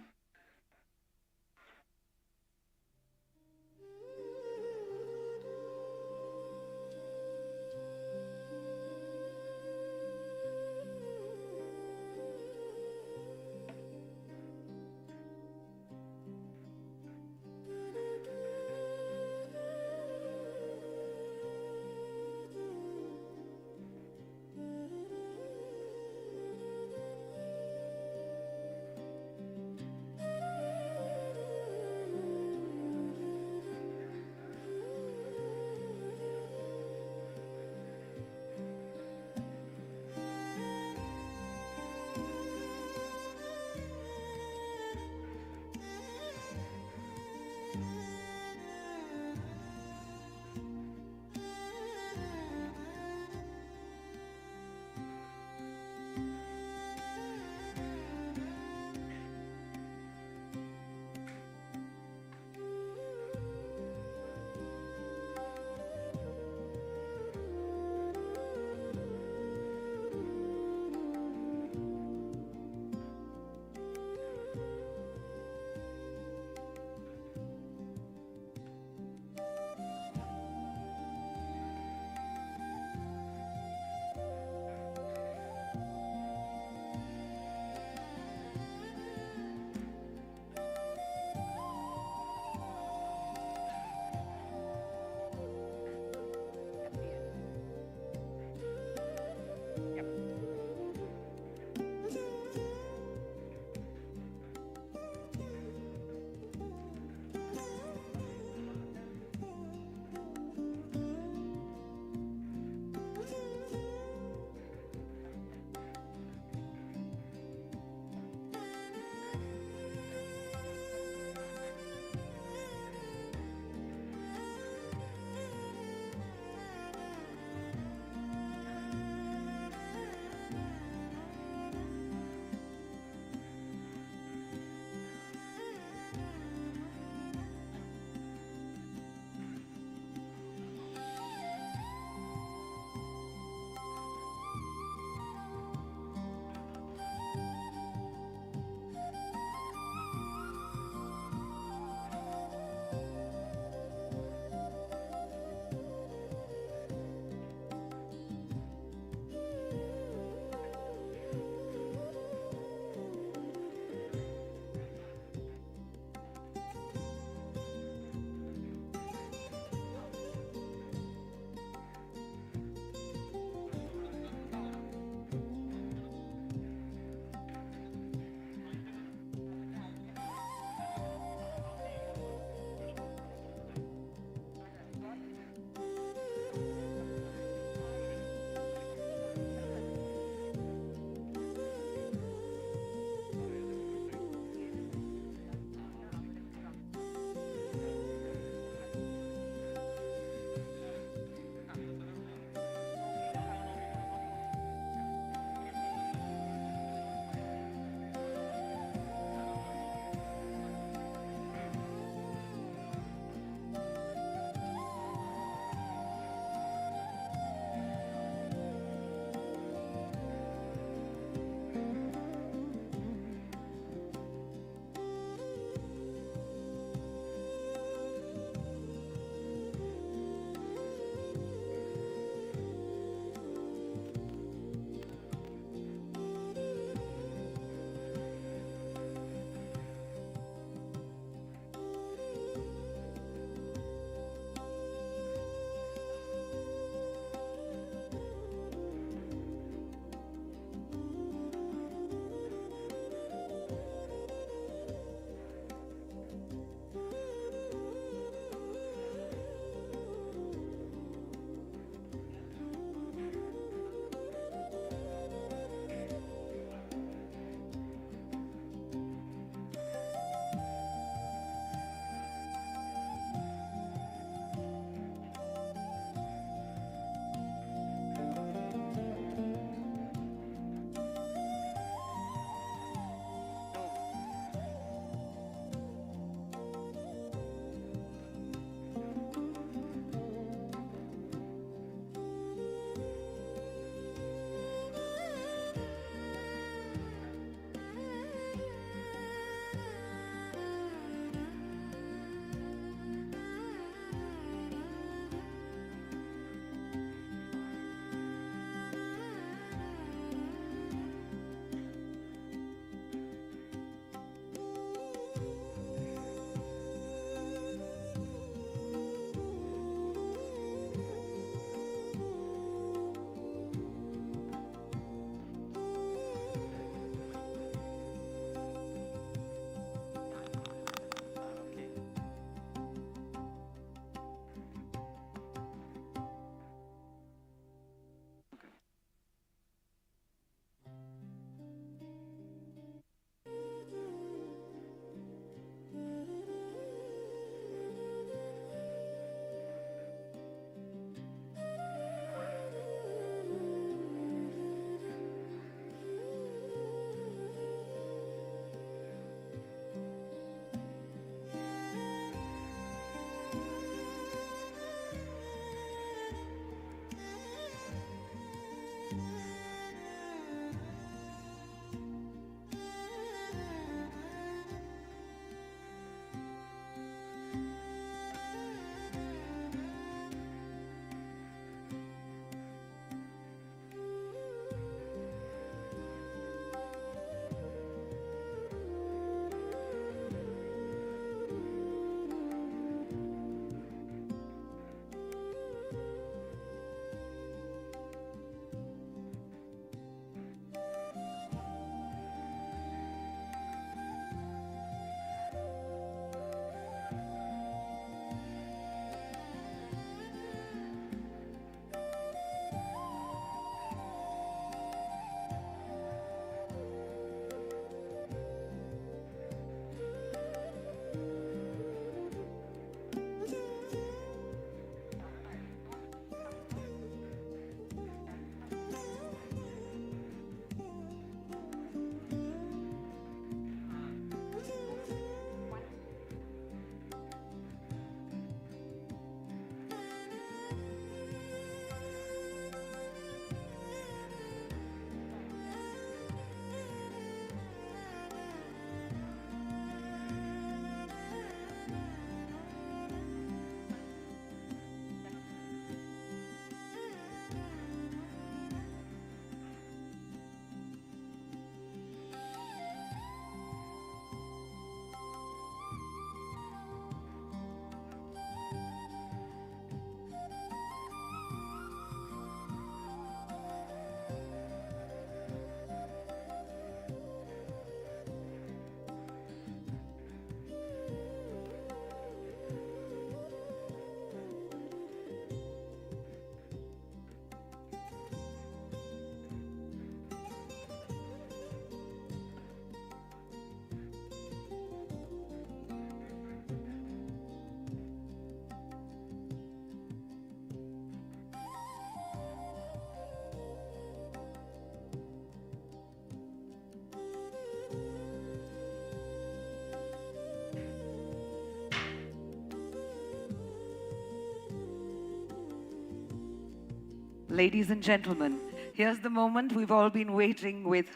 Ladies and gentlemen, here's the moment we've all been waiting with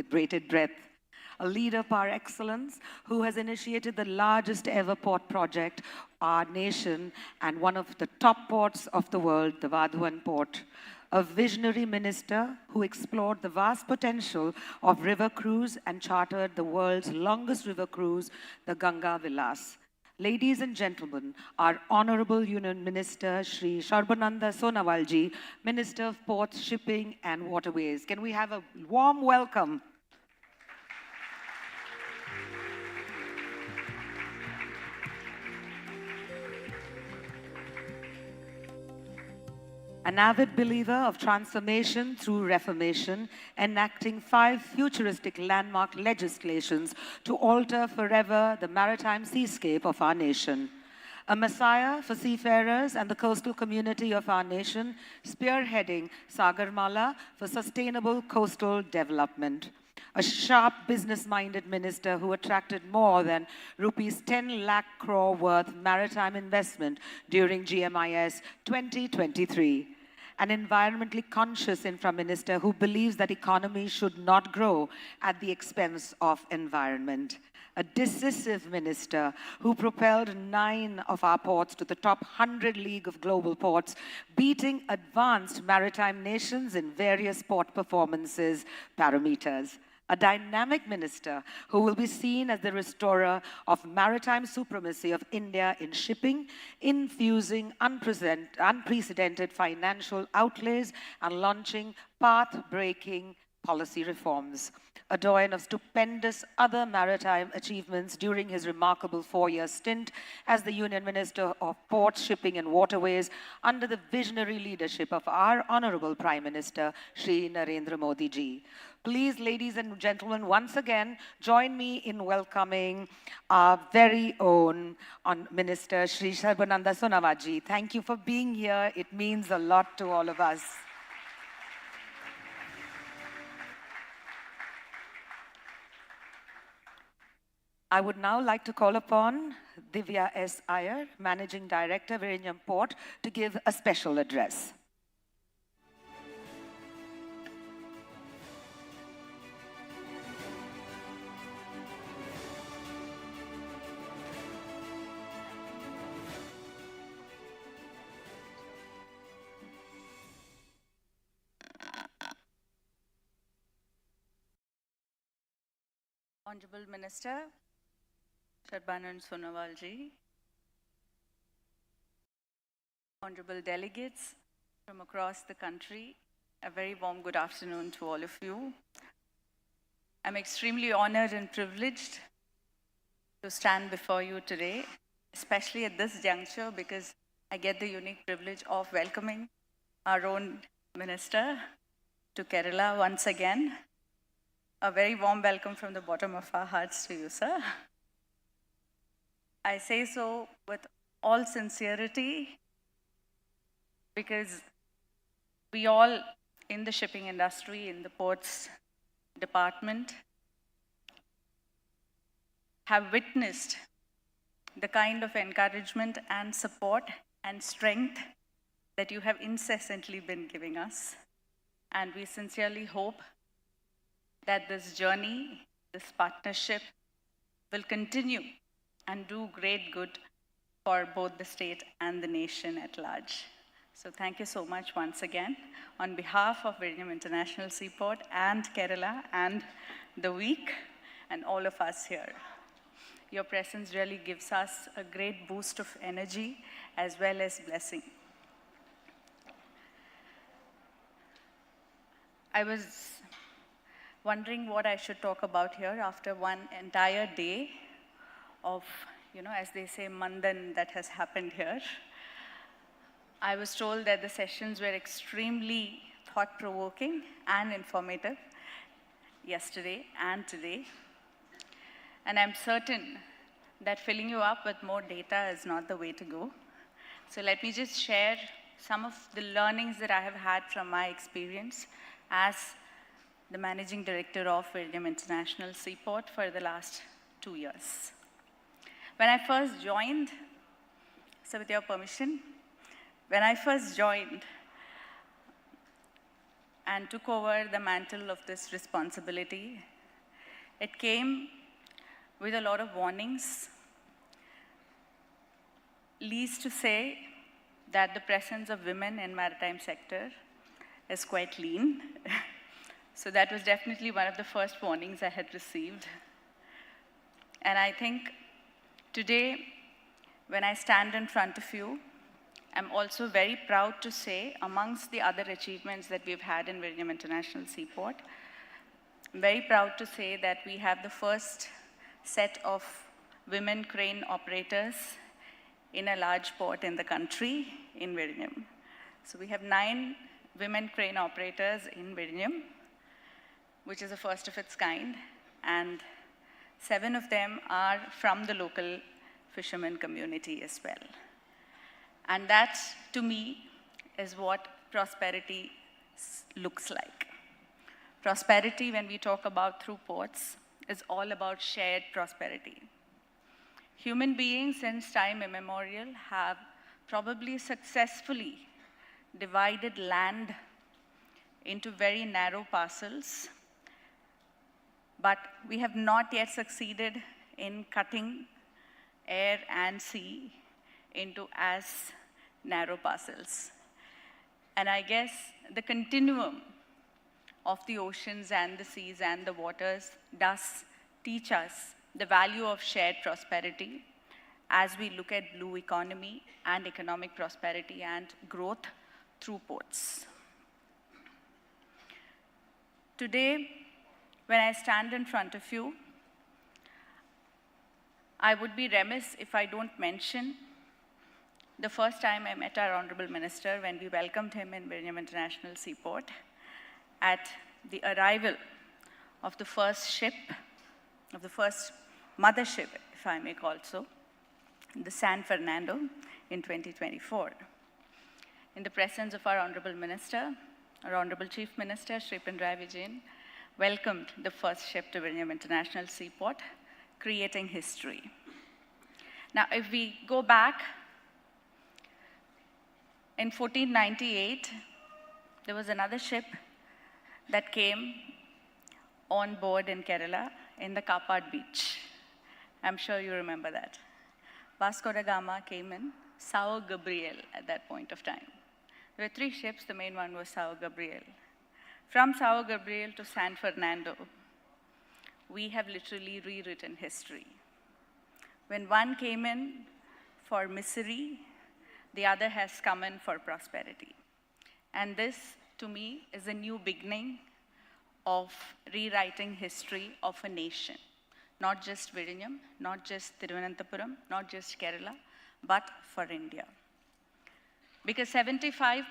bated breath. A leader par excellence who has initiated the largest ever port project, our nation, and one of the top ports of the world, the Vadhuan port. A visionary minister who explored the vast potential of river cruise and chartered the world's longest river cruise, the Ganga Vilas. Ladies and gentlemen, our Honorable Union Minister, Shri Sarbananda Sonowalji, Minister of Ports, Shipping and Waterways. Can we have a warm welcome? An avid believer of transformation through reformation, enacting 5 futuristic landmark legislations to alter forever the maritime seascape of our nation. A messiah for seafarers and the coastal community of our nation, spearheading Sagarmala for sustainable coastal development. A sharp business-minded minister who attracted more than rupees 10 lakh crore worth maritime investment during GMIS 2023. An environmentally conscious infra minister who believes that economy should not grow at the expense of environment. A decisive minister who propelled 9 of our ports to the top 100 league of global ports, beating advanced maritime nations in various port performances parameters. A dynamic minister who will be seen as the restorer of maritime supremacy of India in shipping, infusing unprecedented financial outlays and launching path-breaking policy reforms. A doyen of stupendous other maritime achievements during his remarkable 4-year stint as the Union Minister of Ports, Shipping and Waterways under the visionary leadership of our Honorable Prime Minister, Shri Narendra Modi ji. Please, ladies and gentlemen, once again, join me in welcoming our very own Minister, Shri Sarbananda Sonowalji. Thank you for being here. It means a lot to all of us. I would now like to call upon Divya S. Iyer, Managing Director, Vizhinjam Port, to give a special address. Honorable Minister, Sarbananda Sonowalji, honorable delegates from across the country, a very warm good afternoon to all of you. I'm extremely honored and privileged to stand before you today, especially at this juncture because I get the unique privilege of welcoming our own minister to Kerala once again. A very warm welcome from the bottom of our hearts to you, sir. I say so with all sincerity because we all in the shipping industry, in the ports department, have witnessed the kind of encouragement and support and strength that you have incessantly been giving us. And we sincerely hope that this journey, this partnership will continue and do great good for both the state and the nation at large. So thank you so much once again on behalf of Vizhinjam International Seaport and Kerala and the week and all of us here. Your presence really gives us a great boost of energy as well as blessing. I was wondering what I should talk about here after one entire day of, as they say, Mandan that has happened here. I was told that the sessions were extremely thought-provoking and informative yesterday and today. And I'm certain that filling you up with more data is not the way to go. So let me just share some of the learnings that I have had from my experience as the Managing Director of Vizhinjam International Seaport for the last 2 years. When I first joined, so with your permission, when I first joined, and took over the mantle of this responsibility, it came with a lot of warnings. Least to say that the presence of women in maritime sector is quite lean. So that was definitely one of the first warnings I had received. And I think today, when I stand in front of you, I'm also very proud to say, amongst the other achievements that we've had in Vizhinjam International Seaport, I'm very proud to say that we have the first set of women crane operators in a large port in the country, in Vizhinjam. So we have 9 women crane operators in Vizhinjam, which is the first of its kind, and 7 of them are from the local fishermen community as well. And that, to me, is what prosperity looks like. Prosperity, when we talk about through ports, is all about shared prosperity. Human beings since time immemorial have probably successfully divided land into very narrow parcels, but we have not yet succeeded in cutting air and sea into as narrow parcels. And I guess the continuum of the oceans and the seas and the waters does teach us the value of shared prosperity as we look at blue economy and economic prosperity and growth through ports. Today, when I stand in front of you, I would be remiss if I don't mention the first time I met our Honorable Minister when we welcomed him in Vizhinjam International Seaport at the arrival of the first ship, of the first mothership, if I may call so, the San Fernando in 2024. In the presence of our Honorable Minister, our Honorable Chief Minister, Shri Pinarayi Vijayan, welcomed the first ship to Vizhinjam International Seaport, creating history. Now, if we go back, in 1498, there was another ship that came on board in Kerala in the Kapad beach. I'm sure you remember that. Vasco da Gama came in, Sao Gabriel at that point of time. There were 3 ships, the main one was Sao Gabriel. From Sao Gabriel to San Fernando, we have literally rewritten history. When one came in for misery, the other has come in for prosperity. And this, to me, is a new beginning of rewriting history of a nation. Not just Vizhinjam, not just Thiruvananthapuram, not just Kerala, but for India. Because 75%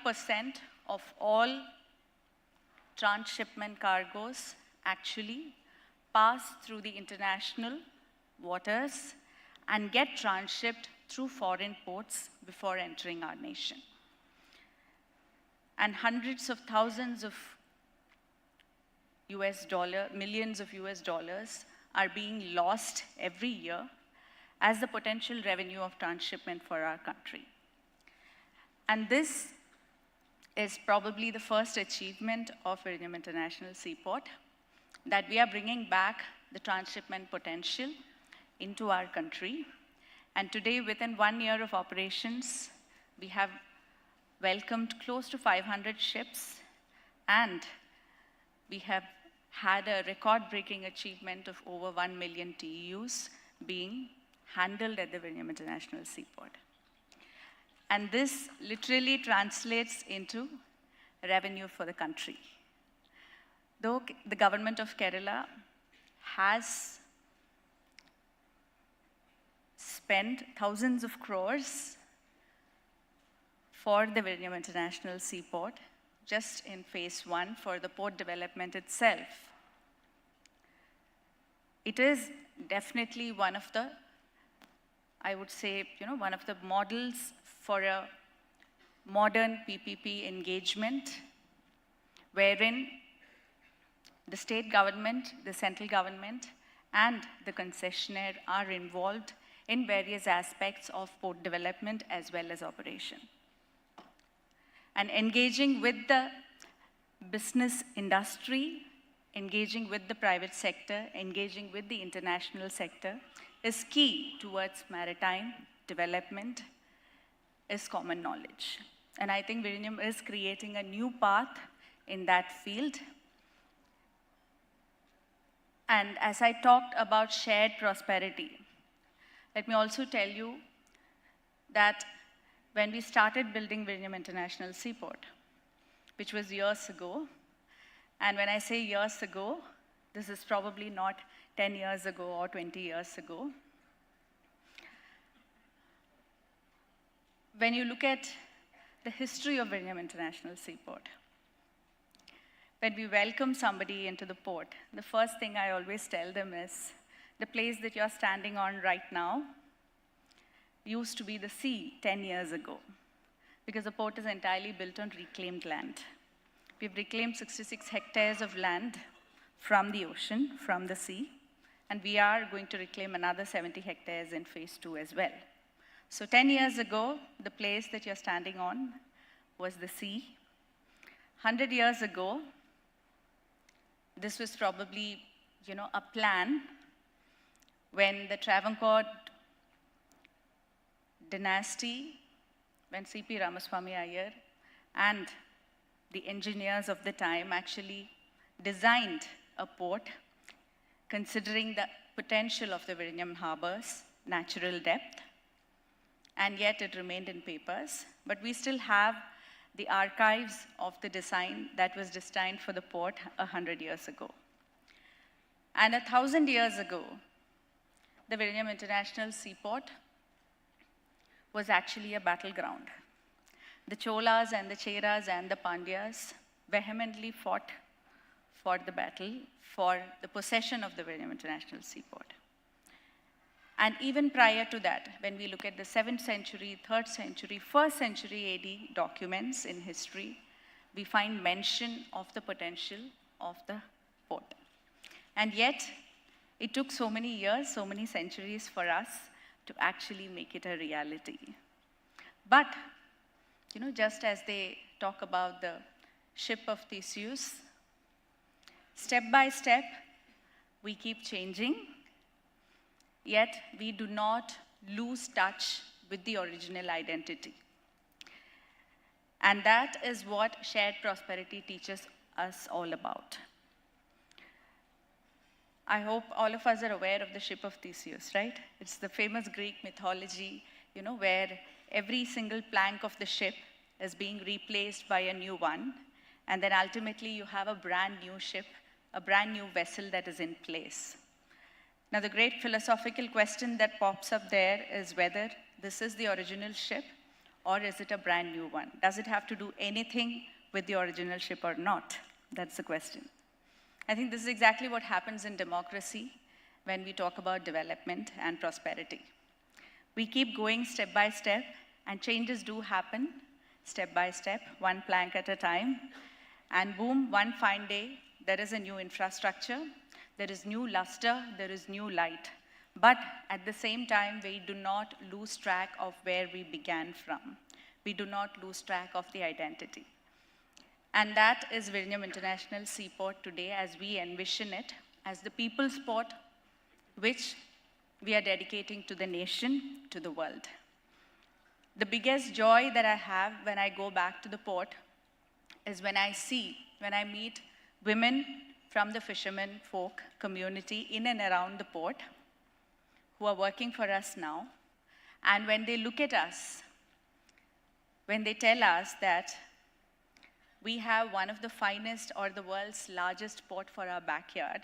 of all transshipment cargoes actually pass through the international waters and get transshipped through foreign ports before entering our nation. And hundreds of thousands of millions of US dollars are being lost every year as the potential revenue of transshipment for our country. And this is probably the first achievement of Vizhinjam International Seaport, that we are bringing back the transshipment potential into our country. And today, within 1 year of operations, we have welcomed close to 500 ships, and we have had a record-breaking achievement of over 1 million TEUs being handled at the Vizhinjam International Seaport. And this literally translates into revenue for the country. Though the government of Kerala has spent thousands of crores for the Vizhinjam International Seaport, just in phase 1 for the port development itself. It is definitely one of the, I would say, one of the models for a modern PPP engagement, wherein the state government, the central government, and the concessionaire are involved in various aspects of port development as well as operation. And engaging with the business industry, engaging with the private sector, engaging with the international sector, is key towards maritime development, is common knowledge. And I think Vizhinjam is creating a new path in that field. And as I talked about shared prosperity, let me also tell you that when we started building Vizhinjam International Seaport, which was years ago, and when I say years ago, this is probably not 10 years ago or 20 years ago. When you look at the history of Vizhinjam International Seaport, when we welcome somebody into the port, the first thing I always tell them is, the place that you're standing on right now used to be the sea 10 years ago, because the port is entirely built on reclaimed land. We've reclaimed 66 hectares of land from the ocean, from the sea, and we are going to reclaim another 70 hectares in phase 2 as well. So 10 years ago, the place that you're standing on was the sea. 100 years ago, this was probably, a plan when the Travancore dynasty, when C.P. Ramaswamy Iyer and the engineers of the time actually designed a port considering the potential of the Vizhinjam harbor's natural depth, and yet it remained in papers. But we still have the archives of the design that was designed for the port 100 years ago. And 1,000 years ago, the Vizhinjam International Seaport was actually a battleground. The Cholas and the Cheras and the Pandyas vehemently fought for the battle, for the possession of the Vizhinjam International Seaport. And even prior to that, when we look at the 7th century, 3rd century, 1st century AD documents in history, we find mention of the potential of the port. And yet, it took so many years, so many centuries for us to actually make it a reality. But, just as they talk about the ship of Theseus, step by step, we keep changing, yet we do not lose touch with the original identity. And that is what shared prosperity teaches us all about. I hope all of us are aware of the ship of Theseus, right? It's the famous Greek mythology, where every single plank of the ship is being replaced by a new one, and then ultimately you have a brand new ship, a brand new vessel that is in place. Now, the great philosophical question that pops up there is whether this is the original ship or is it a brand new one? Does it have to do anything with the original ship or not? That's the question. I think this is exactly what happens in democracy when we talk about development and prosperity. We keep going step by step, and changes do happen step by step, one plank at a time. And boom, one fine day, there is a new infrastructure, there is new luster, there is new light. But at the same time, we do not lose track of where we began from. We do not lose track of the identity. And that is Vizhinjam International Seaport today as we envision it as the people's port, which we are dedicating to the nation, to the world. The biggest joy that I have when I go back to the port is when I meet women from the fishermen folk community in and around the port who are working for us now. And when they look at us, when they tell us that we have one of the finest or the world's largest port for our backyard,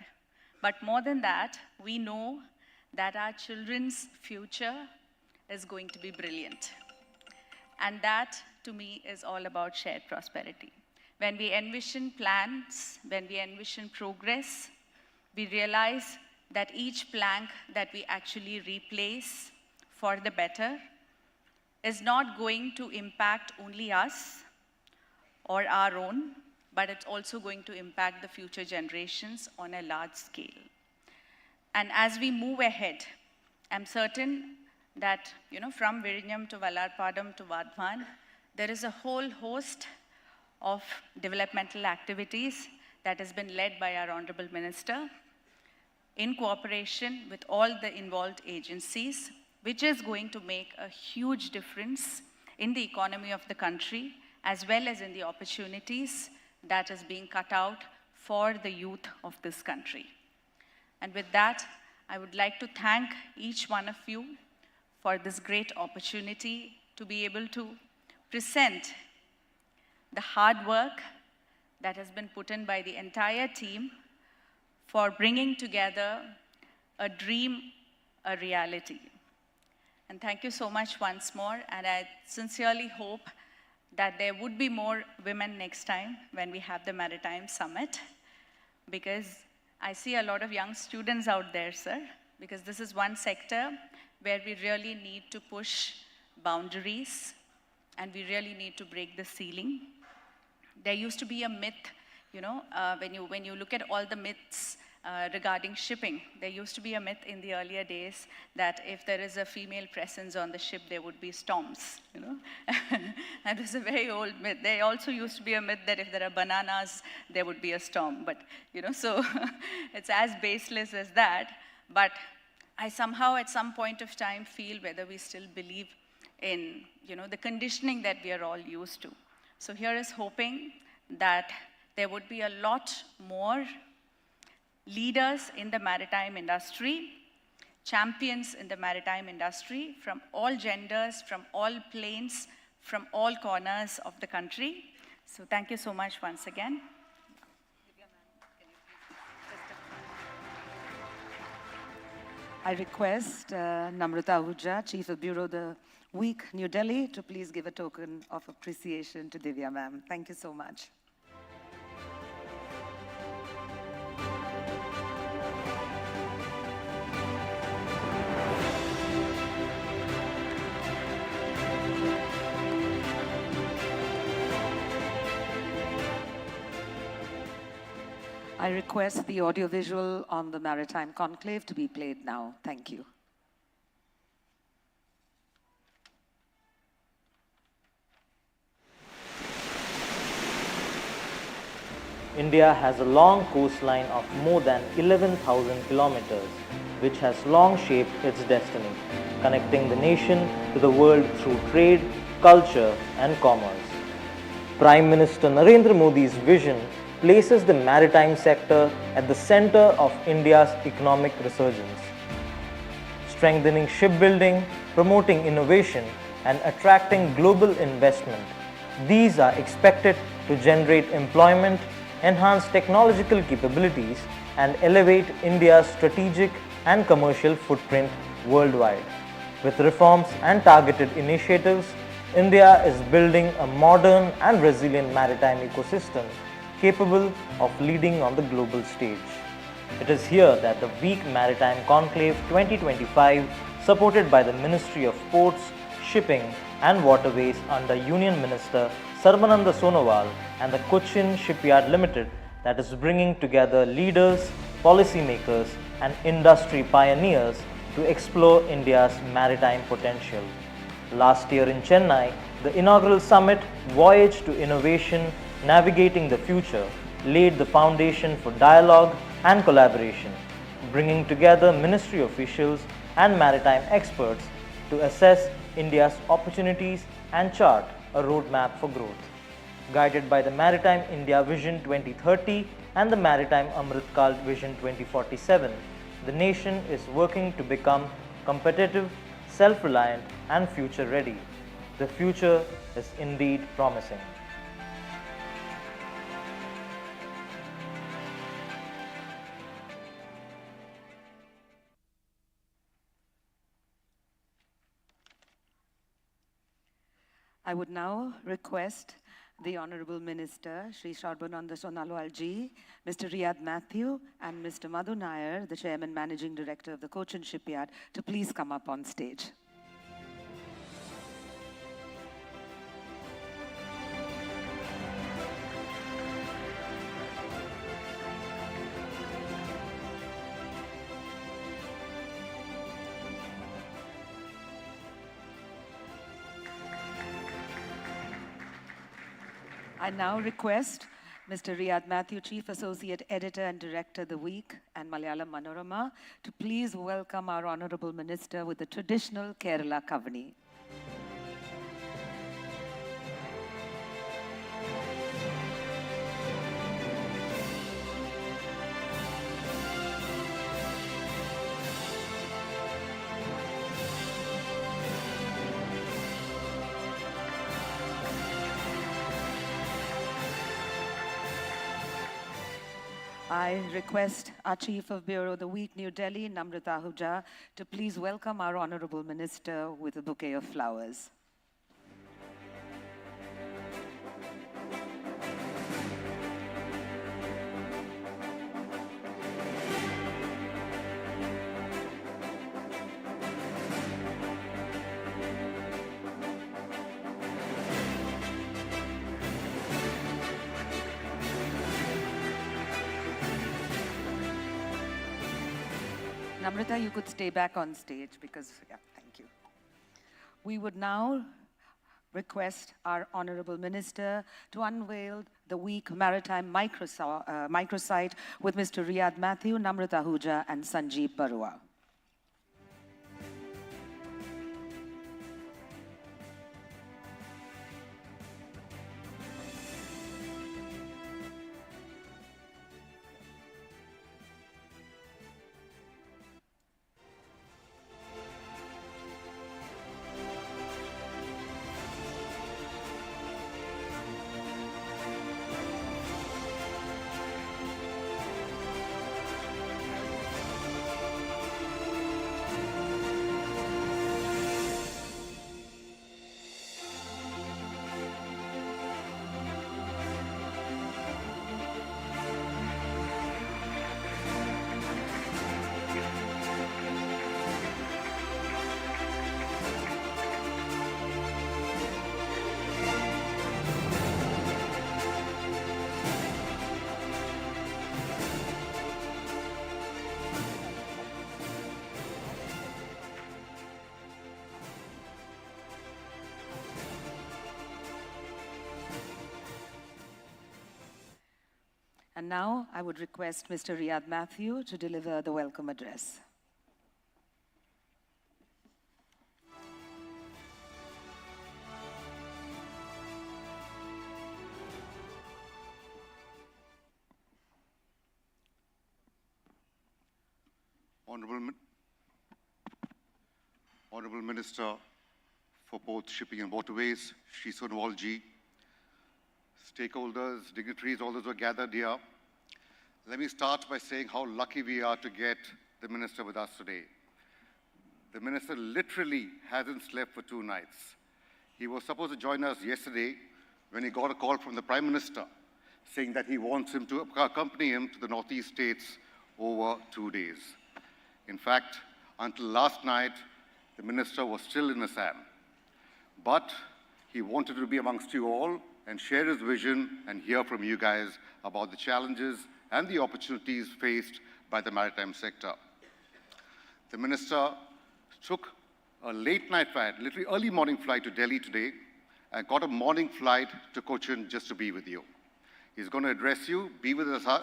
but more than that, we know that our children's future is going to be brilliant. And that, to me, is all about shared prosperity. When we envision plans, when we envision progress, we realize that each plank that we actually replace for the better is not going to impact only us or our own, but it's also going to impact the future generations on a large scale. And as we move ahead, I'm certain that, from Vizhinjam to Vallarpadam to Vadhavan, there is a whole host of developmental activities that has been led by our Honorable Minister in cooperation with all the involved agencies, which is going to make a huge difference in the economy of the country, as well as in the opportunities that is being cut out for the youth of this country. And with that, I would like to thank each one of you for this great opportunity to be able to present the hard work that has been put in by the entire team for bringing together a dream, a reality. And thank you so much once more, and I sincerely hope that there would be more women next time when we have the Maritime Summit, because I see a lot of young students out there, sir, because this is one sector where we really need to push boundaries and we really need to break the ceiling. There used to be a myth, when you look at all the myths regarding shipping, there used to be a myth in the earlier days that if there is a female presence on the ship, there would be storms, That was a very old myth. There also used to be a myth that if there are bananas, there would be a storm. But, so it's as baseless as that. But I somehow at some point of time feel whether we still believe in, the conditioning that we are all used to. So here is hoping that there would be a lot more leaders in the maritime industry, champions in the maritime industry from all genders, from all planes, from all corners of the country. So thank you so much once again. I request Namrata Ahuja, Chief of Bureau the Week, New Delhi, to please give a token of appreciation to Divya ma'am. Thank you so much. I request the audiovisual on the Maritime Conclave to be played now. Thank you. India has a long coastline of more than 11,000 kilometers, which has long shaped its destiny, connecting the nation to the world through trade, culture and commerce. Prime Minister Narendra Modi's vision places the maritime sector at the center of India's economic resurgence. Strengthening shipbuilding, promoting innovation, and attracting global investment, these are expected to generate employment, enhance technological capabilities, and elevate India's strategic and commercial footprint worldwide. With reforms and targeted initiatives, India is building a modern and resilient maritime ecosystem capable of leading on the global stage. It is here that the Week Maritime Conclave 2025, supported by the Ministry of Ports, Shipping and Waterways under Union Minister Sarbananda Sonowal and the Cochin Shipyard Limited, that is bringing together leaders, policymakers and industry pioneers to explore India's maritime potential. Last year in Chennai, the inaugural summit, Voyage to Innovation, Navigating the Future, laid the foundation for dialogue and collaboration, bringing together ministry officials and maritime experts to assess India's opportunities and chart a roadmap for growth. Guided by the Maritime India Vision 2030 and the Maritime Amritkal Vision 2047, the nation is working to become competitive, self-reliant and future-ready. The future is indeed promising. I would now request the Honorable Minister, Shri Sarbananda Sonowal ji, Mr. Riyad Matthew, and Mr. Madhu Nair, the Chairman Managing Director of the Cochin Shipyard, to please come up on stage. I now request Mr. Riyad Matthew, Chief Associate Editor and Director, The Week and Malayalam Manorama, to please welcome our Honorable Minister with the traditional Kerala Kavani. I request our Chief of Bureau, The Week, New Delhi, Namrata Ahuja, to please welcome our Honorable Minister with a bouquet of flowers. Namrata, you could stay back on stage because, yeah, thank you. We would now request our Honorable Minister to unveil the Week Maritime Microsite with Mr. Riyad Matthew, Namrata Ahuja, and Sanjeev Barua. And now I would request Mr. Riyad Matthew to deliver the welcome address. Honorable Minister for both Shipping and Waterways, Shri Sonowal ji, stakeholders, dignitaries, all those who are gathered here. Let me start by saying how lucky we are to get the Minister with us today. The Minister literally hasn't slept for 2 nights. He was supposed to join us yesterday when he got a call from the Prime Minister saying that he wants him to accompany him to the Northeast states over 2 days. In fact, until last night, the Minister was still in Assam. But he wanted to be amongst you all and share his vision and hear from you guys about the challenges and the opportunities faced by the maritime sector. The Minister took a late night flight, literally early morning flight to Delhi today, and got a morning flight to Cochin just to be with you. He's going to address you, be with us.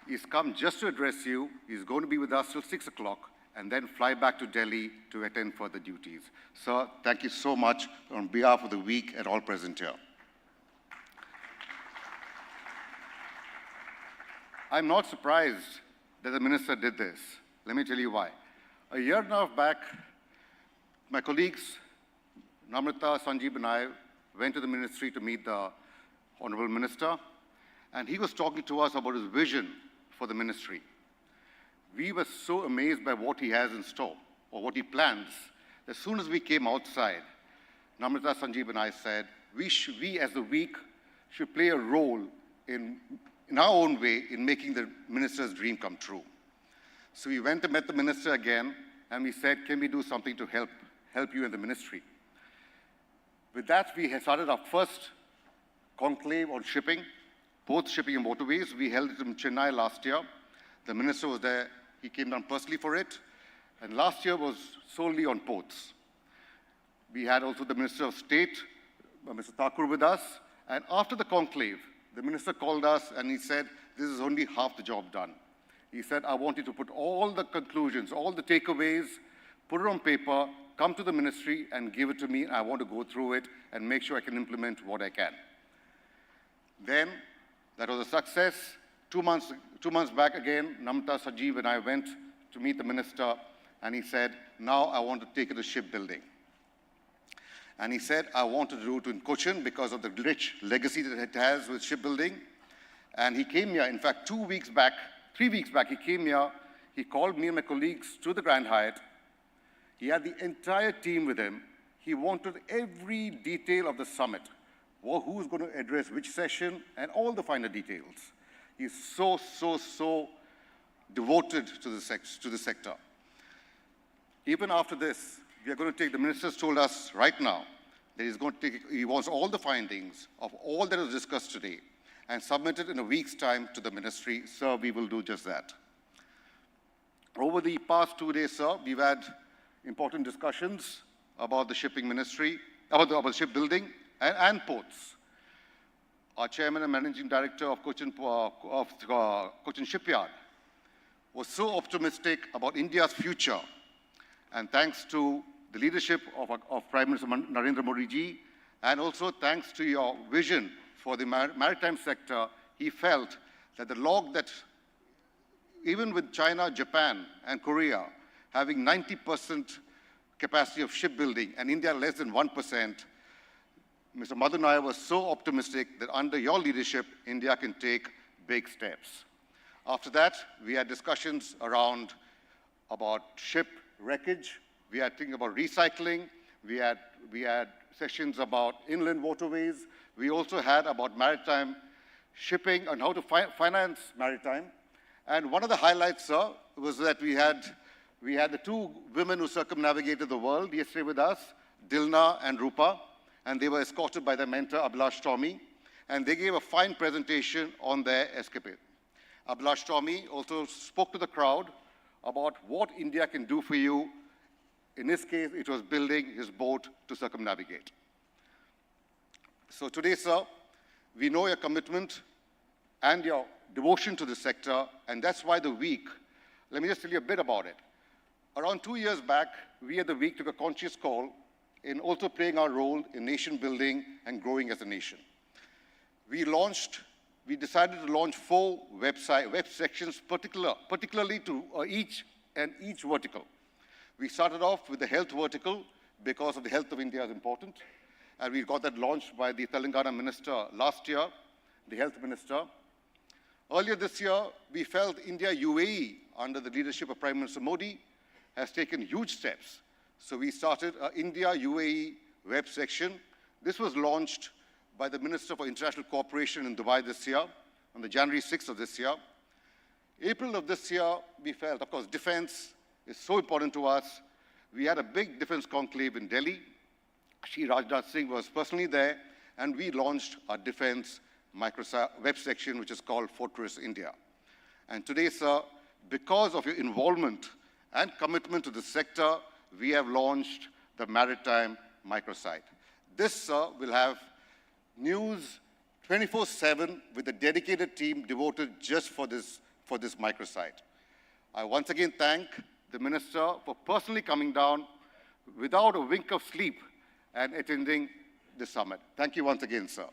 He's come just to address you. He's going to be with us till 6 o'clock and then fly back to Delhi to attend further duties. Sir, thank you so much on behalf of the week and all present here. I'm not surprised that the Minister did this. Let me tell you why. A year and a half back, my colleagues, Namrata, Sanjeev and I went to the ministry to meet the Honorable Minister, and he was talking to us about his vision for the ministry. We were so amazed by what he has in store, or what he plans. As soon as we came outside, Namrata, Sanjeev and I said, we as the week should play a role in our own way in making the minister's dream come true. So we went and met the minister again, and we said, can we do something to help you in the ministry? With that, we had started our first conclave on shipping, both shipping and waterways. We held it in Chennai last year. The minister was there. He came down personally for it. And last year was solely on ports. We had also the Minister of State, Mr. Thakur, with us. And after the conclave, the minister called us and he said, this is only half the job done. He said, I want you to put all the conclusions, all the takeaways, put it on paper, come to the ministry and give it to me. I want to go through it and make sure I can implement what I can. Then, that was a success. 2 months back again, Namta Sajeev and I went to meet the minister and he said, now I want to take it to shipbuilding. And he said, I want to do it in Cochin because of the rich legacy that it has with shipbuilding. And he came here, in fact, 3 weeks back, he came here, he called me and my colleagues to the Grand Hyatt. He had the entire team with him. He wanted every detail of the summit, who's going to address which session, and all the finer details. He's so devoted to the sector. Even after this, we are going to take, the ministers told us right now that he's going to take, he wants all the findings of all that was discussed today and submit it in a week's time to the ministry. Sir, we will do just that. Over the past 2 days, sir, we've had important discussions about the shipping ministry, about shipbuilding and ports. Our chairman and managing director of Cochin Shipyard was so optimistic about India's future. And thanks to the leadership of Prime Minister Narendra Modi ji, and also thanks to your vision for the maritime sector, he felt that the log that, even with China, Japan, and Korea having 90% capacity of shipbuilding and India less than 1%, Mr. Madhu Nair was so optimistic that under your leadership, India can take big steps. After that, we had discussions about ship wreckage. We had thinking about recycling. We had sessions about inland waterways. We also had about maritime shipping and how to finance maritime. And one of the highlights, sir, was that we had the 2 women who circumnavigated the world yesterday with us, Dilna and Rupa, and they were escorted by their mentor, Abhilash Tomy, and they gave a fine presentation on their escapade. Abhilash Tomy also spoke to the crowd about what India can do for you. In this case, it was building his boat to circumnavigate. So today, sir, we know your commitment and your devotion to the sector, and that's why the week, let me just tell you a bit about it. Around 2 years back, we at the week took a conscious call in also playing our role in nation building and growing as a nation. We decided to launch 4 web sections, particularly to each vertical. We started off with the health vertical because of the health of India is important. And we got that launched by the Telangana minister last year, the health minister. Earlier this year, we felt India-UAE, under the leadership of Prime Minister Modi, has taken huge steps. So we started an India-UAE web section. This was launched by the Minister for International Cooperation in Dubai this year, on the January 6th of this year. April of this year, we felt, of course, defense is so important to us. We had a big defense conclave in Delhi. Shri Rajnath Singh was personally there, and we launched our defense web section, which is called Fortress India. And today, sir, because of your involvement and commitment to the sector, we have launched the Maritime Microsite. This, sir, will have news 24/7 with a dedicated team devoted just for this microsite. I once again thank the minister for personally coming down without a wink of sleep and attending the summit. Thank you once again, sir.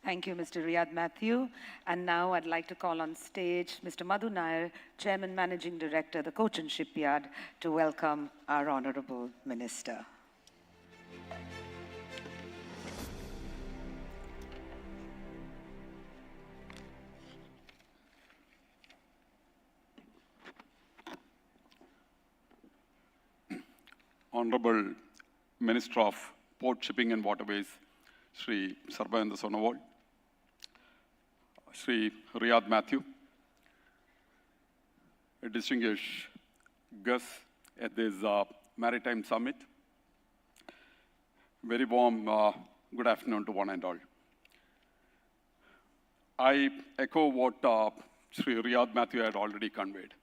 Thank you, Mr. Riyad Matthew. And now I'd like to call on stage Mr. Madhu Nair, Chairman Managing Director, the Cochin Shipyard, to welcome our Honorable Minister. Honorable Minister of Port Shipping and Waterways, Shri Sarbayananda Sonowal, Shri Riyad Matthew, distinguished guests at this Maritime Summit, very warm good afternoon to one and all. I echo what Sri Riyadh Matthew had already conveyed.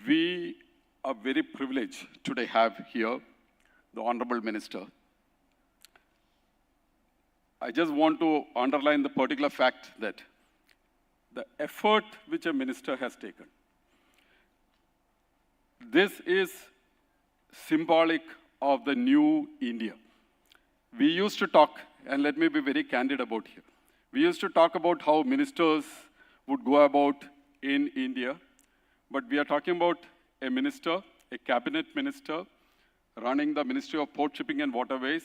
We are very privileged today have here the Honorable Minister. I just want to underline the particular fact that the effort which a minister has taken, this is symbolic of the new India. We used to talk, and let me be very candid about here. We used to talk about how ministers would go about in India, but we are talking about a minister, a cabinet minister, running the Ministry of Port Shipping and Waterways,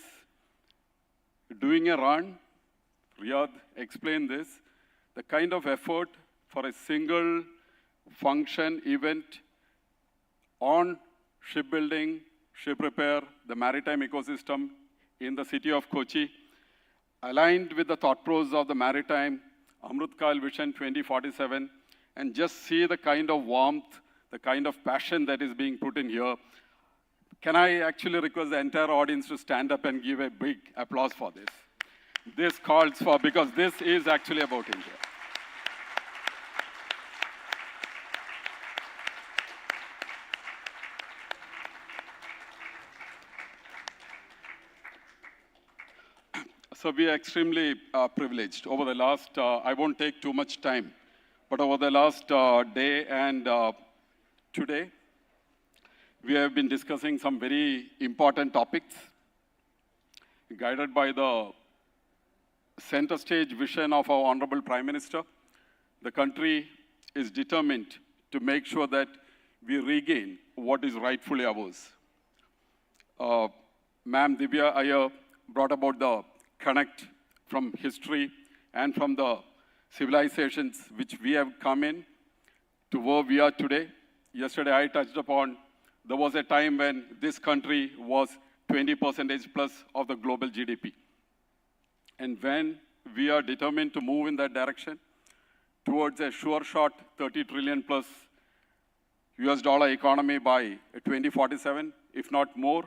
doing a run. Riyadh explained this, the kind of effort for a single function event on shipbuilding, ship repair, the maritime ecosystem in the city of Kochi, aligned with the thought process of the maritime Amrutkal Vision 2047, and just see the kind of warmth, the kind of passion that is being put in here. Can I actually request the entire audience to stand up and give a big applause for this? This calls for, because this is actually about India. So we are extremely privileged. Over the last, I won't take too much time, but over the last day and today, we have been discussing some very important topics, guided by the center stage vision of our Honorable Prime Minister. The country is determined to make sure that we regain what is rightfully ours. Ma'am Divya Iyer brought about the connect from history and from the civilizations which we have come in to where we are today. Yesterday I touched upon, there was a time when this country was 20% plus of the global GDP. And when we are determined to move in that direction towards a sure shot 30 trillion plus US dollar economy by 2047, if not more,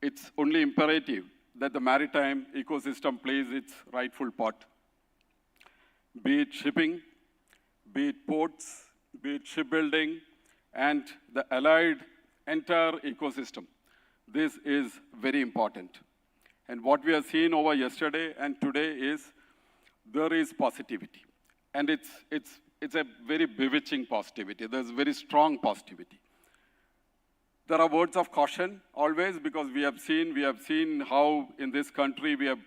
it's only imperative that the maritime ecosystem plays its rightful part. Be it shipping, be it ports, be it shipbuilding, and the allied entire ecosystem. This is very important. And what we have seen over yesterday and today is there is positivity. And it's a very bewitching positivity. There's very strong positivity. There are words of caution always, because we have seen how in this country we have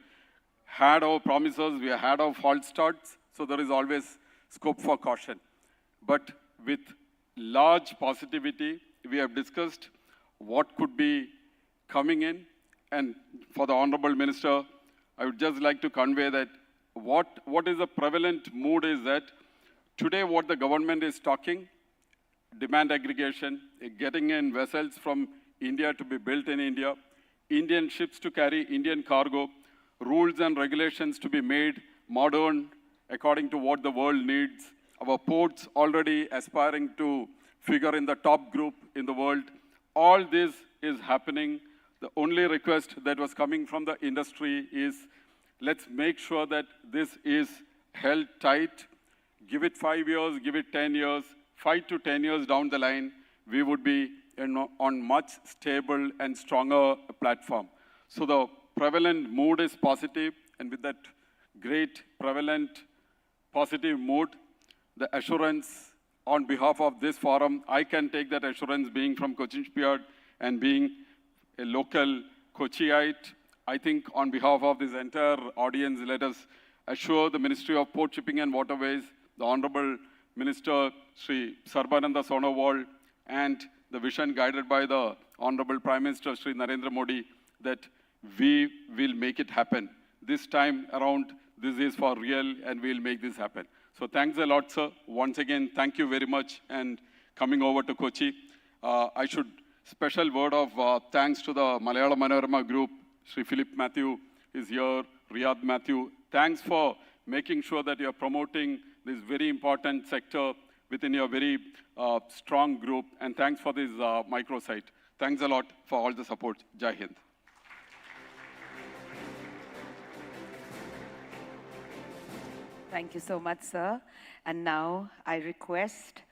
had our promises, we have had our false starts, so there is always scope for caution. But with large positivity, we have discussed what could be coming in, and for the Honorable Minister, I would just like to convey that what is the prevalent mood is that today what the government is talking, demand aggregation, getting in vessels from India to be built in India, Indian ships to carry Indian cargo, rules and regulations to be made modern according to what the world needs, our ports already aspiring to figure in the top group in the world. All this is happening. The only request that was coming from the industry is, let's make sure that this is held tight. Give it 5 years, give it 10 years, 5 to 10 years down the line, we would be on much stable and stronger platform. So the prevalent mood is positive, and with that great prevalent positive mood, the assurance on behalf of this forum, I can take that assurance being from Cochin Shipyard and being a local Kochiite. I think on behalf of this entire audience, let us assure the Ministry of Port Shipping and Waterways, the Honorable Minister Sri Sarbananda Sonowal, and the vision guided by the Honorable Prime Minister Sri Narendra Modi, that we will make it happen. This time around, this is for real, and we'll make this happen. So thanks a lot, sir. Once again, thank you very much, and coming over to Kochi. I should special word of thanks to the Malayalam Manorama group. Sri Philip Matthew is here, Riyadh Matthew. Thanks for making sure that you're promoting this very important sector within your very strong group. And thanks for this microsite. Thanks a lot for all the support. Jai Hind. Thank you so much, sir. And now I request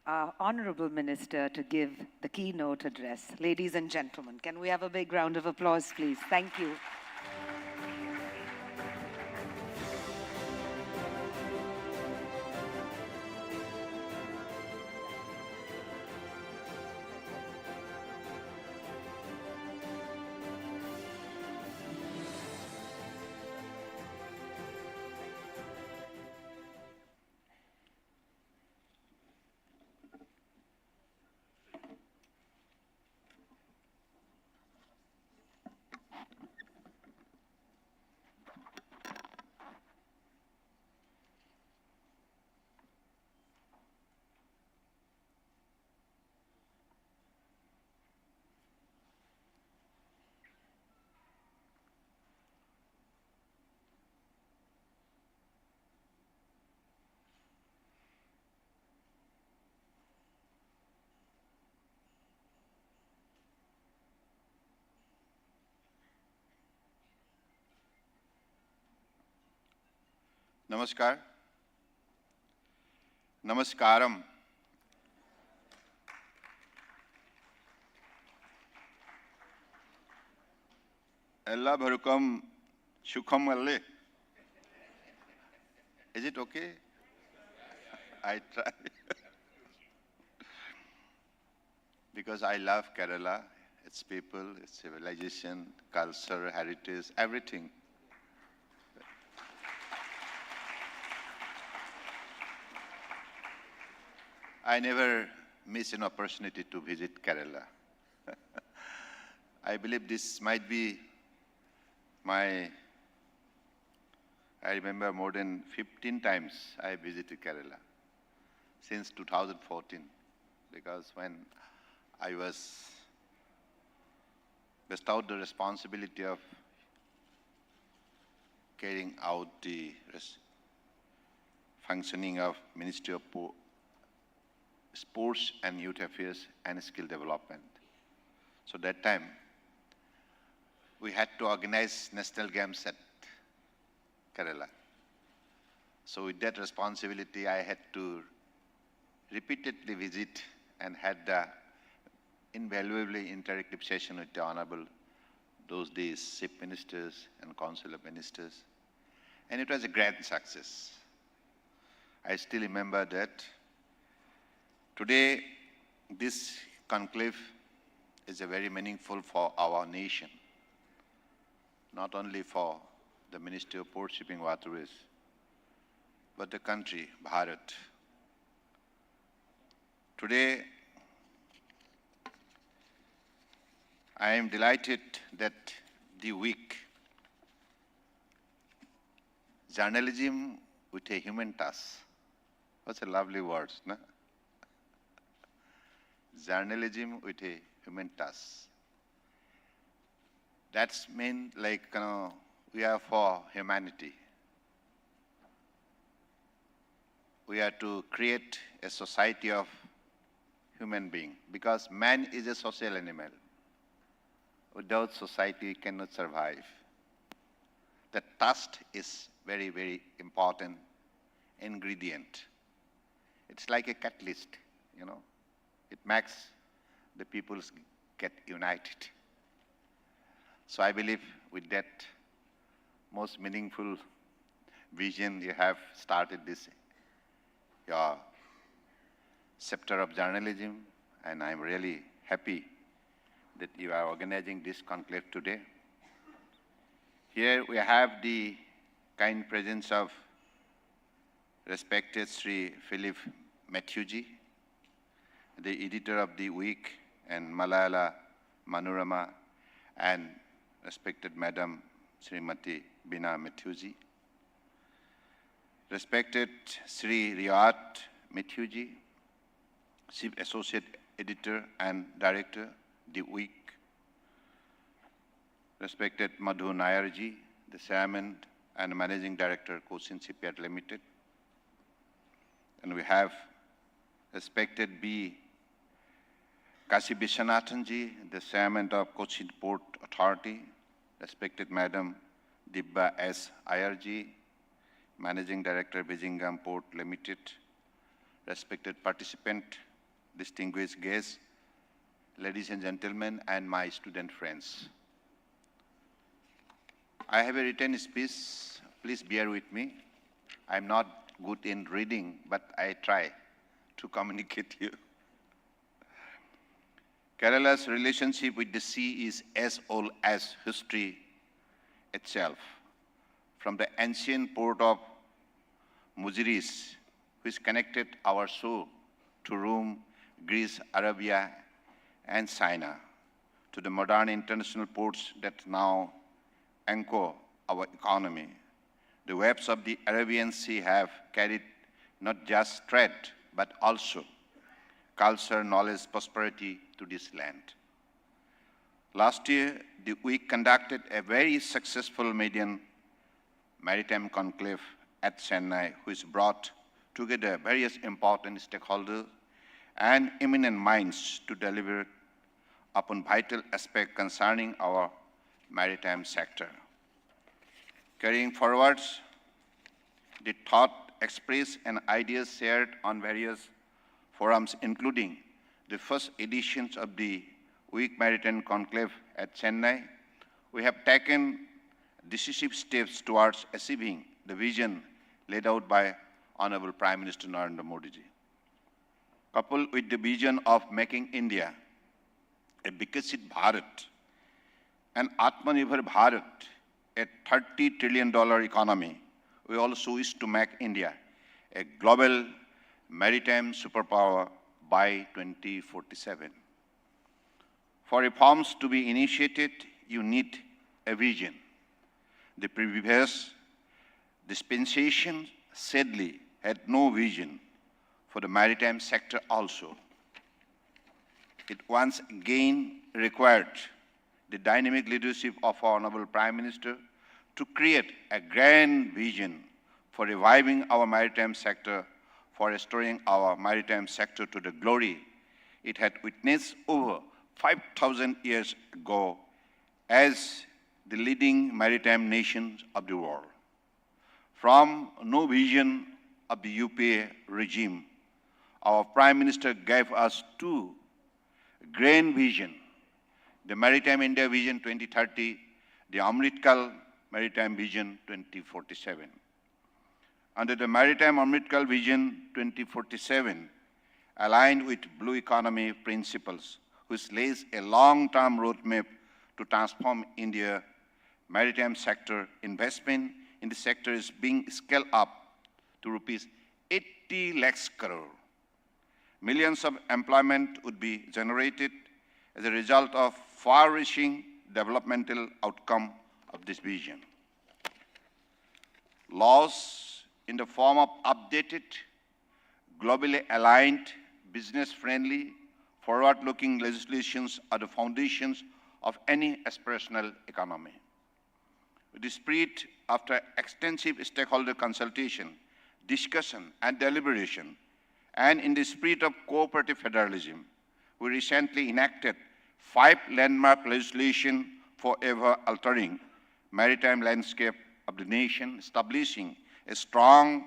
our Honorable Minister to give the keynote address. Ladies and gentlemen, can we have a big round of applause, please? Thank you. Namaskar. Namaskaram. Ella bharukam shukham alle. Is it okay? I try. Because I love Kerala, its people, its civilization, culture, heritage, everything. I never miss an opportunity to visit Kerala. I believe this might be I remember more than 15 times I visited Kerala since 2014, because when I was bestowed the responsibility of carrying out the functioning of Ministry of Sports and Youth Affairs and Skill Development. So that time, we had to organize national games at Kerala. So with that responsibility, I had to repeatedly visit and had the invaluably interactive session with the Honorable, those days, Chief Ministers and Council of Ministers. And it was a grand success. I still remember that. Today, this conclave is a very meaningful for our nation, not only for the Ministry of Port Shipping Waterways, but the country, Bharat. Today, I am delighted that the week, journalism with a human touch. What's a lovely word, no? Journalism with a human touch. That's mean like, we are for humanity. We are to create a society of human being, because man is a social animal. Without society, we cannot survive. The trust is very, very important ingredient. It's like a catalyst, you know. It makes the peoples get united. So I believe with that most meaningful vision, you have started this, your sector of journalism, and I'm really happy that you are organizing this conclave today. Here we have the kind presence of respected Sri Philip Matthewji, the editor of the week and Malala Manorama, and respected Madam Srimati Bina Matthewji, respected Sri Riyat Matthewji, Chief Associate Editor and Director, The Week, respected Madhu Nayarji, the Chairman and Managing Director, Cochin Shipyard Limited, and we have respected B. Kasi Viswanathanji, the Chairman of Kochi Port Authority, respected Madam Dibba S. Ayarji, Managing Director, Beijingham Port Limited, respected participant, distinguished guests, ladies and gentlemen, and my student friends. I have a written speech. Please bear with me. I'm not good in reading, but I try to communicate you. Kerala's relationship with the sea is as old as history itself. From the ancient port of Muziris, which connected our shore to Rome, Greece, Arabia, and China, to the modern international ports that now anchor our economy. The waves of the Arabian Sea have carried not just trade, but also culture, knowledge, prosperity to this land. Last year, we conducted a very successful Maritime Conclave at Chennai, which brought together various important stakeholders and eminent minds to deliver upon vital aspects concerning our maritime sector. Carrying forward the thought expressed and ideas shared on various forums, including the first editions of the Week Maritime Conclave at Chennai, we have taken decisive steps towards achieving the vision laid out by Honorable Prime Minister Narendra Modi ji. Coupled with the vision of making India a Vikasit Bharat and Atmanirbhar Bharat, a $30 trillion economy, we also wish to make India a global maritime superpower by 2047. For reforms to be initiated, you need a vision. The previous dispensation sadly had no vision for the maritime sector also. It once again required the dynamic leadership of our Honorable Prime Minister to create a grand vision for reviving our maritime sector, for restoring our maritime sector to the glory it had witnessed over 5,000 years ago as the leading maritime nations of the world. From no vision of the UPA regime, our Prime Minister gave us two grand visions: the Maritime India Vision 2030, the Amritkal Maritime Vision 2047. Under the Maritime Amritkal Vision 2047, aligned with Blue Economy principles, which lays a long-term roadmap to transform India's maritime sector, investment in the sector is being scaled up to rupees 80 lakhs crore. Millions of employment would be generated as a result of far-reaching developmental outcome of this vision. Laws in the form of updated, globally aligned, business-friendly, forward-looking legislations are the foundations of any aspirational economy. With the spirit, after extensive stakeholder consultation, discussion, and deliberation, and in the spirit of cooperative federalism, we recently enacted 5 landmark legislation forever altering maritime landscape of the nation, establishing a strong,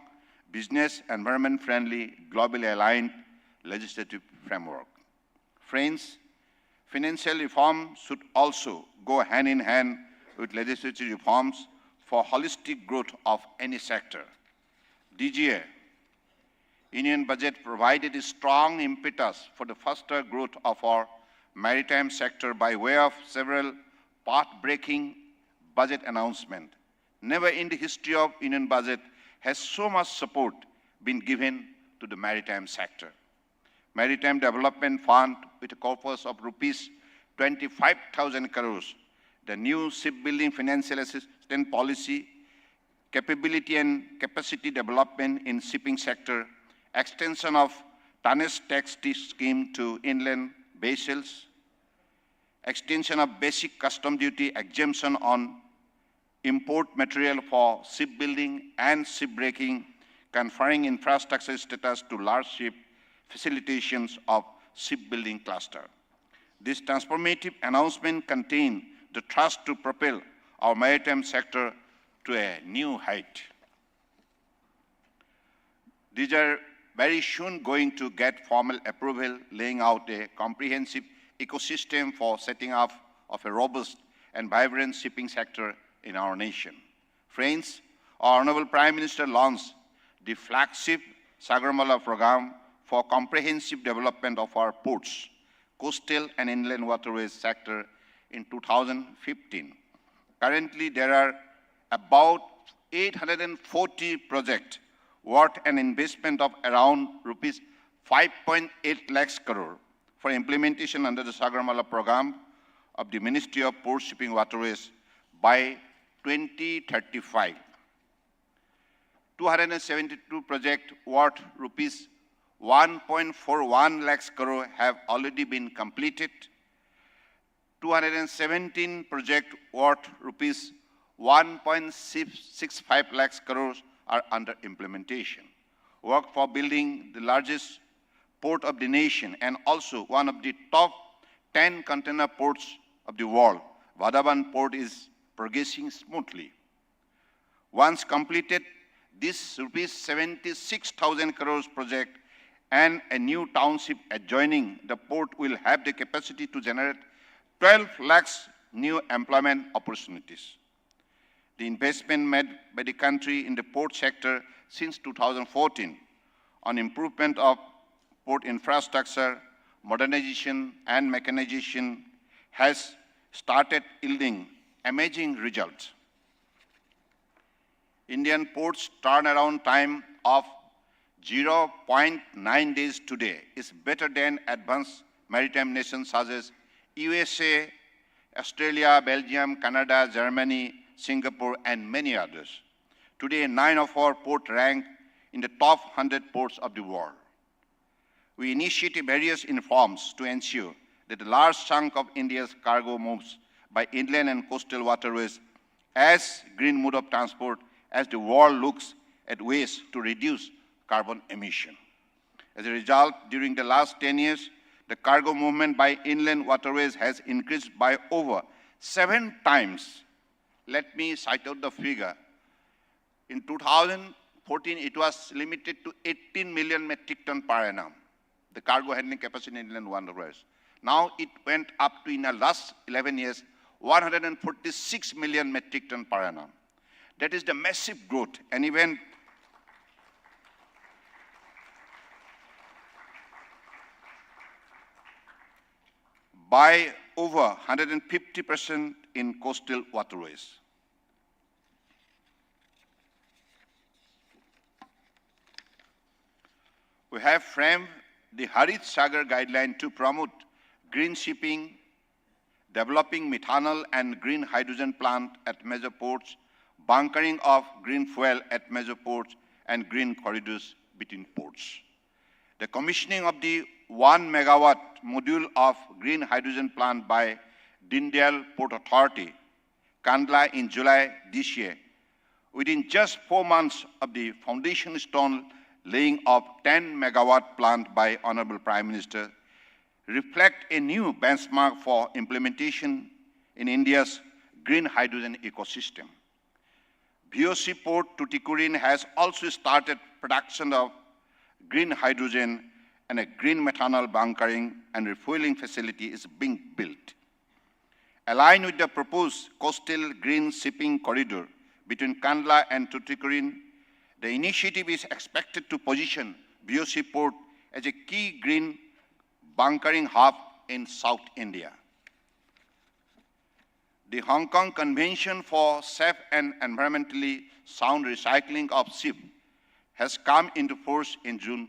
business, environment-friendly, globally aligned legislative framework. Friends, financial reform should also go hand in hand with legislative reforms for holistic growth of any sector. DGA, Union budget provided a strong impetus for the faster growth of our maritime sector by way of several path-breaking budget announcements. Never in the history of Union budget has so much support been given to the maritime sector. Maritime Development Fund with a corpus of rupees 25,000 crores, the new shipbuilding financial assistance policy, capability and capacity development in shipping sector, extension of tonnage tax scheme to inland vessels, extension of basic custom duty exemption on import material for shipbuilding and shipbreaking, conferring infrastructure status to large ship, facilitations of shipbuilding cluster. This transformative announcement contained the thrust to propel our maritime sector to a new height. These are very soon going to get formal approval, laying out a comprehensive ecosystem for setting up of a robust and vibrant shipping sector in our nation. Friends, our Honorable Prime Minister launched the flagship Sagarmala program for comprehensive development of our ports, coastal and inland waterways sector in 2015. Currently, there are about 840 projects worth an investment of around rupees 5.8 lakhs crore for implementation under the Sagarmala program of the Ministry of Port Shipping Waterways by 2035. 272 projects worth rupees 1.41 lakhs crore have already been completed. 217 projects worth rupees 1.65 lakhs crores are under implementation. Work for building the largest port of the nation and also one of the top 10 container ports of the world, Vadhavan Port, is progressing smoothly. Once completed, this rupees 76,000 crores project and a new township adjoining the port will have the capacity to generate 12 lakhs new employment opportunities. The investment made by the country in the port sector since 2014 on improvement of port infrastructure, modernization and mechanization has started yielding amazing results. Indian ports turnaround time of 0.9 days today is better than advanced maritime nations such as USA, Australia, Belgium, Canada, Germany, Singapore, and many others. Today, 9 of our ports rank in the top 100 ports of the world. We initiate various reforms to ensure that a large chunk of India's cargo moves by inland and coastal waterways as green mode of transport as the world looks at ways to reduce carbon emission. As a result, during the last 10 years, the cargo movement by inland waterways has increased by over 7 times. Let me cite out the figure. In 2014, it was limited to 18 million metric ton per annum, the cargo handling capacity in inland waterways. Now it went up to, in the last 11 years, 146 million metric ton per annum. That is the massive growth, and even by over 150% in coastal waterways. We have framed the Harit Sagar guideline to promote green shipping, developing methanol and green hydrogen plant at major ports, bunkering of green fuel at major ports, and green corridors between ports. The commissioning of the 1 megawatt module of green hydrogen plant by Dindal Port Authority, Kandla, in July this year, within just 4 months of the foundation stone laying of 10 megawatt plant by Honorable Prime Minister, reflect a new benchmark for implementation in India's green hydrogen ecosystem. VOC Port Tuticorin has also started production of green hydrogen, and a green methanol bunkering and refueling facility is being built. Aligned with the proposed coastal green shipping corridor between Kandla and Tuticorin, the initiative is expected to position VOC Port as a key green bunkering hub in South India. The Hong Kong Convention for Safe and Environmentally Sound Recycling of Ship has come into force in June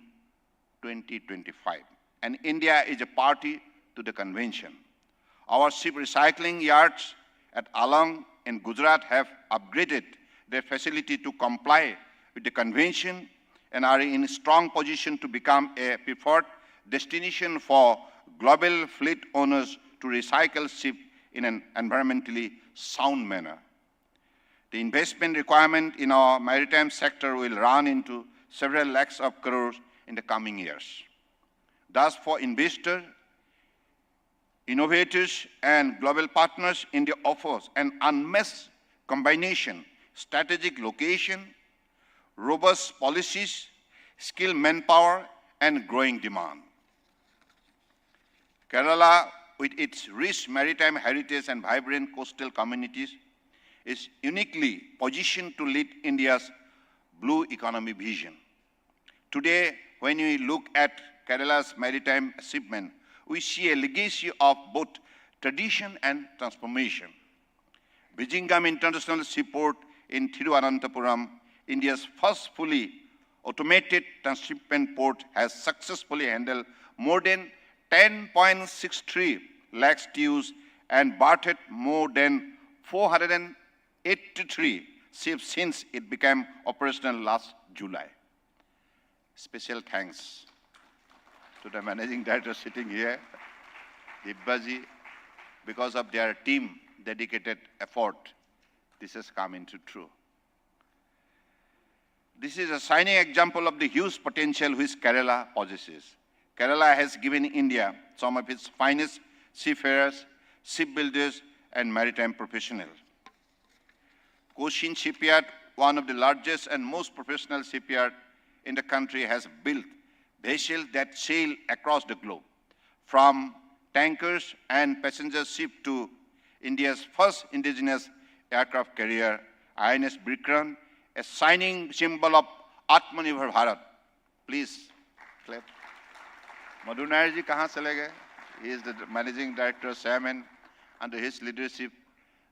2025, and India is a party to the convention. Our ship recycling yards at Alang in Gujarat have upgraded their facility to comply with the convention and are in a strong position to become a preferred destination for global fleet owners to recycle ships in an environmentally sound manner. The investment requirement in our maritime sector will run into several lakhs of crores in the coming years. Thus, for investors, innovators, and global partners, India offers an unmatched combination: strategic location, robust policies, skilled manpower, and growing demand. Kerala, with its rich maritime heritage and vibrant coastal communities, is uniquely positioned to lead India's blue economy vision. Today, when we look at Kerala's maritime achievement, we see a legacy of both tradition and transformation. Vizhinjam International Seaport in Thiruvananthapuram, India's first fully automated transshipment port, has successfully handled more than 10.63 lakhs TEUs and berthed more than 483 ships since it became operational last July. Special thanks to the managing director sitting here, Dibbaji. Because of their team dedicated effort, this has come into true. This is a shining example of the huge potential which Kerala possesses. Kerala has given India some of its finest seafarers, shipbuilders, and maritime professionals. Cochin shipyard, one of the largest and most professional shipyards in the country, has built vessels that sail across the globe, from tankers and passenger ships to India's first indigenous aircraft carrier, INS Bikram, a shining symbol of Atmanirbhar Bharat. Please clap. Madhu Nair ji kahan chale gaye? He is the managing director, chairman. Under his leadership,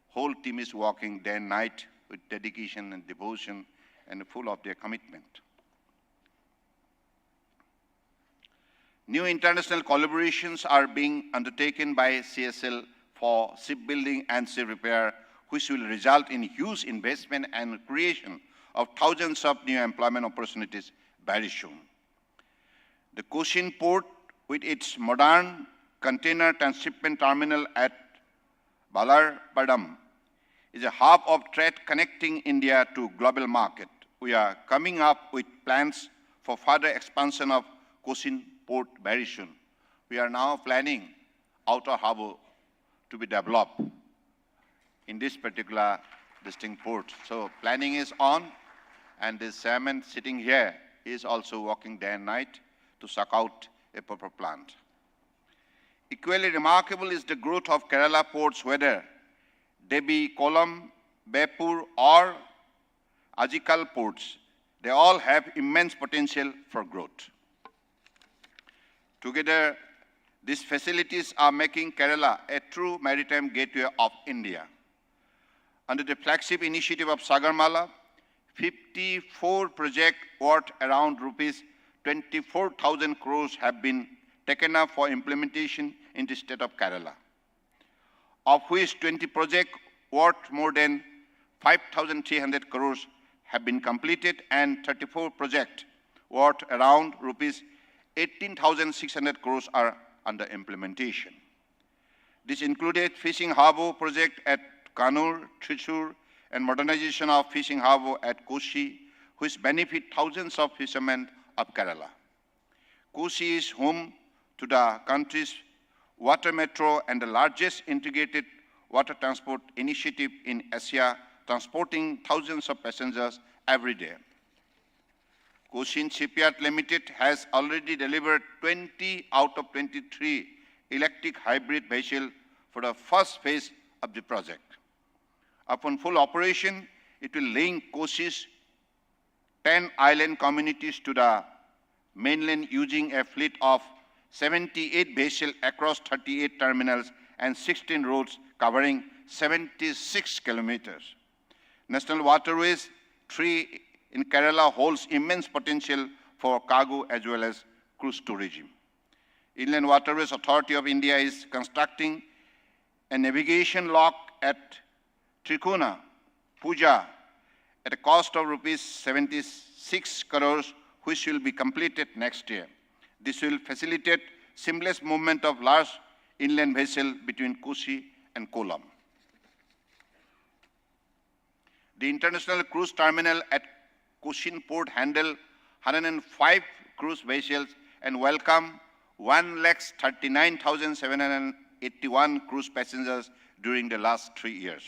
whole team is working day and night with dedication and devotion and full of their commitment. New international collaborations are being undertaken by CSL for shipbuilding and ship repair, which will result in huge investment and creation of thousands of new employment opportunities very soon. The Cochin port, with its modern container transshipment terminal at Balarpadam, is a hub of trade connecting India to global market. We are coming up with plans for further expansion of Cochin port very soon. We are now planning outer harbor to be developed in this particular distinct port. So planning is on, and this chairman sitting here is also working day and night to suck out a proper plant. Equally remarkable is the growth of Kerala ports, whether they be Kollam, Bepur, or Ajikal ports. They all have immense potential for growth. Together, these facilities are making Kerala a true maritime gateway of India. Under the flagship initiative of Sagarmala, 54 projects worth around rupees 24,000 crores have been taken up for implementation in the state of Kerala, of which 20 projects worth more than 5,300 crores have been completed, and 34 projects worth around rupees 18,600 crores are under implementation. This included fishing harbour project at Kannur, Thrissur, and modernization of fishing harbour at Kochi, which benefit thousands of fishermen of Kerala. Kochi is home to the country's water metro and the largest integrated water transport initiative in Asia, transporting thousands of passengers every day. Cochin Shipyard Limited has already delivered 20 out of 23 electric hybrid vessels for the first phase of the project. Upon full operation, it will link Kochin's 10 island communities to the mainland using a fleet of 78 vessels across 38 terminals and 16 roads covering 76 kilometers. National Waterways 3 in Kerala holds immense potential for cargo as well as cruise tourism. Inland Waterways Authority of India is constructing a navigation lock at Trikona, Puja, at a cost of rupees 76 crores, which will be completed next year. This will facilitate seamless movement of large inland vessels between Kochi and Kollam. The International Cruise Terminal at Cochin Port handle 105 cruise vessels and welcome 1,39,781 cruise passengers during the last 3 years.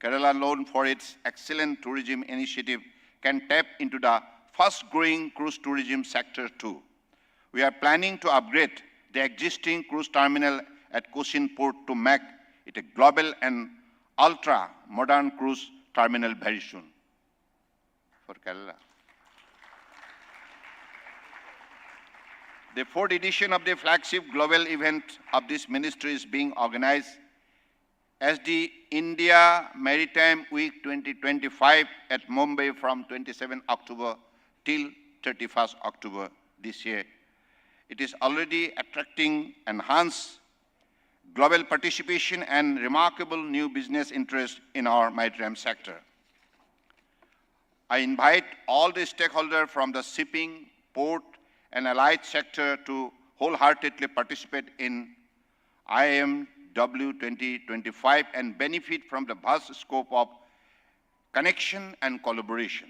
Kerala, known for its excellent tourism initiative, can tap into the fast-growing cruise tourism sector too. We are planning to upgrade the existing cruise terminal at Cochin port to make it a global and ultra-modern cruise terminal very soon for Kerala. The fourth edition of the flagship global event of this ministry is being organized as the India Maritime Week 2025 at Mumbai from 27 October till 31st October this year. It is already attracting enhanced global participation and remarkable new business interest in our maritime sector. I invite all the stakeholders from the shipping, port, and allied sector to wholeheartedly participate in IMW 2025 and benefit from the vast scope of connection and collaboration.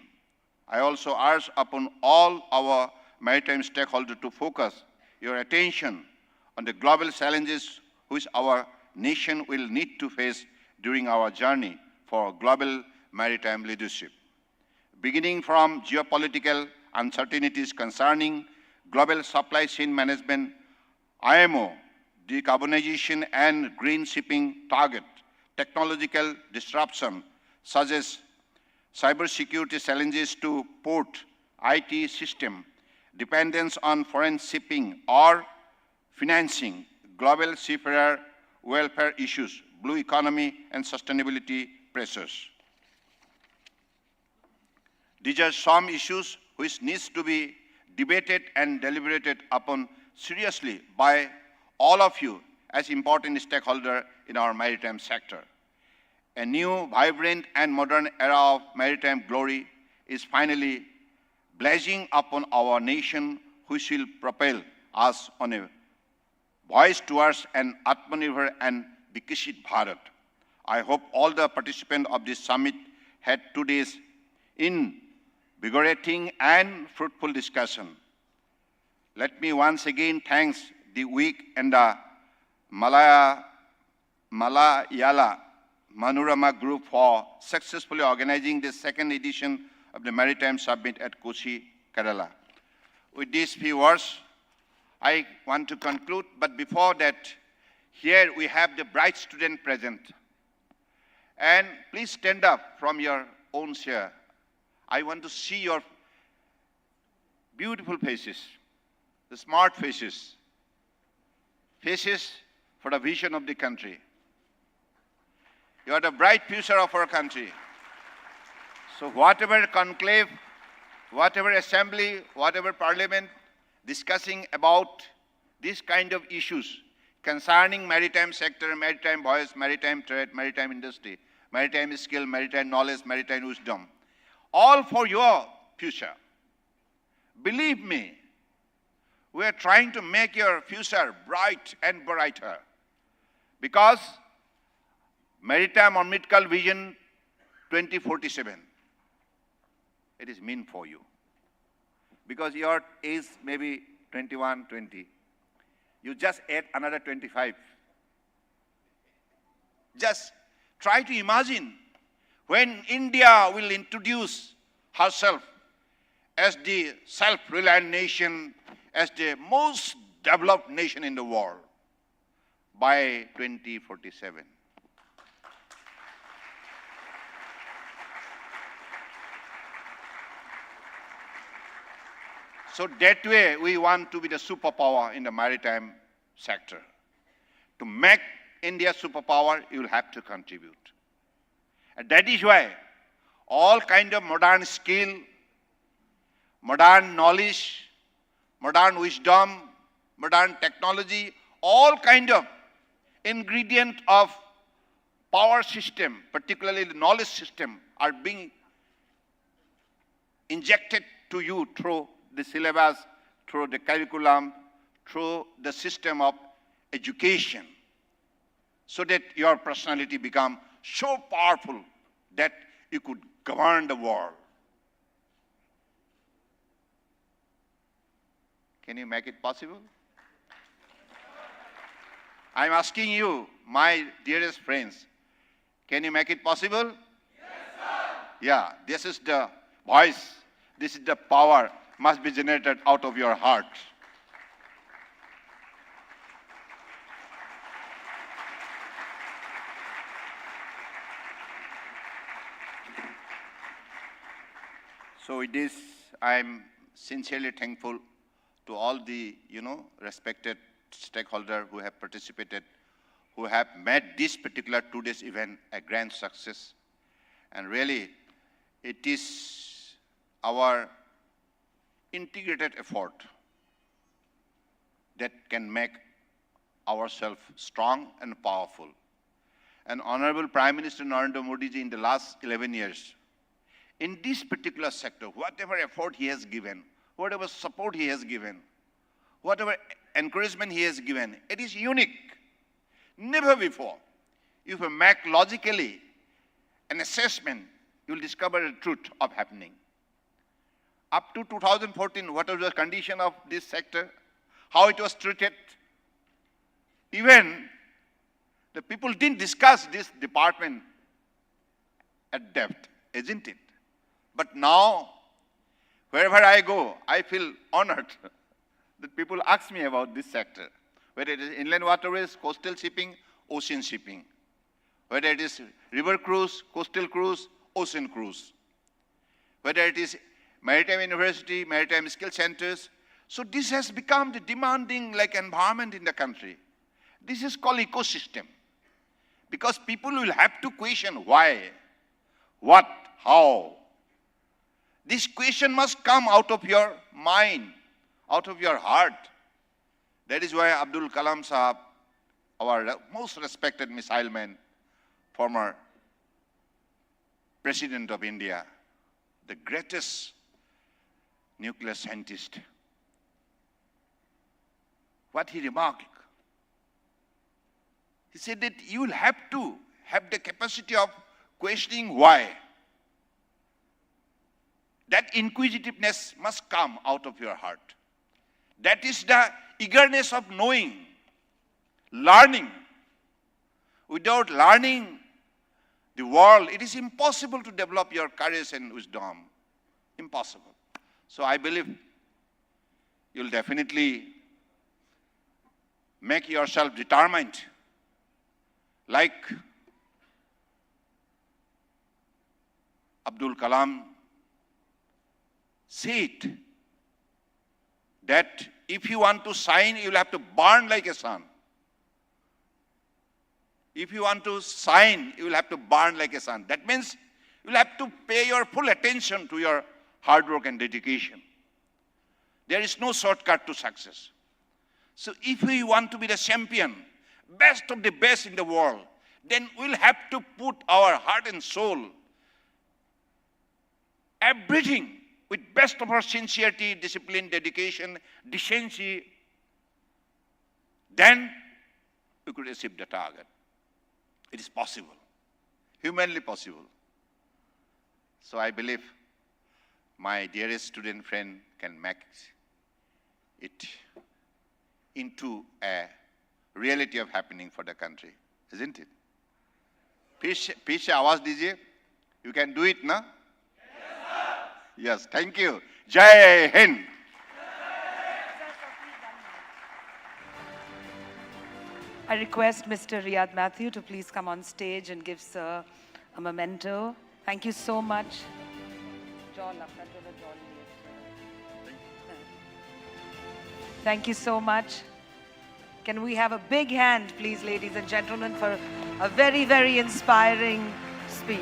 I also urge upon all our maritime stakeholders to focus your attention on the global challenges which our nation will need to face during our journey for global maritime leadership. Beginning from geopolitical uncertainties concerning global supply chain management, IMO, decarbonization and green shipping target, technological disruption such as cybersecurity challenges to port, IT system, dependence on foreign shipping or financing, global seafarer welfare issues, blue economy and sustainability pressures. These are some issues which needs to be debated and deliberated upon seriously by all of you as important stakeholders in our maritime sector. A new, vibrant and modern era of maritime glory is finally blazing upon our nation, which will propel us on a voice towards an Atmanirbhar and Viksit Bharat. I hope all the participants of this summit had 2 days invigorating and fruitful discussion. Let me once again thank the WIC and the Malayala Manorama Group for successfully organizing the second edition of the Maritime Summit at Kochi, Kerala. With these few words, I want to conclude, but before that, here we have the bright student present. And please stand up from your own chair. I want to see your beautiful faces, the smart faces, faces for the vision of the country. You are the bright future of our country. So whatever conclave, whatever assembly, whatever parliament discussing about this kind of issues concerning maritime sector, maritime voice, maritime trade, maritime industry, maritime skill, maritime knowledge, maritime wisdom, all for your future. Believe me, we are trying to make your future bright and brighter because Maritime or Mythical Vision 2047, it is meant for you. Because your age may be 21, 20. You just add another 25. Just try to imagine when India will introduce herself as the self-reliant nation, as the most developed nation in the world by 2047. So that way, we want to be the superpower in the maritime sector. To make India superpower, you will have to contribute. And that is why all kind of modern skill, modern knowledge, modern wisdom, modern technology, all kind of ingredient of power system, particularly the knowledge system, are being injected to you through the syllabus, through the curriculum, through the system of education, so that your personality become so powerful that you could govern the world. Can you make it possible? I'm asking you, my dearest friends, can you make it possible? Yes, sir. Yeah, this is the voice This is the power must be generated out of your heart. So with this, I'm sincerely thankful to all the, respected stakeholders who have participated, who have made this particular 2 days event a grand success. And really, it is our integrated effort that can make ourselves strong and powerful. And Honorable Prime Minister Narendra Modi ji in the last 11 years, in this particular sector, whatever effort he has given, whatever support he has given, whatever encouragement he has given, it is unique. Never before. If you make logically an assessment, you will discover the truth of happening. Up to 2014, what was the condition of this sector? How it was treated? Even the people didn't discuss this department at depth, isn't it? But now, wherever I go, I feel honored that people ask me about this sector, whether it is inland waterways, coastal shipping, ocean shipping, whether it is river cruise, coastal cruise, ocean cruise, whether it is maritime university, maritime skill centers. So this has become the demanding environment in the country. This is called ecosystem. Because people will have to question why, what, how. This question must come out of your mind, out of your heart. That is why Abdul Kalam Sahab, our most respected missile man, former President of India, the greatest nuclear scientist, what he remarked, he said that you will have to have the capacity of questioning why. That inquisitiveness must come out of your heart. That is the eagerness of knowing, learning. Without learning the world, it is impossible to develop your courage and wisdom. Impossible. So I believe you'll definitely make yourself determined, like Abdul Kalam said, that if you want to shine, you will have to burn like a sun. If you want to shine, you will have to burn like a sun. That means you will have to pay your full attention to your hard work and dedication. There is no shortcut to success. So if we want to be the champion, best of the best in the world, then we'll have to put our heart and soul, everything, with best of our sincerity, discipline, dedication, decency, then we could achieve the target. It is possible, humanly possible. So I believe my dearest student friend can make it into a reality of happening for the country, isn't it? Peace आवाज दीजिए. You can do it, na? Yes, thank you. Jai Hind. I request Mr. Riyad Matthew to please come on stage and give Sir a memento. Thank you so much. Thank you so much. Can we have a big hand, please, ladies and gentlemen, for a very, very inspiring speech.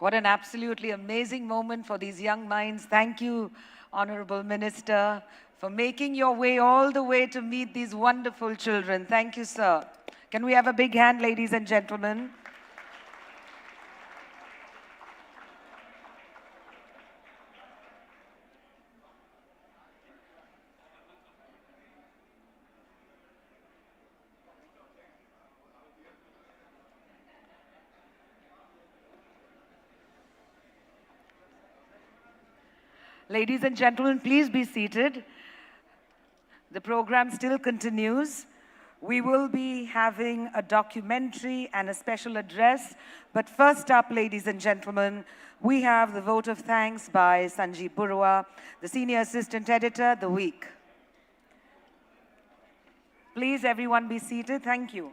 What an absolutely amazing moment for these young minds. Thank you, Honorable Minister, for making your way all the way to meet these wonderful children. Thank you, sir. Can we have a big hand, ladies and gentlemen? Ladies and gentlemen, please be seated. The program still continues. We will be having a documentary and a special address. But first up, ladies and gentlemen, we have the vote of thanks by Sanjeev Burua, the Senior Assistant Editor, The Week. Please, everyone be seated. Thank you.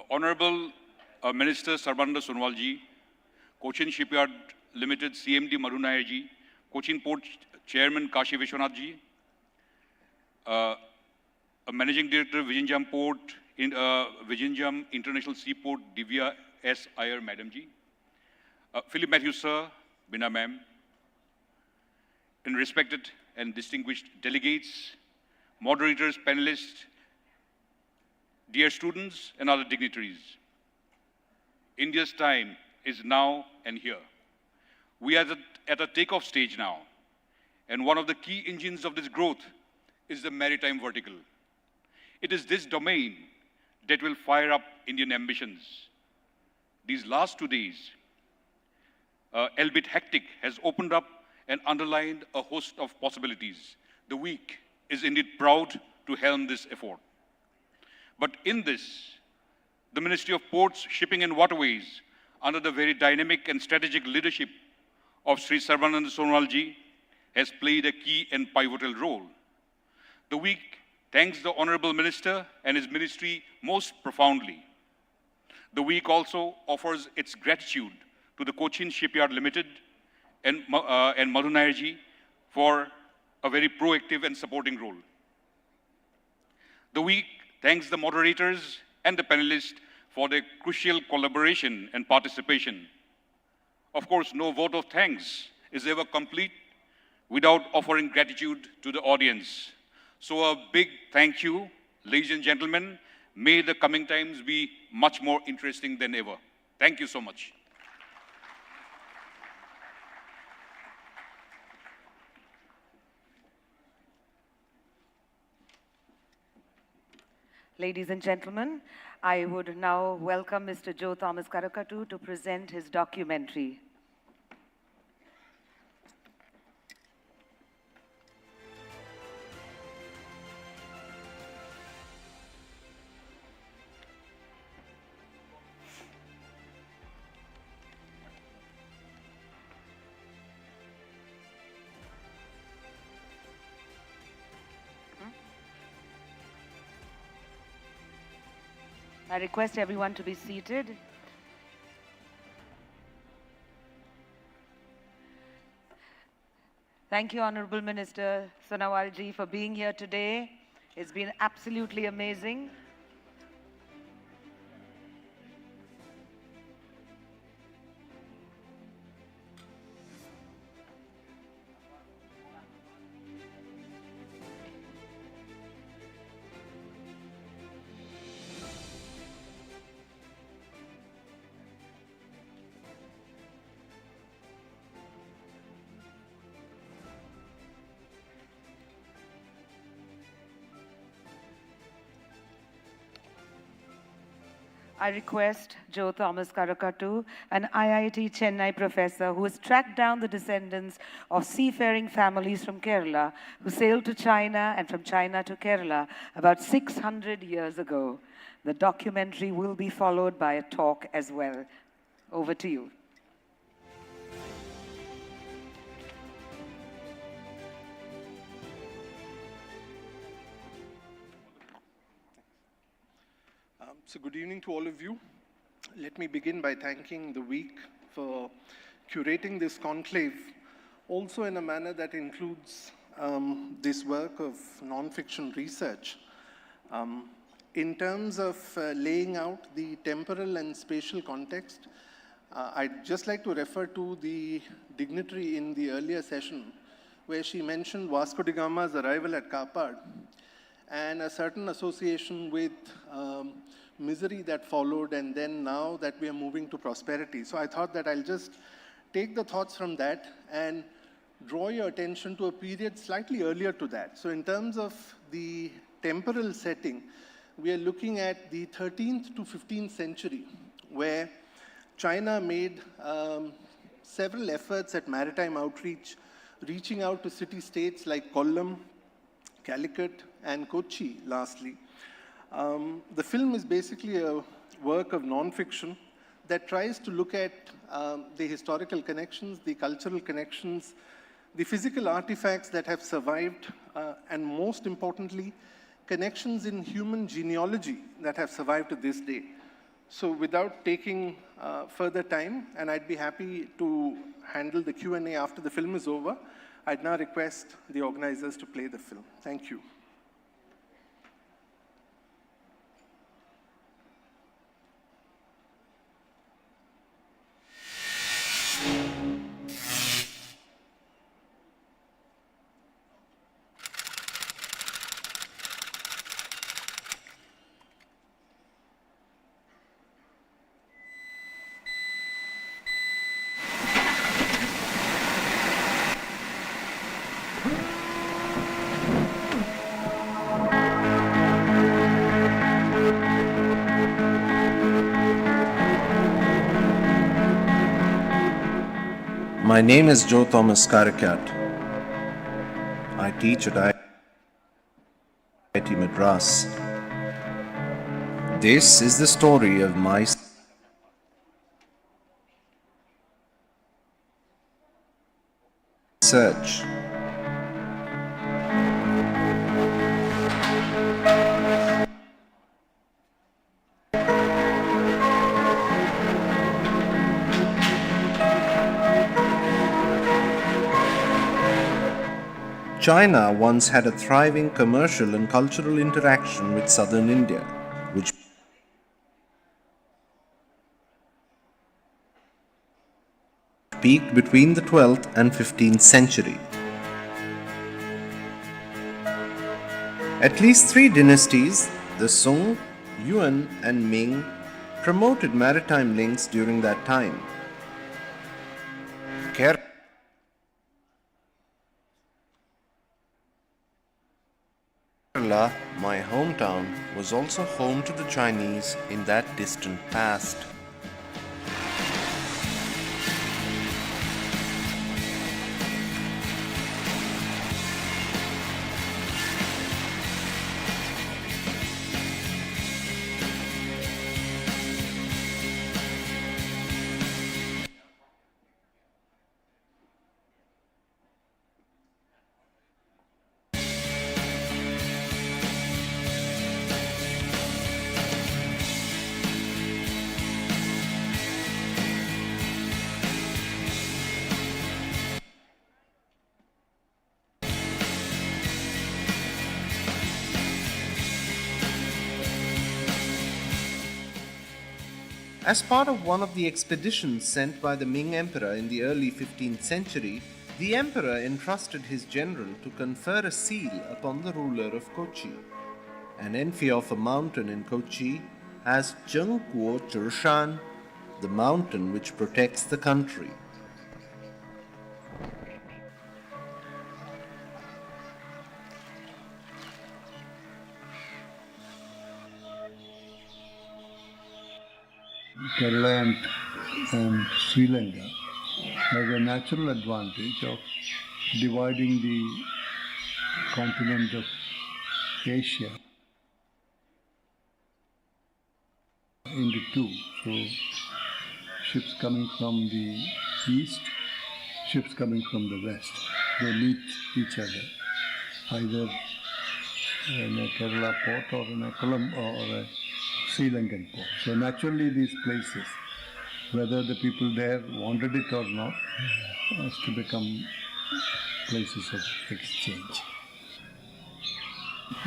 Honorable Minister Sarbananda Sonowal ji, Cochin Shipyard Limited CMD Madhu Nair ji, Cochin Port Chairman Kashi Vishwanath ji, Managing Director Vizhinjam Port, Vizhinjam International Seaport Divya S. Iyer Madam ji, Philip Matthews sir, Bina ma'am, and respected and distinguished delegates, moderators, panelists, dear students and other dignitaries, India's time is now and here. We are at a takeoff stage now, and one of the key engines of this growth is the maritime vertical. It is this domain that will fire up Indian ambitions. These last 2 days, albeit hectic, has opened up and underlined a host of possibilities. The week is indeed proud to helm this effort. But in this, the Ministry of Ports, Shipping and Waterways, under the very dynamic and strategic leadership of Sri Sarbananda Sonowal ji, has played a key and pivotal role. The week thanks the Honorable Minister and his ministry most profoundly. The week also offers its gratitude to the Cochin Shipyard Limited and Madhu Nair ji for a very proactive and supporting role. The week thanks the moderators and the panelists for their crucial collaboration and participation. Of course, no vote of thanks is ever complete without offering gratitude to the audience. So a big thank you, ladies and gentlemen. May the coming times be much more interesting than ever. Thank you so much. Ladies and gentlemen, I would now welcome Mr. Joe Thomas Karakatu to present his documentary. I request everyone to be seated. Thank you, Honorable Minister Sonowal ji, for being here today. It's been absolutely amazing. I request Joe Thomas Karakatu, an IIT Chennai professor who has tracked down the descendants of seafaring families from Kerala who sailed to China and from China to Kerala about 600 years ago. The documentary will be followed by a talk as well. Over to you. So good evening to all of you. Let me begin by thanking the week for curating this conclave, also in a manner that includes this work of non-fiction research. In terms of laying out the temporal and spatial context, I'd just like to refer to the dignitary in the earlier session where she mentioned Vasco da Gama's arrival at Kapad and a certain association with misery that followed, and then now that we are moving to prosperity. So I thought that I'll just take the thoughts from that and draw your attention to a period slightly earlier to that. So in terms of the temporal setting, we are looking at the 13th to 15th century, where China made several efforts at maritime outreach, reaching out to city-states like Kollam, Calicut, and Kochi, lastly. The film is basically a work of non-fiction that tries to look at the historical connections, the cultural connections, the physical artifacts that have survived, and most importantly, connections in human genealogy that have survived to this day. So without taking further time, and I'd be happy to handle the Q&A after the film is over, I'd now request the organizers to play the film. Thank you. My name is Joe Thomas Karakat. I teach at IIT Madras. This is the story of my search. China once had a thriving commercial and cultural interaction with southern India, which peaked between the 12th and 15th century. At least three dynasties, the Song, Yuan, and Ming, promoted maritime links during that time. Kerala, my hometown, was also home to the Chinese in that distant past. As part of one of the expeditions sent by the Ming Emperor in the early 15th century, the emperor entrusted his general to confer a seal upon the ruler of Kochi. An enfi of a mountain in Kochi has Zhengguo Zhishan, the mountain which protects the country. Kerala and Sri Lanka has a natural advantage of dividing the continent of Asia into two. So ships coming from the east, ships coming from the west, they meet each other either in a Kerala port or in a Colombo or a Sri Lankan port. So naturally these places, whether the people there wanted it or not, has to become places of exchange.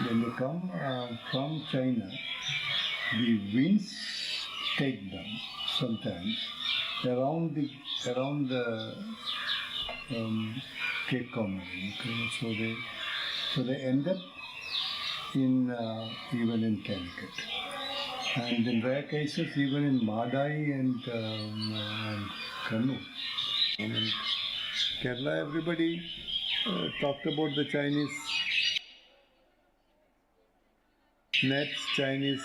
When they come from China, the winds take them sometimes around the Cape Comorin. So they end up even in Calicut, and in rare cases even in Madai and Kannur. In Kerala, everybody talked about the Chinese nets, Chinese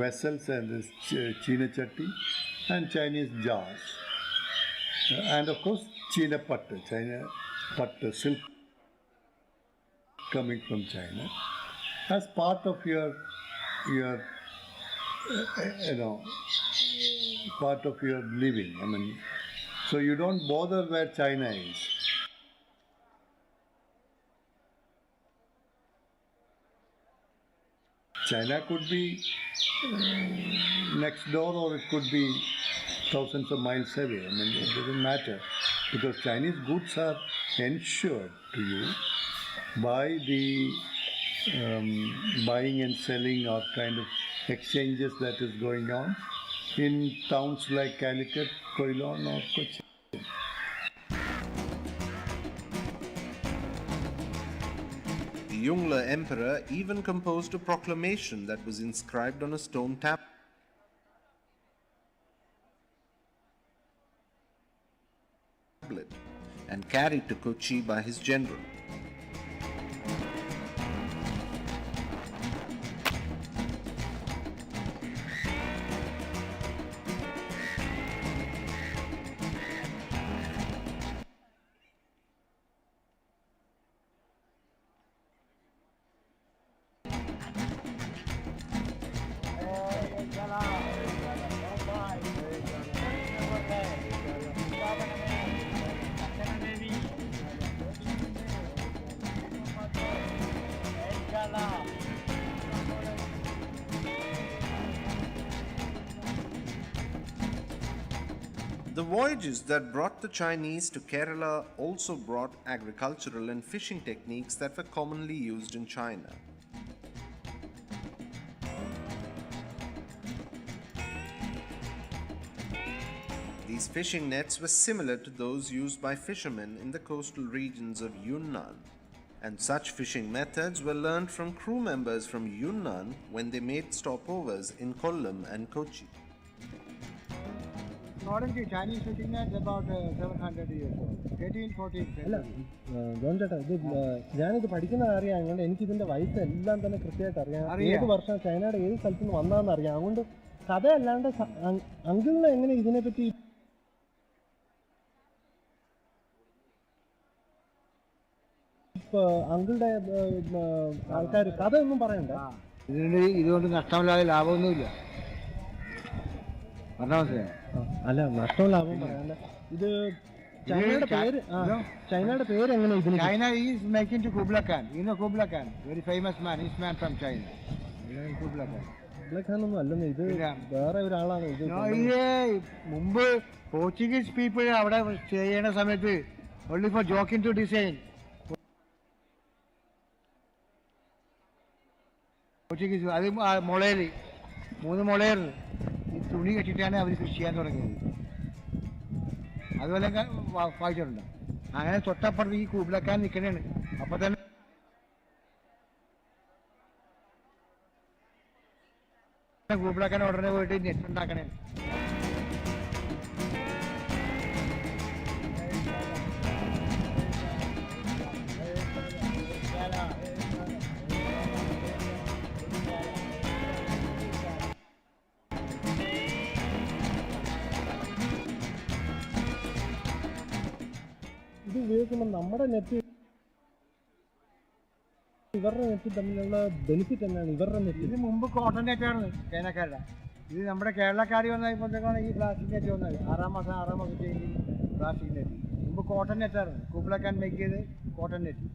vessels, and this China chatti, and Chinese jars, and of course China patta, silk coming from China, as part of your part of your living. I mean, so you don't bother where China is. China could be next door, or it could be thousands of miles away. I mean, it doesn't matter, because Chinese goods are ensured to you by the buying and selling or kind of exchanges that is going on in towns like Calicut, Koilon, or Kochi. The Yongle emperor even composed a proclamation that was inscribed on a stone tablet and carried to Kochi by his general. The voyages that brought the Chinese to Kerala also brought agricultural and fishing techniques that were commonly used in China. These fishing nets were similar to those used by fishermen in the coastal regions of Yunnan, and such fishing methods were learned from crew members from Yunnan when they made stopovers in Kollam and Kochi. According to Chinese fishing nets, about 700 years old, 13-14 century. ഗോവിന്ദേട്ടാ, ഞാനിത് പഠിക്കുന്ന അറിയാം. എനിക്ക് ഇതിന്റെ വയസ്സ് എല്ലാം തന്നെ കൃത്യമായിട്ട് അറിയാം. ഏത് വർഷം ചൈനയുടെ ഏത് സ്ഥലത്ത് നിന്ന് വന്നതെന്ന് അറിയാം. അതുകൊണ്ട് കഥ അല്ലാണ്ട് അങ്കിളിന് എങ്ങനെ ഇതിനെപ്പറ്റി അങ്കിളുടെ ആൾക്കാർ കഥയൊന്നും പറയണ്ട. ഇതുകൊണ്ട് നഷ്ടമില്ലാതെ ലാഭമൊന്നുമില്ല. അല്ല, നഷ്ടവും ലാഭവും പറയാണ്ട. ഇത് ചൈനയുടെ പേര് എങ്ങനെ? China is making to Kubla Khan. You know Kubla Khan, very famous man, Eastman from China. Kubla Khan. ഒന്നും അല്ലെന്ന്, ഇത് വേറെ ഒരാളാണ്. ഇത് മുമ്പ് പോർച്ചുഗീസ് പീപ്പിൾ അവിടെ ചെയ്യണ സമയത്ത് only for joking to design. Portuguese അത് മുളയില് 3 മുളയായിരുന്നു. ഈ തുണി കെട്ടിട്ടാണ് അവർ കൃഷി ചെയ്യാൻ തുടങ്ങിയത്. അതുപോലെ വായിച്ചിട്ടുണ്ട്. അങ്ങനെ തൊട്ടപ്പുറത്ത് ഈ കൂബിലക്കാൻ നിൽക്കണേണ്. അപ്പൊ തന്നെ കൂബിലക്കാൻ ഉടനെ പോയിട്ട് നെറ്റ് ഉണ്ടാക്കണേ. ഇത് ഉപയോഗിക്കുമ്പോൾ നമ്മുടെ നെറ്റ് ഇവരുടെ നെറ്റ് തമ്മിലുള്ള ബെനിഫിറ്റ് എന്താണ്? ഇവരുടെ നെറ്റ് ഇത് മുമ്പ് കോട്ടൺ നെറ്റായിരുന്നു ചൈനക്കാരുടെ. ഇത് നമ്മുടെ കേരളക്കാർ വന്നപ്പോഴത്തേക്കാണ് ഈ പ്ലാസ്റ്റിക് നെറ്റ് വന്നത്. 6 മാസം ചെയ്ത് പ്ലാസ്റ്റിക് നെറ്റ്. മുമ്പ് കോട്ടൺ നെറ്റായിരുന്നു. കൂപ്പിളക്കാൻ മേക്ക് ചെയ്ത് cotton net.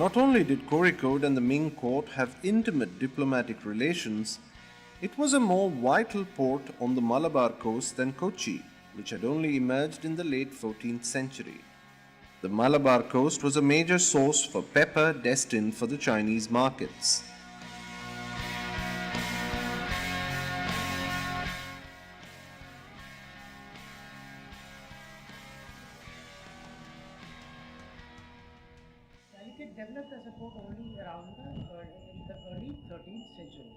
Not only did Kozhikode and the Ming court have intimate diplomatic relations, it was a more vital port on the Malabar coast than Kochi, which had only emerged in the late 14th century. The Malabar coast was a major source for pepper destined for the Chinese markets. Calicut developed as a port only around the early 13th century.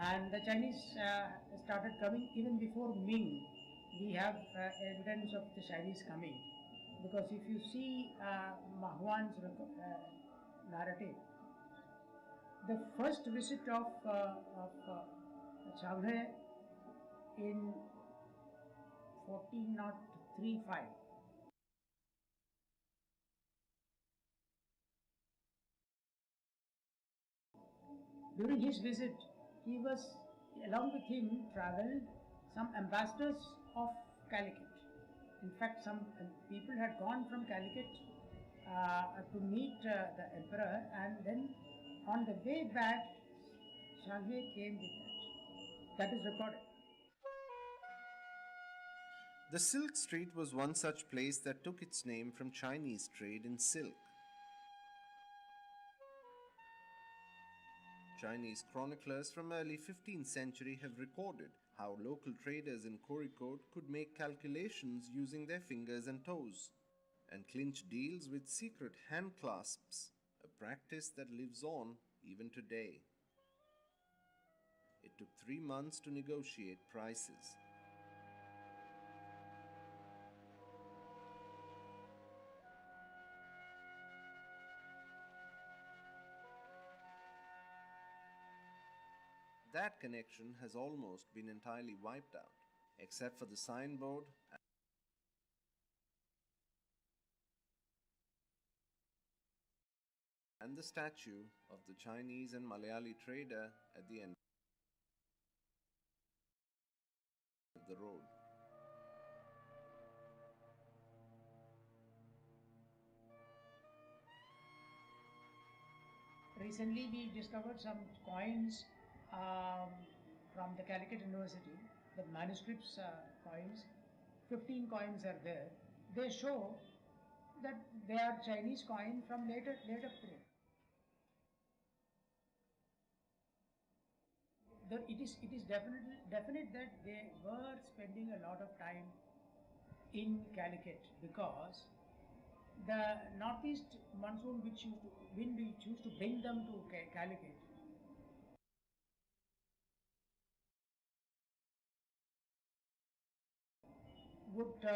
And the Chinese started coming even before Ming. We have evidence of the Chinese coming. Because if you see Mahuan's narrative, the first visit of Changhe in 1435. During his visit, he was, along with him, travelled some ambassadors of Calicut. In fact, some people had gone from Calicut to meet the emperor, and then on the way back, Shanghai came with that. That is recorded. The Silk Street was one such place that took its name from Chinese trade in silk. Chinese chroniclers from early 15th century have recorded how local traders in Kozhikode could make calculations using their fingers and toes and clinch deals with secret hand clasps, a practice that lives on even today. It took 3 months to negotiate prices. That connection has almost been entirely wiped out, except for the signboard and the statue of the Chinese and Malayali trader at the end of the road. Recently, we discovered some coins from the Calicut University, the manuscripts coins. 15 coins are there. They show that they are Chinese coin from later period. It is definite that they were spending a lot of time in Calicut because the northeast monsoon wind which used to bring them to Calicut would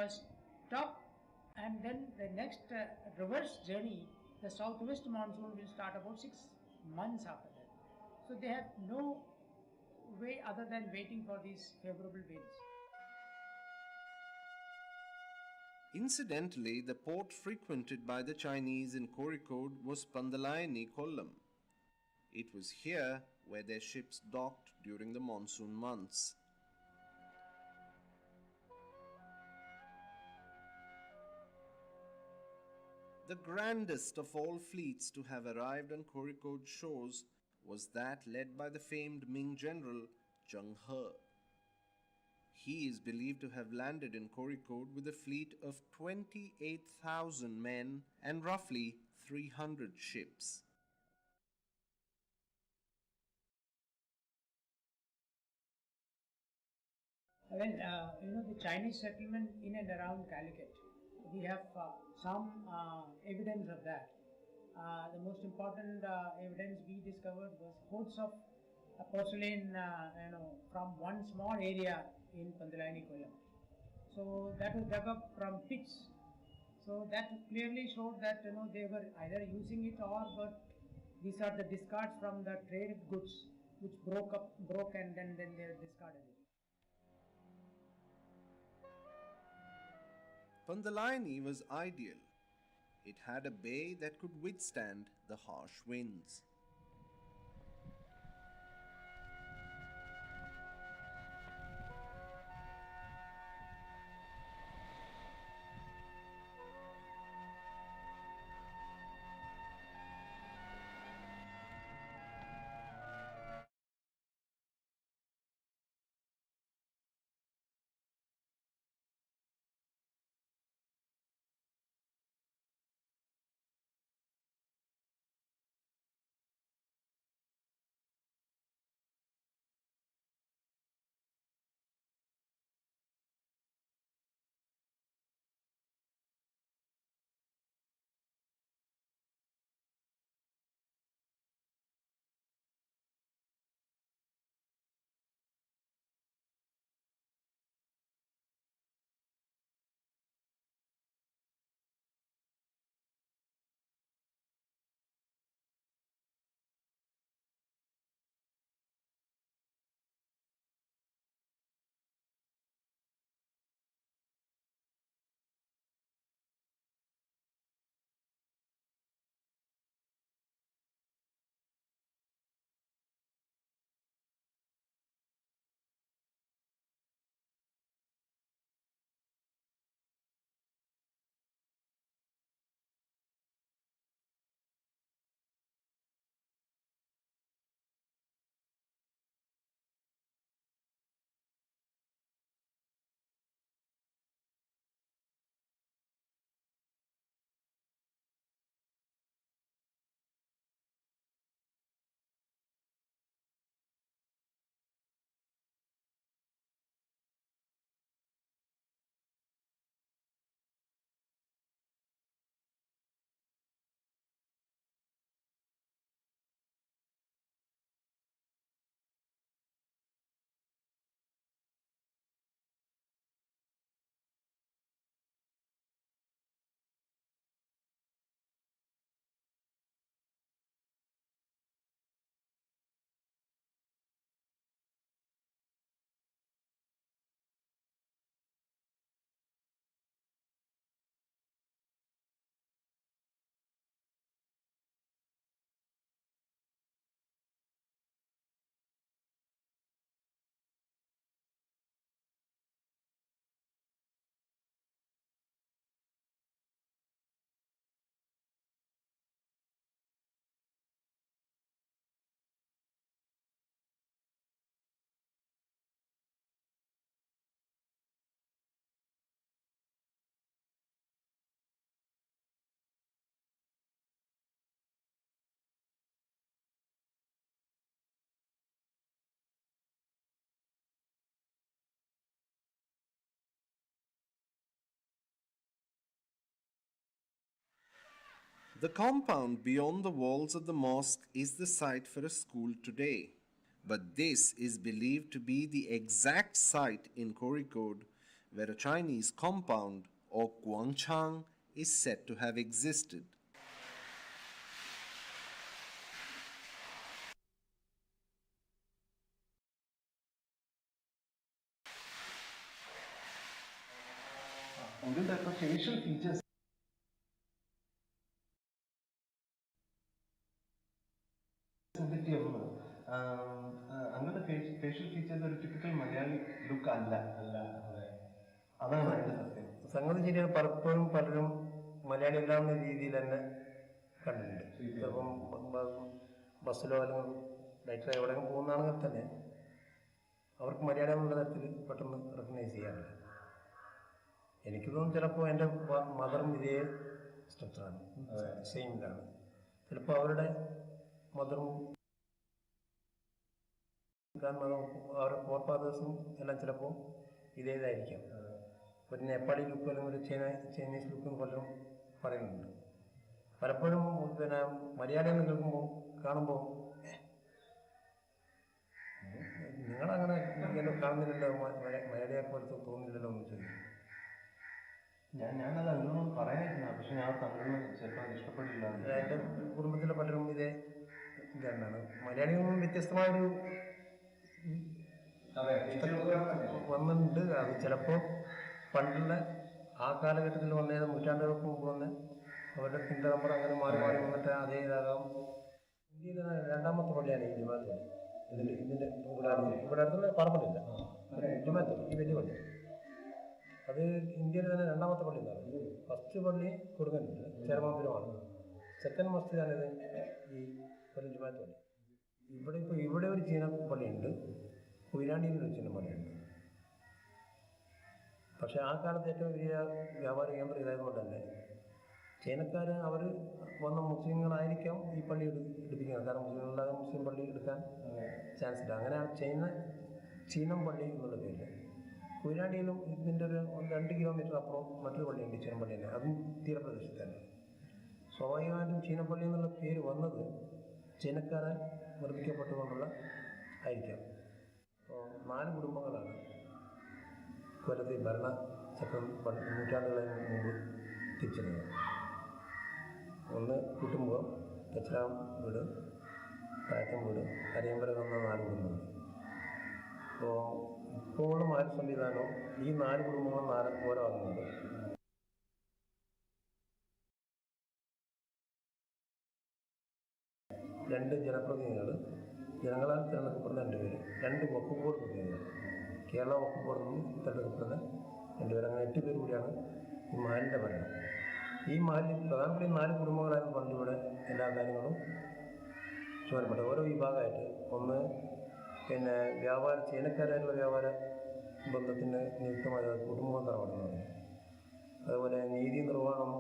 stop, and then the next reverse journey, the southwest monsoon will start about 6 months after that. So they have no way other than waiting for these favorable winds. Incidentally, the port frequented by the Chinese in Kozhikode was Pandalayani Kollam. It was here where their ships docked during the monsoon months. The grandest of all fleets to have arrived on Kozhikode shores was that led by the famed Ming general Zheng He. He is believed to have landed in Kozhikode with a fleet of 28,000 men and roughly 300 ships. Well, the Chinese settlement in and around Calicut, we have some evidence of that. The most important evidence we discovered was hordes of porcelain, from one small area in Pandalayani Kollam. So that was dug up from pits. So that clearly showed that they were either using it but these are the discards from the traded goods which broke and then they discarded it. Pandalayani was ideal. It had a bay that could withstand the harsh winds. The compound beyond the walls of the mosque is the site for a school today. But this is believed to be the exact site in Kozhikode where a Chinese compound or guangchang is said to have existed. the facial features അങ്ങനത്തെ facial features ഒരു typical Malayali look അല്ല അതാണ് അതിന്റെ സത്യം. സംഗതി ശരിയാണ്. പലപ്പോഴും പലരും മലയാളി അല്ലാവുന്ന രീതിയിൽ തന്നെ കണ്ടിട്ടുണ്ട്. ചിലപ്പം ബസ്സിലോ അല്ലെങ്കിൽ ലൈറ്ററോ എവിടെയെങ്കിലും പോകുന്നതാണെങ്കിൽ തന്നെ അവർക്ക് മലയാളം എന്നുള്ള തരത്തിൽ പെട്ടെന്ന് റെക്കഗ്നൈസ് ചെയ്യാറില്ല. എനിക്ക് തോന്നുന്നു ചിലപ്പോൾ എൻ്റെ മദറും ഇതേ സ്ട്രക്ചറാണ്, സെയിം ഇതാണ്. ചിലപ്പോൾ അവരുടെ മദറും അവരുടെ ഫോർ ഫാദേഴ്സും എല്ലാം ചിലപ്പോൾ ഇതേതായിരിക്കാം. ഒരു നേപ്പാളി ലുക്ക് അല്ലെങ്കിൽ ഒരു ചൈനീസ് ലുക്കും പലരും പറയുന്നുണ്ട്. പലപ്പോഴും പിന്നെ മലയാളികൾ കേൾക്കുമ്പോൾ കാണുമ്പോൾ നിങ്ങളങ്ങനെ കാണുന്നില്ലല്ലോ, മലയാളിയെ പോലത്തെ തോന്നുന്നില്ലല്ലോ എന്ന് ചോദിക്കും. ഞാനത് അങ്ങനൊന്നും പറയാനില്ല, പക്ഷെ ഞാൻ തങ്ങളെ ചിലപ്പോൾ ഇഷ്ടപ്പെടില്ല. എൻ്റെ കുടുംബത്തിലെ പലരും ഇതേ ഇതാണ്. മലയാളികളും വ്യത്യസ്തമായൊരു വന്നിട്ടുണ്ട്. അത് ചിലപ്പോൾ പണ്ടുള്ള ആ കാലഘട്ടത്തിൽ വന്നത് നൂറ്റാണ്ടുകൾക്ക് മുമ്പ് വന്ന് അവരുടെ പിന്തലമുറ അങ്ങനെ മാറി മാറി വന്നിട്ട് അതേ ഇതാകാം. ഇന്ത്യയിലെ രണ്ടാമത്തെ പള്ളിയാണ് ഈ ജുമാഅത്ത് പള്ളി. ഇതിൻ്റെ ഇവിടെ അടുത്തുള്ള പാറപ്പള്ളിയില്ല, ജുമാഅത്ത് പള്ളി, ഈ വലിയ പള്ളി. അത് ഇന്ത്യയിൽ തന്നെ രണ്ടാമത്തെ പള്ളി എന്നാണ്. ഫസ്റ്റ് പള്ളി കൊടുങ്ങല്ലൂർ ചേരമാപുരമാണ്. സെക്കൻഡ് മസ്ജിദാണിത് ഈ കൊല്ലം ജുമാഅത്ത് പള്ളി. ഇവിടെ ഒരു ചീന പള്ളിയുണ്ട്, കൊയിലാണ്ടിയിൽ ഒരു ചീന പള്ളിയുണ്ട്. പക്ഷേ ആ കാലത്ത് ഏറ്റവും വലിയ വ്യാപാര കേന്ദ്രം ഇതായതുകൊണ്ട് തന്നെ ചൈനക്കാർ അവർ വന്ന മുസ്ലിങ്ങളായിരിക്കാം ഈ പള്ളി എടുപ്പിക്കുന്നത്. കാരണം മുസ്ലിങ്ങളല്ലാതെ മുസ്ലിം പള്ളി എടുക്കാൻ ചാൻസ് ഇല്ല. അങ്ങനെ ചീനം പള്ളി എന്നുള്ള പേരിൽ കൊയിലാണ്ടിയിലും ഇതിൻ്റെ ഒരു 2 കിലോമീറ്റർ അപ്പുറം മറ്റൊരു പള്ളിയുണ്ട്, ചീനപ്പള്ളി തന്നെ. അതും തീരപ്രദേശത്ത് തന്നെ. സ്വാഭാവികമായിട്ടും ചീനപ്പള്ളി എന്നുള്ള പേര് വന്നത് ചൈനക്കാരാൽ നിർമ്മിക്കപ്പെട്ടുകൊണ്ടുള്ള ആയിരിക്കാം. അപ്പോൾ 4 കുടുംബങ്ങളാണ് കൊല്ലത്തിൽ ഭരണചക്രം നൂറ്റാണ്ടുകളിന് മുമ്പ് തിരിച്ചറിയുന്നത്. ഒന്ന് കുട്ടുമ്പുറം, തെച്ചിരാം വീട്, പാറ്റം വീട്, അരയമ്പലം എന്ന 4 കുടുംബങ്ങൾ. അപ്പോൾ ഇപ്പോഴുള്ള മാറ്റ സംവിധാനവും ഈ 4 കുടുംബങ്ങളും ഓരോ ആകുന്നുണ്ട്. രണ്ട് ജനപ്രതിനിധികൾ, ജനങ്ങളാൽ തിരഞ്ഞെടുക്കപ്പെടുന്ന 2 പേര്, 2 വഖഫ് ബോർഡ് പ്രതിനിധികൾ, കേരള വഖഫ് ബോർഡിൽ നിന്ന് തിരഞ്ഞെടുക്കപ്പെടുന്ന 2 പേര്, അങ്ങനെ 8 പേര് കൂടിയാണ് ഈ മഹലിൻ്റെ ഭരണം. ഈ മഹലിൽ പ്രധാനപ്പെട്ട 4 കുടുംബങ്ങളായിരുന്നു പണ്ടിവിടെ എല്ലാ കാര്യങ്ങളും ചുമതലപ്പെട്ടത്. ഓരോ വിഭാഗമായിട്ട് ഒന്ന് പിന്നെ ചൈനക്കാരായിട്ടുള്ള വ്യാപാര ബന്ധത്തിന് നിയുക്തമായ കുടുംബം തറവാടുന്നത്. അതുപോലെ നീതി നിർവ്വഹണം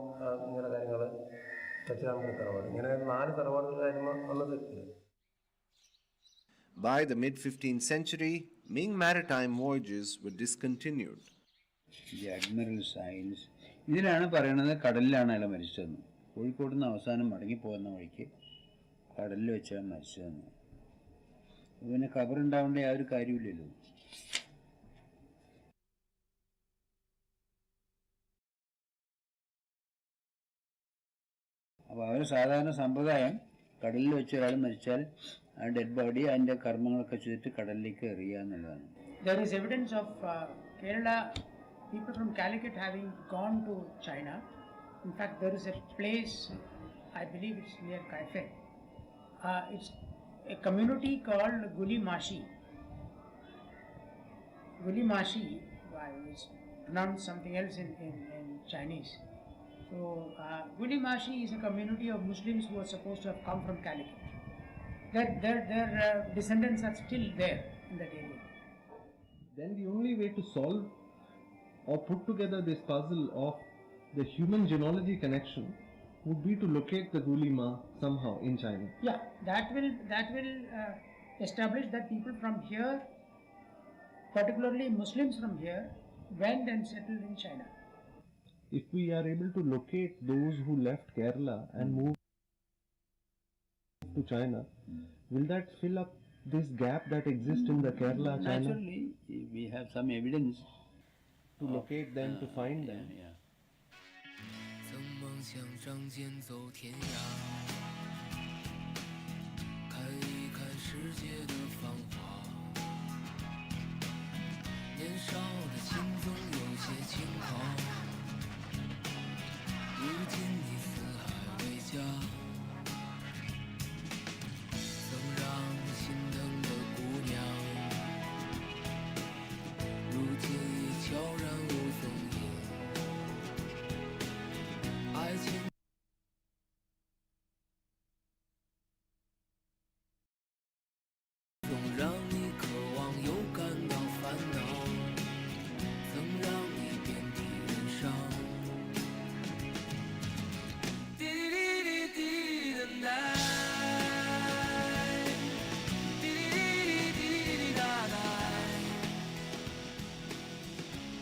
ഇങ്ങനെ കാര്യങ്ങൾ തെച്ചിരാമ്പള്ളി തറവാട്. ഇങ്ങനെ 4 തറവാടുകളായിരുന്നു ഉള്ളത്. By the mid-15th century, Ming maritime voyages were discontinued. The admiral signs. ഇതിലാണ് പറയുന്നത് കടലിലാണ് അയാൾ മരിച്ചതെന്ന്. കോഴിക്കോട് നിന്ന് അവസാനം മടങ്ങിപ്പോകുന്ന വഴിക്ക് കടലിൽ വെച്ചാണ് മരിച്ചതെന്ന്. പിന്നെ ഖബറുണ്ടാവേണ്ട യാതൊരു കാര്യമില്ലല്ലോ. അപ്പോൾ അവർ സാധാരണ സമ്പ്രദായം കടലിൽ വെച്ച് ഒരാൾ മരിച്ചാൽ ആ ഡെഡ് ബോഡി അതിൻ്റെ കർമ്മങ്ങളൊക്കെ ചെയ്തിട്ട് കടലിലേക്ക് എറിയുക എന്നുള്ളതാണ്. There is evidence of Kerala people from Calicut having gone to China. In fact, there is a place, I believe it's near Kaifeng. It's a community called Gulimashi. Gulimashi, it's pronounced something else in Chinese. So, Gulimashi is a community of Muslims who are supposed to have come from Calicut. Their descendants are still there in that area. Then the only way to solve or put together this puzzle of the human genealogy connection would be to locate the Gulima somehow in China. Yeah, that will establish that people from here, particularly Muslims from here, went and settled in China. if we are able to locate those who left Kerala and moved to China, will that fill up this gap that exists in the Kerala, China? Naturally, we have some evidence to locate them, to find them. Yeah. 曾梦想仗剑走天涯，看一看世界的繁华。年少的心总有些轻狂，如今你四海为家，曾让你心疼的姑娘，如今已悄然无踪影。爱情。总让你渴望又感到烦恼，曾让你遍体鳞伤。滴滴滴滴滴的 night， 滴滴滴滴滴滴哒哒，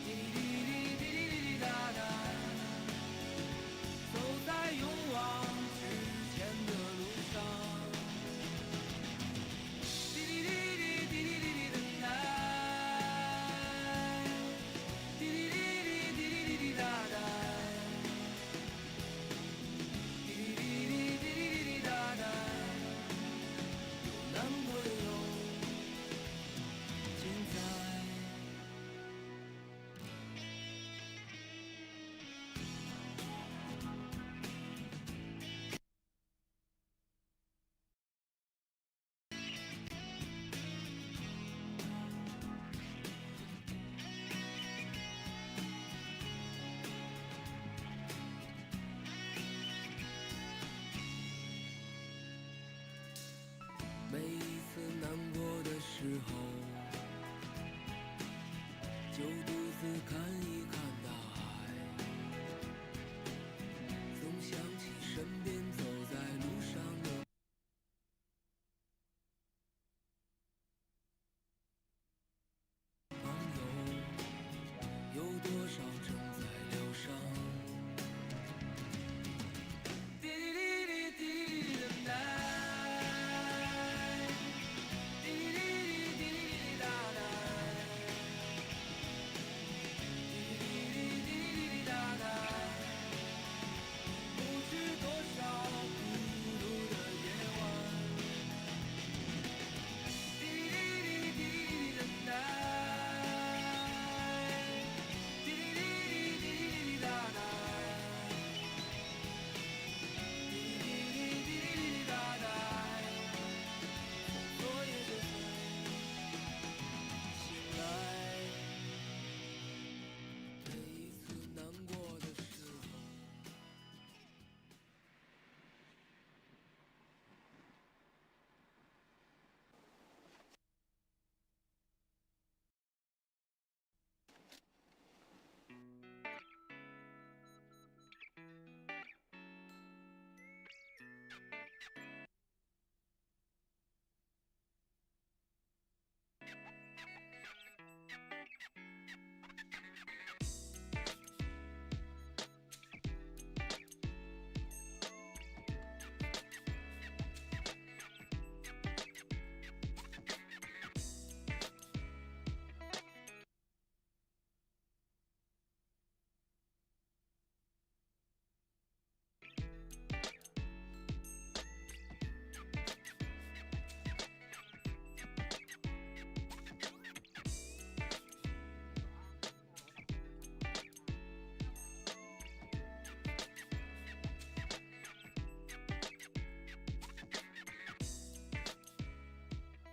滴滴滴滴滴滴哒哒，走在勇往直前的路上。 每一次难过的时候，就独自看一看大海，总想起身边走在路上的朋友，有多少正在疗伤。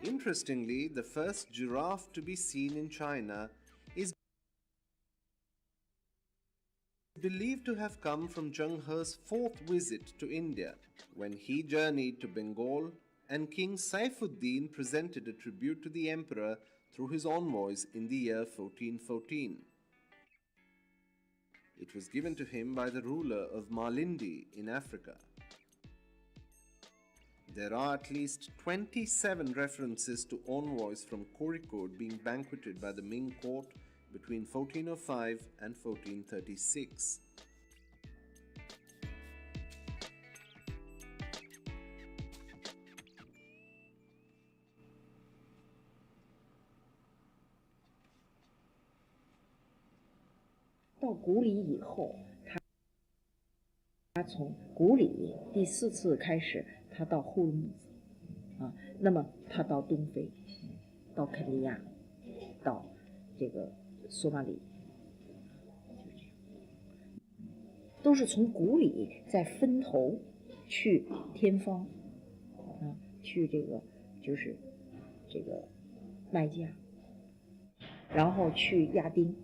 Interestingly, the first giraffe to be seen in China is believed to have come from Zheng He's fourth visit to India, when he journeyed to Bengal and King Saifuddin presented a tribute to the emperor through his envoys in the year 1414. It was given to him by the ruler of Malindi in Africa. There are at least 27 references to envoys from Kozhikode being banqueted by the Ming court between 1405 and 1436. 到古里以后，他从古里第4次开始，他到呼伦木兹啊，那么他到东非，到肯尼亚，到这个索马里，就是这样，都是从古里再分头去天方啊，去这个就是这个麦加，然后去亚丁，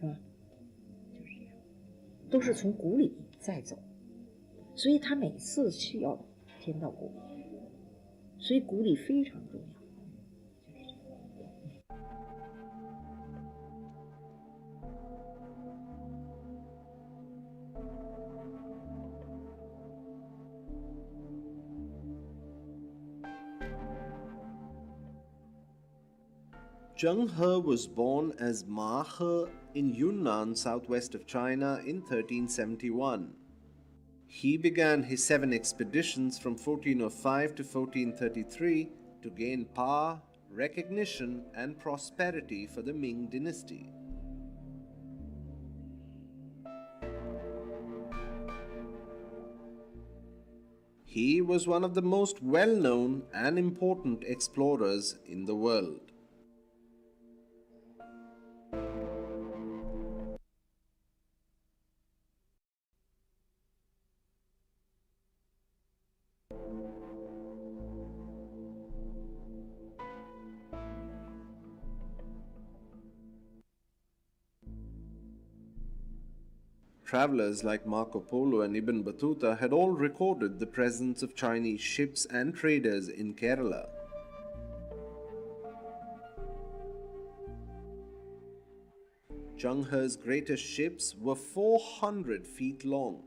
是吧？就是这样，都是从古里再走，所以他每次去要先到古里，所以古里非常重要。Zheng He was born as Ma He in Yunnan, southwest of China, in 1371. He began his 7 expeditions from 1405 to 1433 to gain power, recognition, and prosperity for the Ming dynasty. He was one of the most well-known and important explorers in the world. Travelers like Marco Polo and Ibn Battuta had all recorded the presence of Chinese ships and traders in Kerala. Zheng He's greatest ships were 400 feet long,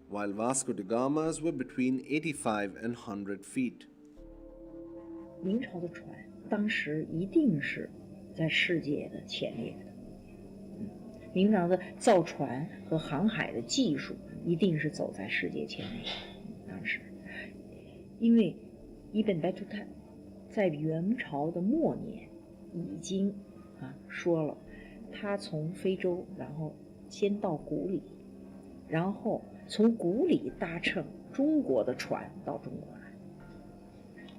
while Vasco da Gama's were between 85 and 100 feet. 明朝的船当时一定是在世界的前列的。明朝的造船和航海的技术一定是走在世界前列。当时，因为伊本白图泰在元朝的末年已经说了，他从非洲，然后先到古里，然后从古里搭乘中国的船到中国来。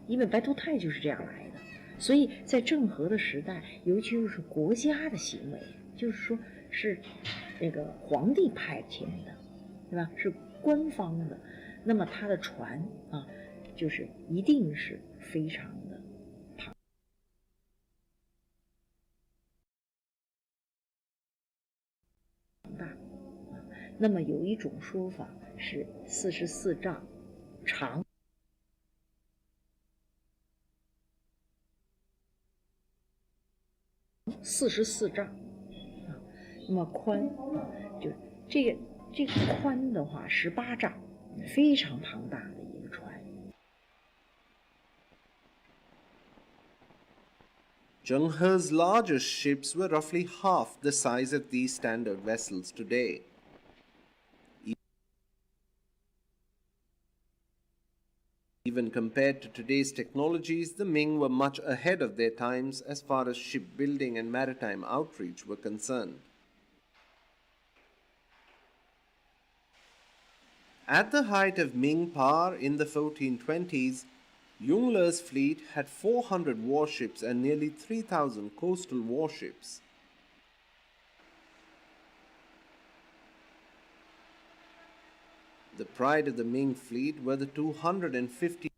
伊本白图泰就是这样来的。所以在郑和的时代，尤其是国家的行为，就是说。是那个皇帝派遣的，对吧？是官方的，那么他的船就是一定是非常的庞大。那么有一种说法是44丈长。44丈。那么宽就这个宽的话18丈，非常庞大的一个船。Zheng He's largest ships were roughly half the size of these standard vessels today. Even compared to today's technologies, the Ming were much ahead of their times as far as shipbuilding and maritime outreach were concerned. At the height of Ming power in the 1420s, Yongle fleet had 400 warships and nearly 3,000 coastal warships. The pride of the Ming fleet were the 250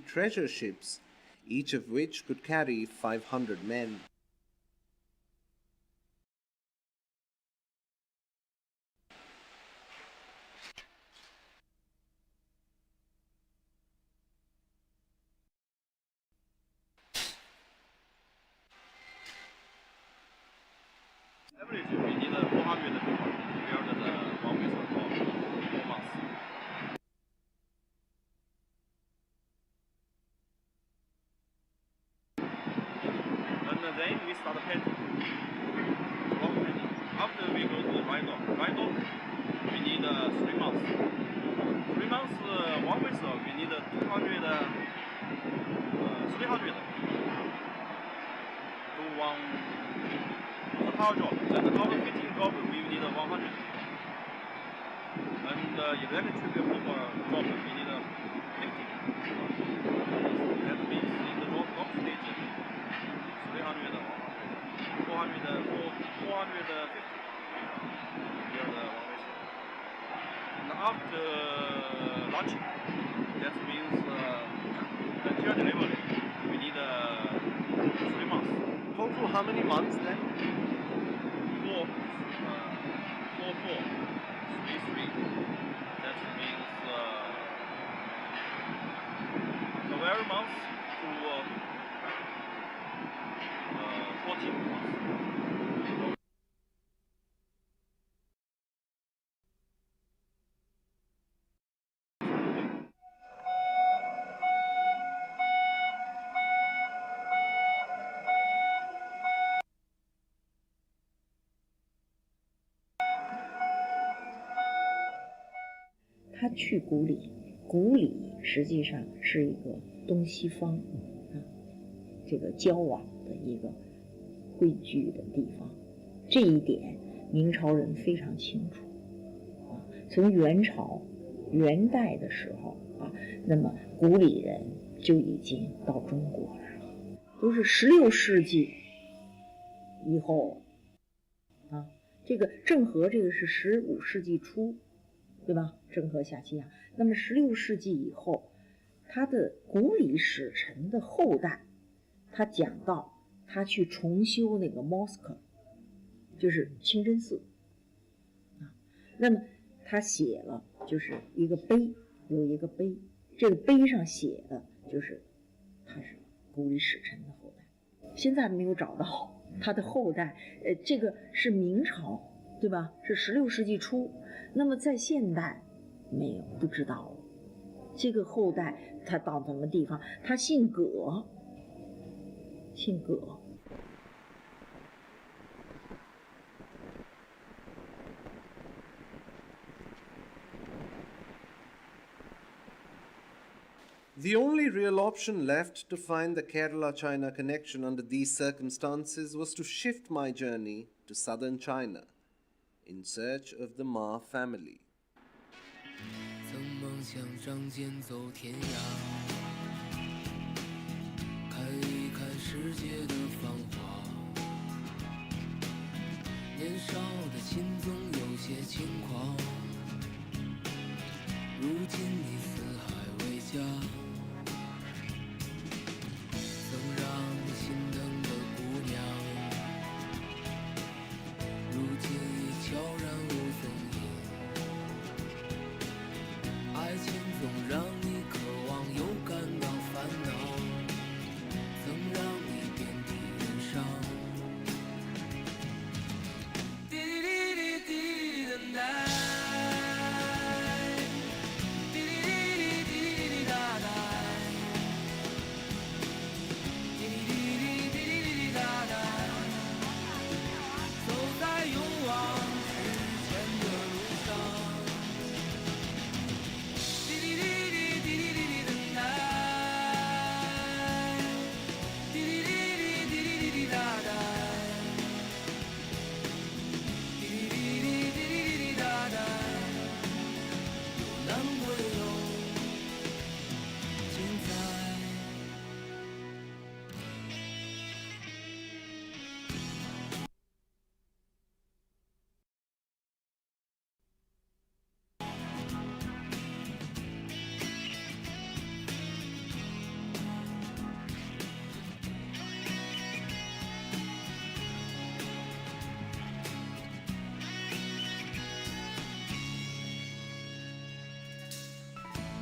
treasure ships, each of which could carry 500 men. Average, we need 400 people to build the 1 vessel for 4 months. And then we start painting. Rock painting. After we go to the Rhino. Rhino, we need 3 months. 3 months, 1 vessel, we need 300 to 1 power job. And our fitting job, we need 100. And electric people job, we need 50. That means in the job stage, 300, 100, 450. Here the one way. And after launching, that means until delivery, we need 3 months. Total how many months then? 4, 3. That means 12 months to 14 months.他去古里，古里实际上是一个东西方这个交往的一个汇聚的地方，这一点明朝人非常清楚从元朝元代的时候那么古里人就已经到中国来了，都是16世纪以后这个郑和这个是15世纪初，对吧？郑和下西洋，那么16世纪以后，他的古里使臣的后代，他讲到他去重修那个 mosque， 就是清真寺那么他写了就是一个碑，有一个碑，这个碑上写的就是他是古里使臣的后代，现在没有找到他的后代，这个是明朝，对吧？是16世纪初。那么在现代没有，不知道了。这个后代他到什么地方？他姓葛，姓葛。The only real option left to find the Kerala-China connection under these circumstances was to shift my journey to southern China in search of the Ma family. 曾梦想仗剑走天涯，看一看世界的繁华。年少的心总有些轻狂，如今你四海为家。曾让你心疼的姑娘，如今已悄然无踪影。爱情总让你渴望又感到烦恼，曾让你遍体鳞伤。滴滴滴滴滴的奶，滴滴滴滴滴滴哒哒，滴滴滴滴滴滴哒哒，走在勇往直前的路上。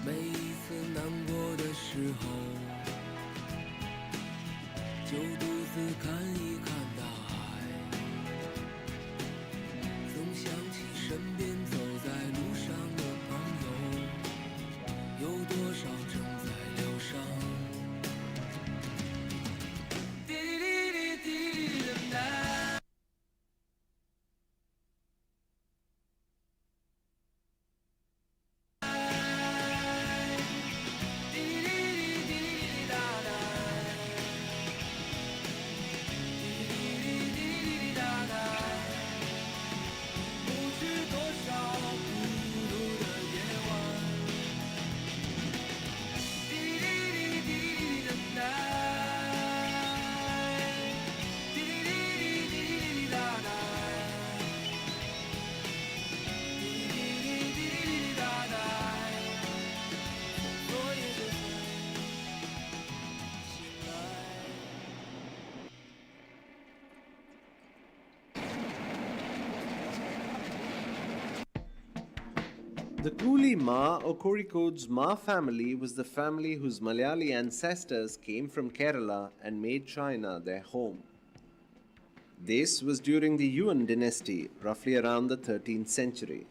每一次难过的时候，就独自看一看大海，总想起身边走在路上的朋友，有多少正在疗伤。滴滴滴滴滴滴的奶。The Coolie Ma or Kozhikode's Ma family was the family whose Malayali ancestors came from Kerala and made China their home. This was during the Yuan dynasty, roughly around the 13th century.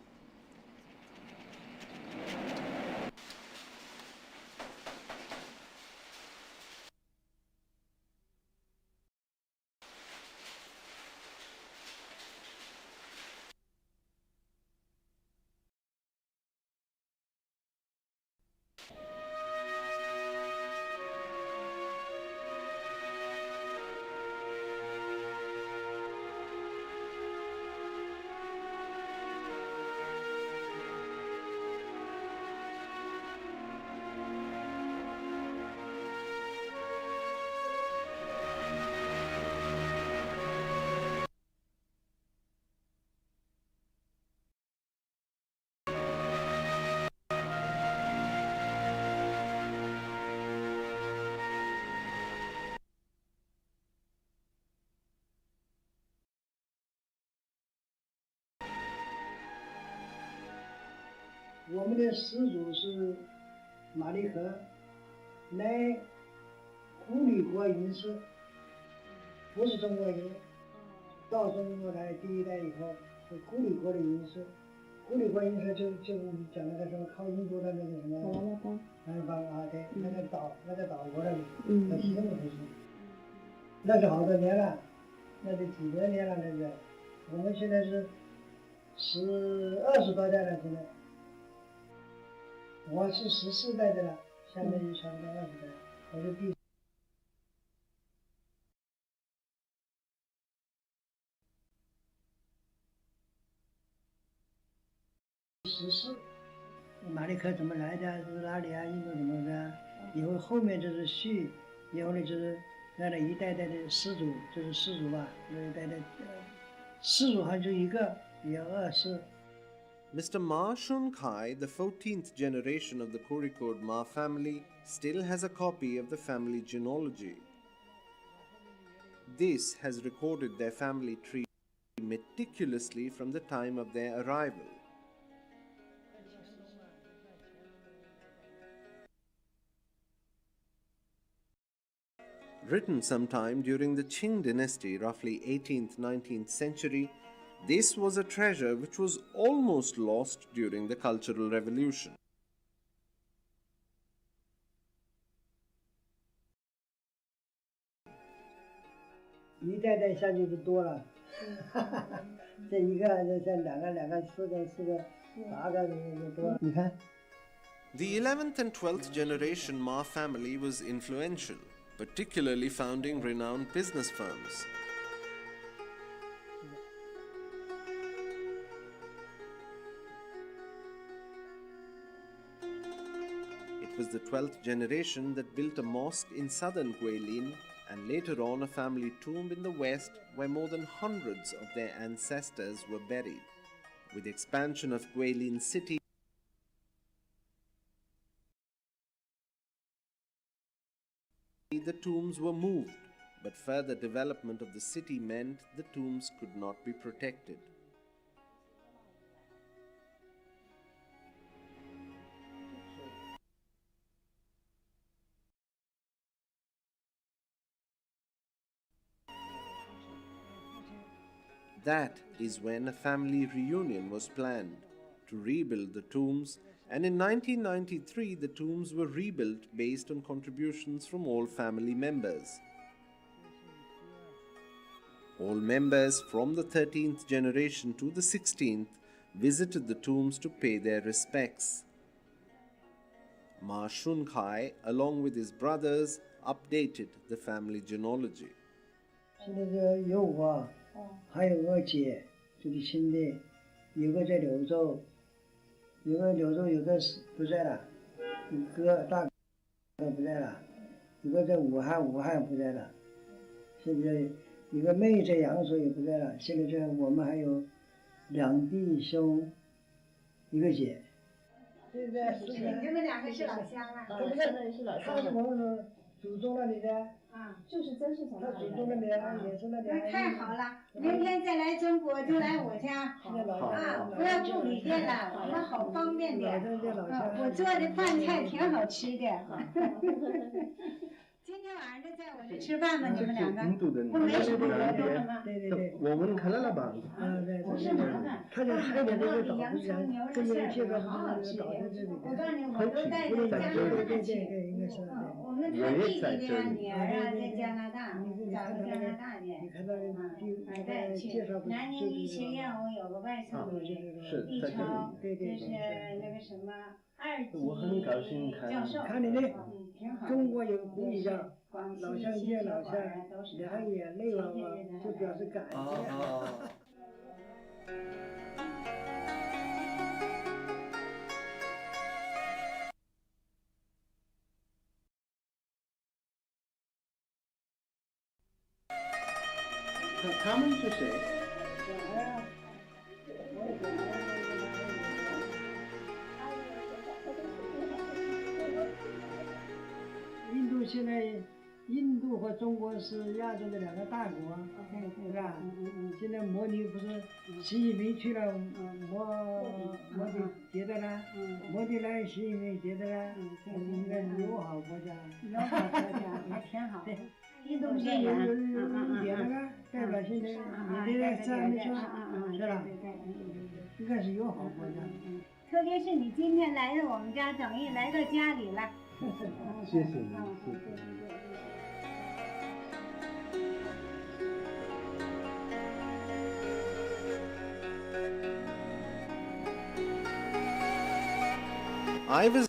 我们的始祖是马利河，乃古里国隐士，不是中国人。到中国来第一代以后，是古里国的隐士。古里国隐士就是讲那个什么靠印度的那个什么对，那个岛国的，在西藏的不是。那是好多年了，那是几百年了，那个。我们现在是20多代了，现在。我是14代的了，下面就传到20代，我是第。14，马利克怎么来的？是哪里啊？印度怎么的？以后后面就是续，以后呢就是来了一代代的始祖，就是始祖吧，一代代始祖还就一个，也2世。Mr. Ma Shun Kai, the 14th generation of the Kozhikode Ma family, still has a copy of the family genealogy. This has recorded their family tree meticulously from the time of their arrival. Written sometime during the Qing dynasty, roughly 18th-19th century, this was a treasure which was almost lost during the Cultural Revolution.一代代下去就多了，这一个这两个四个8个就多了。你看。The 11th and 12th generation Ma family was influential, particularly founding renowned business firms. It was the 12th generation that built a mosque in southern Guilin and later on a family tomb in the west where more than hundreds of their ancestors were buried. With the expansion of Guilin city, the tombs were moved, but further development of the city meant the tombs could not be protected. That is when a family reunion was planned to rebuild the tombs, and in 1993 the tombs were rebuilt based on contributions from all family members. All members from the 13th generation to the 16th visited the tombs to pay their respects. Ma Shun Kai, along with his brothers, updated the family genealogy. 现在是有我，还有我姐，就是亲的，有个在柳州，有个是不在了，大哥不在了，有个在武汉不在了，现在有个妹在扬州也不在了，现在这我们还有2弟兄，一个姐。现在是你们2个是老乡啊？对不对？他是我们祖宗那里的。就是真是从他那里祖宗那里也是那里。那太好了，明天再来中国就来我家，不要住旅店了，我们好方便的。我做的饭菜挺好吃的。今天晚上就在我这吃饭吗？你们两个？不没什么活动了吗？对，我们看了吧？不是麻烦。他这还得这个岛洋葱牛肉馅儿好好吃的。我告诉你，我都带着加拿大去。我们他弟弟的女儿啊，在加拿大，找个加拿大的，带去。南宁医学院我有个外甥女，立超，就是那个什么2级教授。看你那，挺好。中国有古语叫“老乡见老乡，两眼泪汪汪”，就表示感谢。他们是谁？印度现在，印度和中国是亚洲的两个大国，是吧？现在摩尼不是习近平去了，摩迪接的啦，摩迪来习近平接的啦，应该是友好国家。友好国家也挺好。印度是有点那个代表性的，你这这样说，是吧？应该是友好国家。特别是你今天来到我们家，等于来到家里了。谢谢你，谢谢。I was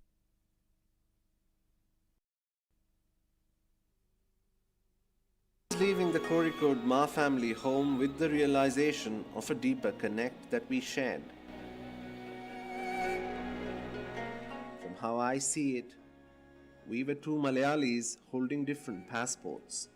leaving the Kozhikode Ma family home with the realization of a deeper connect that we shared. From how I see it, we were two Malayalis holding different passports.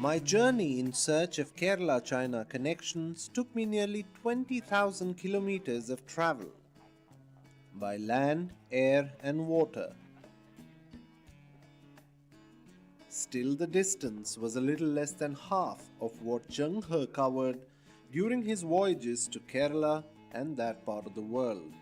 My journey in search of Kerala-China connections took me nearly 20,000 kilometers of travel by land, air and water. Still, the distance was a little less than half of what Zheng He covered during his voyages to Kerala and that part of the world.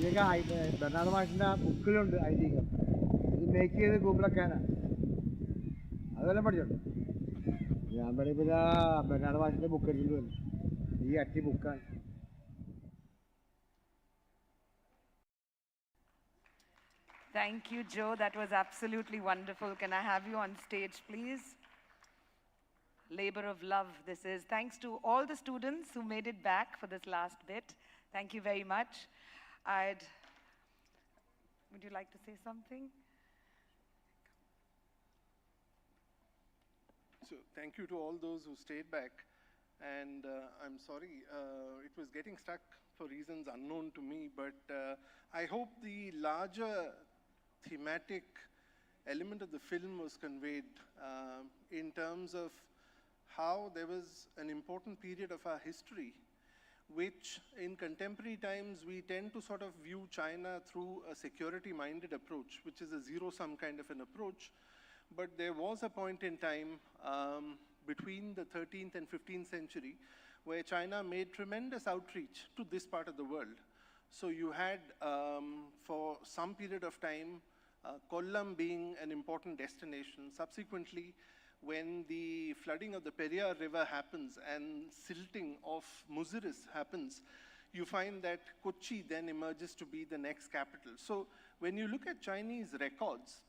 ഇതൊക്കെ Bernard മാഷിൻ്റെ ബുക്കിലുണ്ട് ഐതിഹ്യം. ഇത് make ചെയ്ത് കുബ്ലക്കാനാണ്. അതെല്ലാം പഠിച്ചോണ്ട് ഞാൻ പറയുമ്പോൾ Bernard മാഷിൻ്റെ book എടുത്തിട്ട് വന്നു. ഈ അട്ടി ബുക്കാണ്. Thank you, Joe. That was absolutely wonderful. Can I have you on stage, please? Labor of love, this is. Thanks to all the students who made it back for this last bit. Thank you very much. Would you like to say something? So thank you to all those who stayed back. And I'm sorry, it was getting stuck for reasons unknown to me, but I hope the larger thematic element of the film was conveyed in terms of how there was an important period of our history, which in contemporary times we tend to sort of view China through a security-minded approach, which is a zero-sum kind of an approach. But there was a point in time between the 13th and 15th century where China made tremendous outreach to this part of the world. So you had, for some period of time, Kollam being an important destination. Subsequently, when the flooding of the Periyar River happens and silting of Muziris happens, you find that Kochi then emerges to be the next capital. So when you look at Chinese records,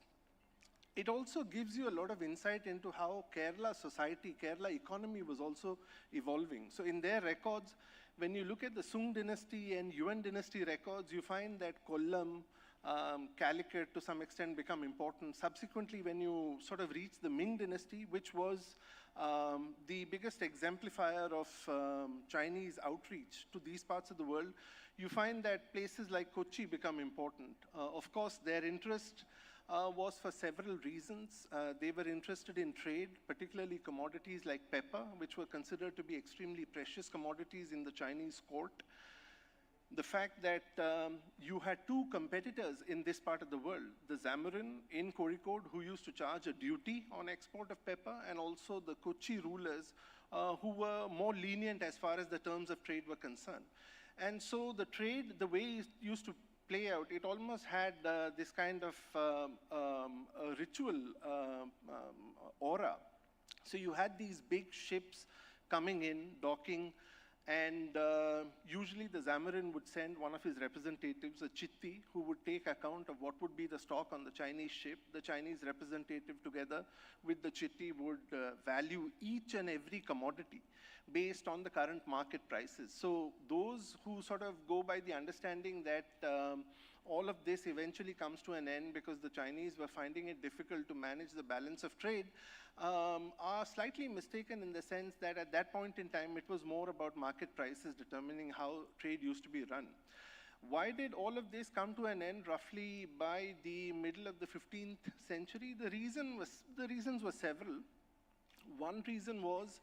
it also gives you a lot of insight into how Kerala society, Kerala economy was also evolving. So in their records, when you look at the Sung dynasty and Yuan dynasty records, you find that Kollam, Calicut to some extent become important. Subsequently, when you sort of reach the Ming dynasty, which was the biggest exemplifier of Chinese outreach to these parts of the world, you find that places like Kochi become important. Of course, their interest was for several reasons. They were interested in trade, particularly commodities like pepper, which were considered to be extremely precious commodities in the Chinese court. The fact that you had two competitors in this part of the world, the Zamarin in Kozhikode, who used to charge a duty on export of pepper, and also the Kochi rulers, who were more lenient as far as the terms of trade were concerned. And so the trade, the way it used to play out, it almost had this kind of ritual aura. So you had these big ships coming in, docking, and usually the Zamarin would send one of his representatives, a chitti, who would take account of what would be the stock on the Chinese ship. The Chinese representative, together with the chitti, would value each and every commodity based on the current market prices. So those who sort of go by the understanding that all of this eventually comes to an end because the Chinese were finding it difficult to manage the balance of trade are slightly mistaken, in the sense that at that point in time, it was more about market prices determining how trade used to be run. Why did all of this come to an end roughly by the middle of the 15th century? The reasons were several. One reason was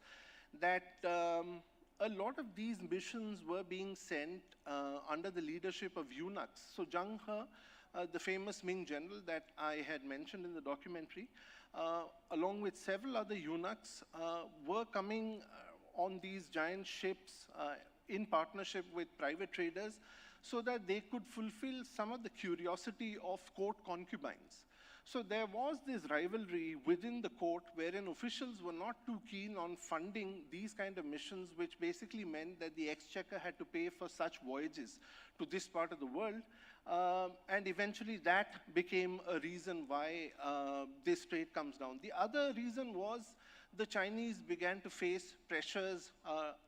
that a lot of these missions were being sent under the leadership of eunuchs. So Zhang He, the famous Ming general that I had mentioned in the documentary, along with several other eunuchs, were coming on these giant ships in partnership with private traders so that they could fulfill some of the curiosity of court concubines. So there was this rivalry within the court wherein officials were not too keen on funding these kind of missions, which basically meant that the exchequer had to pay for such voyages to this part of the world. And eventually that became a reason why this trade comes down. The other reason was the Chinese began to face pressures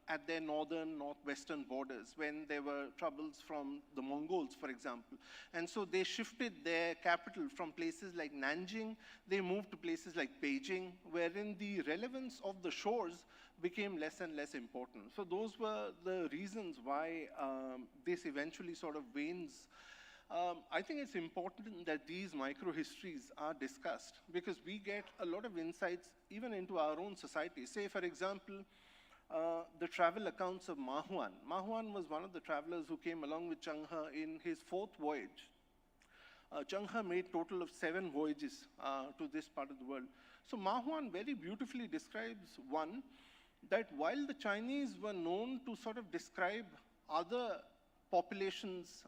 at their northwestern borders when there were troubles from the Mongols, for example. And so they shifted their capital from places like Nanjing, they moved to places like Beijing, wherein the relevance of the shores became less and less important. So those were the reasons why this eventually sort of wanes. I think it's important that these micro-histories are discussed, because we get a lot of insights even into our own society. Say, for example, the travel accounts of Ma Huan. Ma Huan was one of the travelers who came along with Zhang He in his 4th voyage. Zhang He made a total of 7 voyages to this part of the world. So Ma Huan very beautifully describes, one, that while the Chinese were known to sort of describe other populations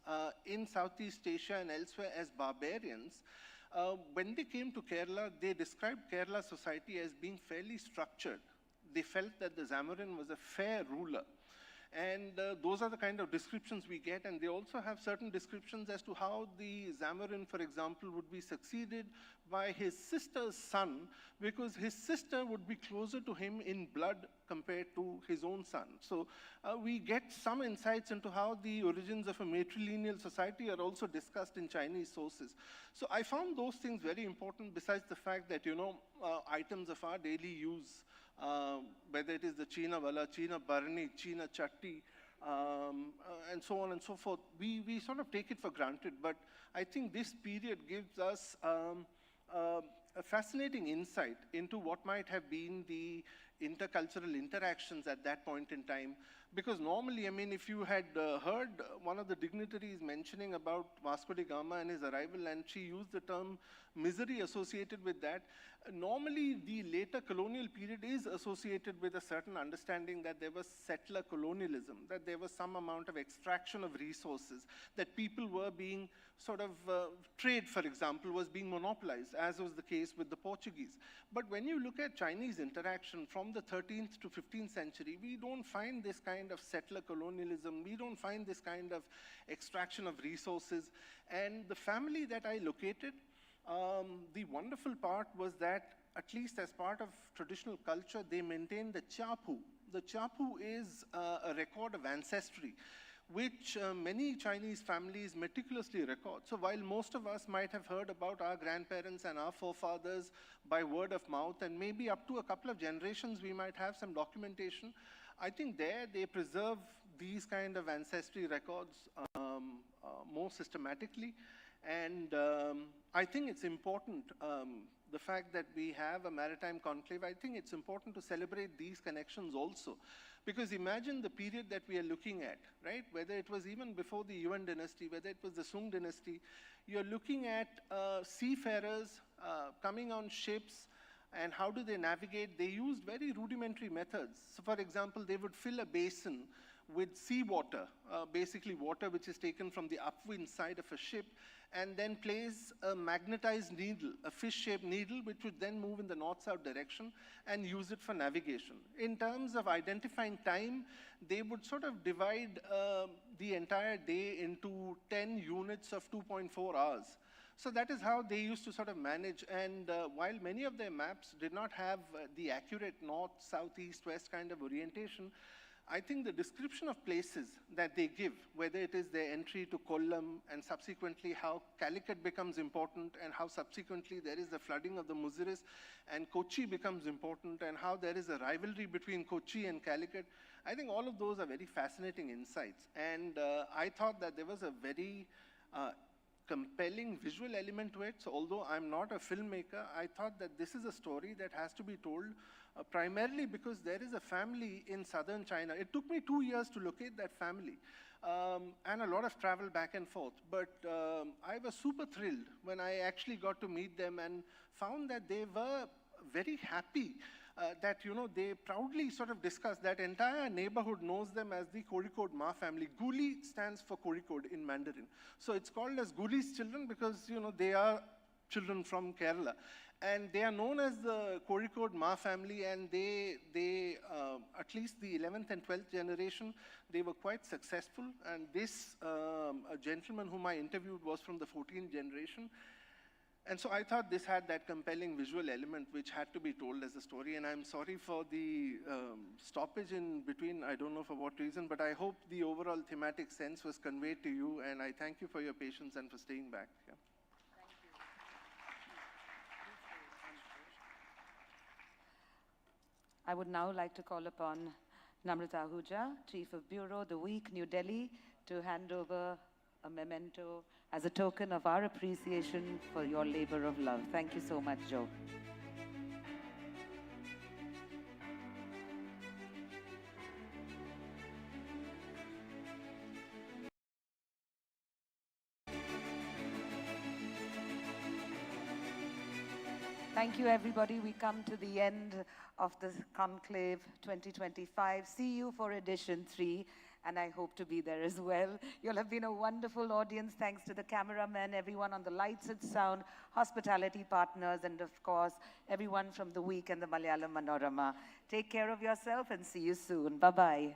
in Southeast Asia and elsewhere as barbarians, when they came to Kerala, they described Kerala society as being fairly structured. They felt that the Zamarin was a fair ruler. And those are the kind of descriptions we get, and they also have certain descriptions as to how the Zamarin, for example, would be succeeded by his sister's son, because his sister would be closer to him in blood compared to his own son. So we get some insights into how the origins of a matrilineal society are also discussed in Chinese sources. So I found those things very important, besides the fact that, items of our daily use, whether it is the China Wala, China Barani, China Chatti, and so on and so forth, we sort of take it for granted. But I think this period gives us a fascinating insight into what might have been the intercultural interactions at that point in time. Because normally, I mean, if you had heard one of the dignitaries mentioning about Vasco da Gama and his arrival, and she used the term misery associated with that, normally the later colonial period is associated with a certain understanding that there was settler colonialism, that there was some amount of extraction of resources, that people were being sort of, trade, for example, was being monopolized, as was the case with the Portuguese. But when you look at Chinese interaction from the 13th to 15th century, we don't find this kind of settler colonialism, we don't find this kind of extraction of resources. And the family that I located, the wonderful part was that, at least as part of traditional culture, they maintained the chapu. The chapu is a record of ancestry, which many Chinese families meticulously record. So while most of us might have heard about our grandparents and our forefathers by word of mouth, and maybe up to a couple of generations we might have some documentation, I think there they preserve these kind of ancestry records more systematically. And I think it's important, the fact that we have a maritime conclave, I think it's important to celebrate these connections also. Because imagine the period that we are looking at, right? Whether it was even before the Yuan dynasty, whether it was the Sung dynasty, you're looking at seafarers coming on ships, and how do they navigate? They used very rudimentary methods. So for example, they would fill a basin with seawater, basically water which is taken from the upwind side of a ship, and then place a magnetized needle, a fish-shaped needle, which would then move in the north-south direction and use it for navigation. In terms of identifying time, they would sort of divide the entire day into 10 units of 2.4 hours. So that is how they used to sort of manage. And while many of their maps did not have the accurate north, south, east, west kind of orientation, I think the description of places that they give, whether it is their entry to Kollam and subsequently how Calicut becomes important, and how subsequently there is the flooding of the Muziris and Kochi becomes important, and how there is a rivalry between Kochi and Calicut, I think all of those are very fascinating insights. And I thought that there was a very compelling visual element to it. So although I'm not a filmmaker, I thought that this is a story that has to be told primarily because there is a family in southern China. It took me 2 years to locate that family and a lot of travel back and forth. But I was super thrilled when I actually got to meet them and found that they were very happy that, they proudly sort of discuss that entire neighborhood knows them as the Kozhikode Ma family. Guli stands for Kozhikode in Mandarin. So it's called as Guli's children because, they are children from Kerala. And they are known as the Kozhikode Ma family, and they at least the 11th and 12th generation, they were quite successful. And this gentleman whom I interviewed was from the 14th generation. And so I thought this had that compelling visual element which had to be told as a story. And I'm sorry for the stoppage in between, I don't know for what reason, but I hope the overall thematic sense was conveyed to you, and I thank you for your patience and for staying back. Yeah. I would now like to call upon Namrata Ahuja, Chief of Bureau, The Week, New Delhi, to hand over a memento as a token of our appreciation for your labor of love. Thank you so much, Joe. Thank you, everybody. We come to the end of the Conclave 2025. See you for edition 3, and I hope to be there as well. You'll have been a wonderful audience. Thanks to the cameramen, everyone on the lights and sound, hospitality partners, and of course, everyone from The Week and the Malayalam Manorama. Take care of yourself and see you soon. Bye-bye.